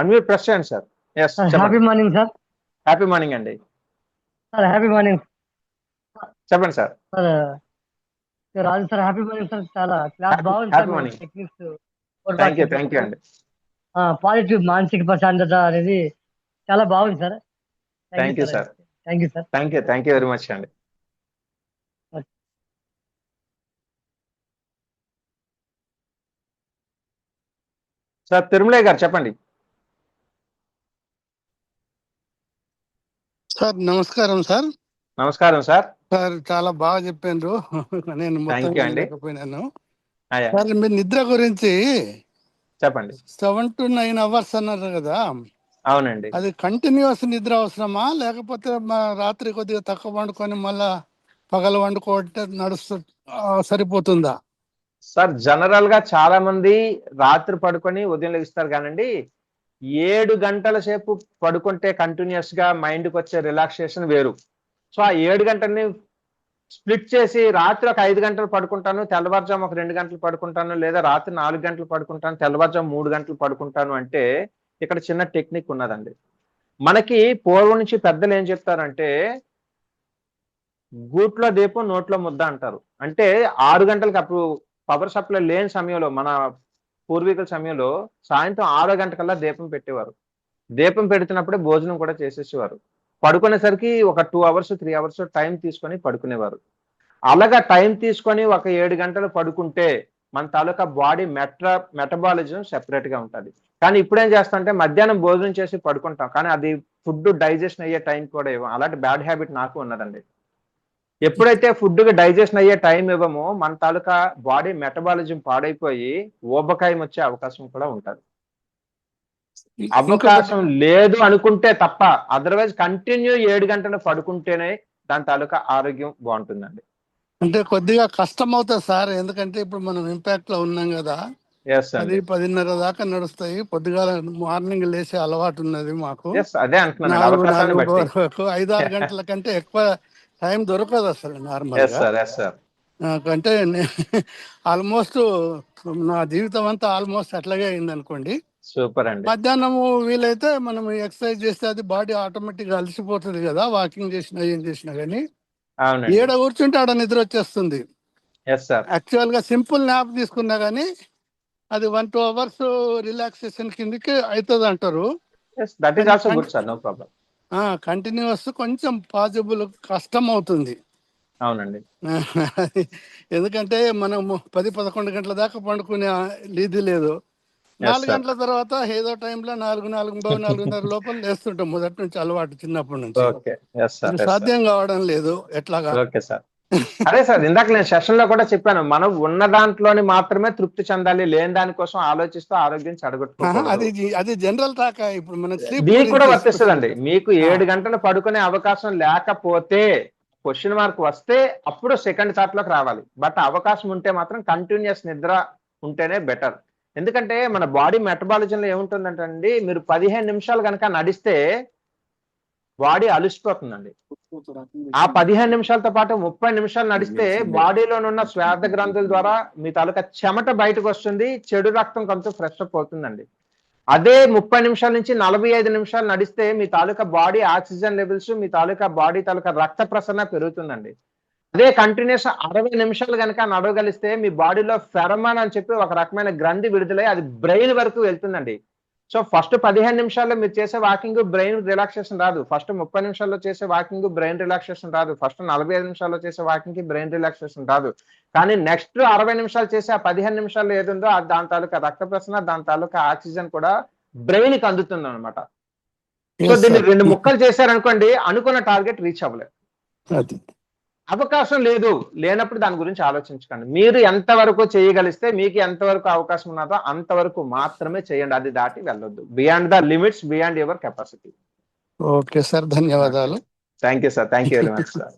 అన్మ్యూట్ ప్రెస్ చేయండి sir. Yes happy morning sir. Happy morning అండి. సార్ హ్యాపీ మార్నింగ్ చెప్పండి sir. Sir. Raju sir happy morning sir. చాలా class బాగుంది happy sir. Morning. Techniques thank you అండి. పాజిటివ్ మానసిక ప్రశాంతత అనేది చాలా బాగుంది sir. Thank you sir. Thank you sir. Thank you very much అండి. సార్ తిరుమలయ్య గారు చెప్పండి. సార్ నమస్కారం సార్. నమస్కారం సార్. సార్ చాలా బాగా చెప్పారు. నేను మొత్తం వినలేకపోయినాను. సార్ మీరు నిద్ర గురించి చెప్పండి. 7 to 9 hours అన్నారు కదా. అవునండి. అది కంటిన్యూస్ నిద్ర అవసరమా, లేకపోతే రాత్రి కొద్దిగా తక్కువ వండుకొని మళ్ళా పగలు వండుకోవటే నడుస్తూ సరిపోతుందా? సార్ జనరల్ గా చాలా మంది రాత్రి పడుకొని ఉదయం లెగిస్తారు కానండి, 7 గంటల సేపు పడుకుంటే కంటిన్యూస్ గా మైండ్ కి వచ్చే రిలాక్సేషన్ వేరు. సో ఆ 7 గంటల్ని స్ప్లిట్ చేసి రాత్రి ఒక 5 గంటలు పడుకుంటాను, తెల్లవారుజాము ఒక 2 గంటలు పడుకుంటాను, లేదా రాత్రి 4 గంటలు పడుకుంటాను, తెల్లవారుజాము 3 గంటలు పడుకుంటాను అంటే ఇక్కడ చిన్న టెక్నిక్ ఉన్నదండి. మనకి పూర్వం నుంచి పెద్దలు ఏం చెప్తారంటే గూట్లో దీపం నోట్లో ముద్ద అంటారు. అంటే 6 గంటలకు అప్పుడు పవర్ సప్లై లేని సమయంలో, మన పూర్వీకుల సమయంలో సాయంత్రం 6 గంటకల్లా దీపం పెట్టేవారు. దీపం పెడుతున్నప్పుడే భోజనం కూడా చేసేసేవారు. పడుకునేసరికి ఒక 2 అవర్స్ 3 అవర్స్ టైం తీసుకొని పడుకునేవారు. అలాగా టైం తీసుకొని ఒక 7 గంటలు పడుకుంటే మన తాలూకా బాడీ మెటబాలిజం సెపరేట్ గా ఉంటుంది. కానీ ఇప్పుడు ఏం చేస్తామంటే మధ్యాహ్నం భోజనం చేసి పడుకుంటాం, కానీ అది ఫుడ్ డైజెషన్ అయ్యే టైం కూడా ఇవ్వం. అలాంటి బ్యాడ్ హ్యాబిట్ నాకు ఉన్నదండి. ఎప్పుడైతే ఫుడ్ కి డైజెషన్ అయ్యే టైం ఇవ్వమో మన తాలూకా బాడీ మెటబాలిజం పాడైపోయి ఊబకాయం వచ్చే అవకాశం కూడా ఉంటుంది. అవకాశం లేదు అనుకుంటే తప్ప, అదర్వైజ్ కంటిన్యూ 7 గంటలు పడుకుంటేనే దాని తాలూకా ఆరోగ్యం బాగుంటుందండి. అంటే కొద్దిగా కష్టం అవుతుంది సార్, ఎందుకంటే ఇప్పుడు మనం ఇంపాక్ట్ లో ఉన్నాం కదా, 10-10:30 దాకా నడుస్తాయి. పొద్దుగాల మార్నింగ్ లేసే అలవాటు ఉన్నది మాకు. 4 వరకు 5-6 గంటల కంటే ఎక్కువ టైం దొరకదు అసలు నార్మల్ గా. అంటే ఆల్మోస్ట్ నా జీవితం అంతా ఆల్మోస్ట్ అట్లాగే అయింది అనుకోండి. సూపర్ అండి. మధ్యాహ్నం వీలైతే మనం ఎక్సర్సైజ్ చేస్తే అది బాడీ ఆటోమేటిక్ గా అలసిపోతుంది కదా, వాకింగ్ చేసినా ఏం చేసినా కానీ. ఏడ కూర్చుంటే ఆడ నిద్ర వచ్చేస్తుంది. యాక్చువల్ గా సింపుల్ న్యాప్ తీసుకున్నా గానీ అది 1-2 అవర్స్ రిలాక్సేషన్ కిందకి అవుతుంది అంటారు. కంటిన్యూస్ కొంచెం పాసిబుల్ కష్టం అవుతుంది. అవునండి. ఎందుకంటే మనం 10-11 గంటల దాకా పండుకునే ఇది లేదు. 4 గంటల తర్వాత ఏదో టైంలో 4-4:30 లోపల లేస్తుంటాం. మొదటి నుంచి అలవాటు, చిన్నప్పటి నుంచి. సాధ్యం కావడం లేదు ఎట్లాగా. అదే సార్, ఇందాక నేను సెషన్ లో కూడా చెప్పాను, మనం ఉన్న దాంట్లోని మాత్రమే తృప్తి చెందాలి, లేని దానికోసం ఆలోచిస్తూ ఆరోగ్యం చెడగొట్టుకోవాలి. అది జనరల్ టాక్. ఇప్పుడు మనకి దీనికి కూడా వర్తిస్తుందండి. మీకు 7 గంటలు పడుకునే అవకాశం లేకపోతే క్వశ్చన్ మార్క్ వస్తే అప్పుడు సెకండ్ థాట్ లోకి రావాలి. బట్ అవకాశం ఉంటే మాత్రం కంటిన్యూస్ నిద్ర ఉంటేనే బెటర్. ఎందుకంటే మన బాడీ మెటబాలిజంలో ఏముంటుందంటే అండి, మీరు 15 నిమిషాలు కనుక నడిస్తే బాడీ అలసిపోతుందండి. ఆ 15 నిమిషాలతో పాటు 30 నిమిషాలు నడిస్తే బాడీలోనున్న శ్వాస గ్రంథుల ద్వారా మీ తాలూకా చెమట బయటకు వస్తుంది, చెడు రక్తం కొంచెం ఫ్రెష్ అప్ అవుతుందండి. అదే 30 నిమిషాల నుంచి 45 నిమిషాలు నడిస్తే మీ తాలూకా బాడీ ఆక్సిజన్ లెవెల్స్, మీ తాలూకా బాడీ తాలూకా రక్త ప్రసరణ పెరుగుతుందండి. అదే కంటిన్యూస్ 60 నిమిషాలు కనుక నడవగలిస్తే మీ బాడీలో ఫెరమాన్ అని చెప్పి ఒక రకమైన గ్రంథి విడుదలై అది బ్రెయిన్ వరకు వెళ్తుందండి. సో ఫస్ట్ 15 నిమిషాల్లో మీరు చేసే వాకింగ్ బ్రెయిన్ రిలాక్సేషన్ రాదు, ఫస్ట్ 30 నిమిషాల్లో చేసే వాకింగ్ బ్రెయిన్ రిలాక్సేషన్ రాదు, ఫస్ట్ 45 నిమిషాల్లో చేసే వాకింగ్ కి బ్రెయిన్ రిలాక్సేషన్ రాదు. కానీ నెక్స్ట్ 60 నిమిషాలు చేసే ఆ 15 నిమిషాల్లో ఏదుందో దాని తాలూకా రక్త ప్రసరణ, దాని తాలూకా ఆక్సిజన్ కూడా బ్రెయిన్ కి అందుతుంది అనమాట. సో దీన్ని 2 ముక్కలు చేశారనుకోండి, అనుకున్న టార్గెట్ రీచ్ అవ్వలేదు. అవకాశం లేనప్పుడు దాని గురించి ఆలోచించకండి. మీరు ఎంతవరకు చేయగలిస్తే, మీకు ఎంతవరకు అవకాశం ఉన్నదో అంతవరకు మాత్రమే చేయండి. అది దాటి వెళ్ళొద్దు. Beyond the limits, beyond your capacity. Okay sir, ధన్యవాదాలు. Thank you sir, thank you very much sir.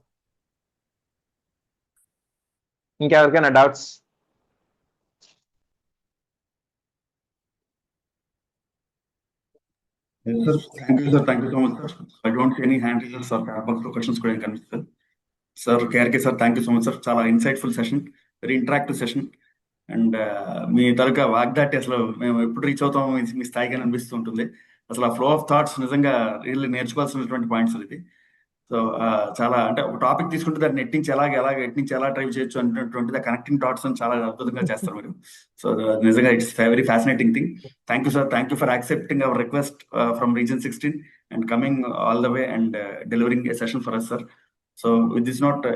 ఇంకెవరికైనా doubts? Thank you so much, sir. I don't see any hand raisers or chat box questions కూడా ఏం కనిపిస్తుంది. Sir KRK sir, thank you so much sir. చాలా insightful session, very interactive session. And మీ తాలూకా వాగ్దాటి అసలు మేము ఎప్పుడు రీచ్ అవుతామో మీ స్థాయిగా అనిపిస్తూ ఉంటుంది. అసలు ఆ ఫ్లో ఆఫ్ థాట్స్ నిజంగా రియల్లీ నేర్చుకోవాల్సినటువంటి పాయింట్స్ ఇది. సో చాలా అంటే ఒక టాపిక్ తీసుకుంటే దాన్ని ఎట్టించి ఎట్నుంచి ఎలా డ్రైవ్ చేయొచ్చు అనేటువంటిది కనెక్టింగ్ థాట్స్ అని చాలా అద్భుతంగా చేస్తారు మీరు. సో నిజంగా it's very fascinating thing. Thank you sir, thank you for accepting our request from region 16 and coming all the way and delivering a session for us sir. So with this note,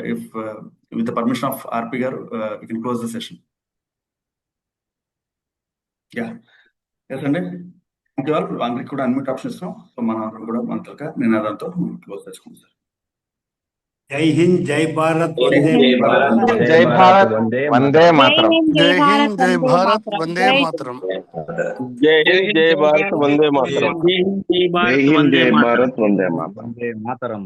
with the permission of RP garu, we can close the session. Yeah. Yes, and thank you all. Andriki kuda unmute option istam. So manandram kuda mantalka ninadanto close cheskuntam sir. జై హింద్, జై భారత్, వందే మాతరం. జై భారత్, వందే మాతరం. జై హింద్, జై భారత్, వందే మాతరం. జై హింద్, జై భారత్, వందే మాతరం. జై హింద్, జై భారత్, వందే మాతరం.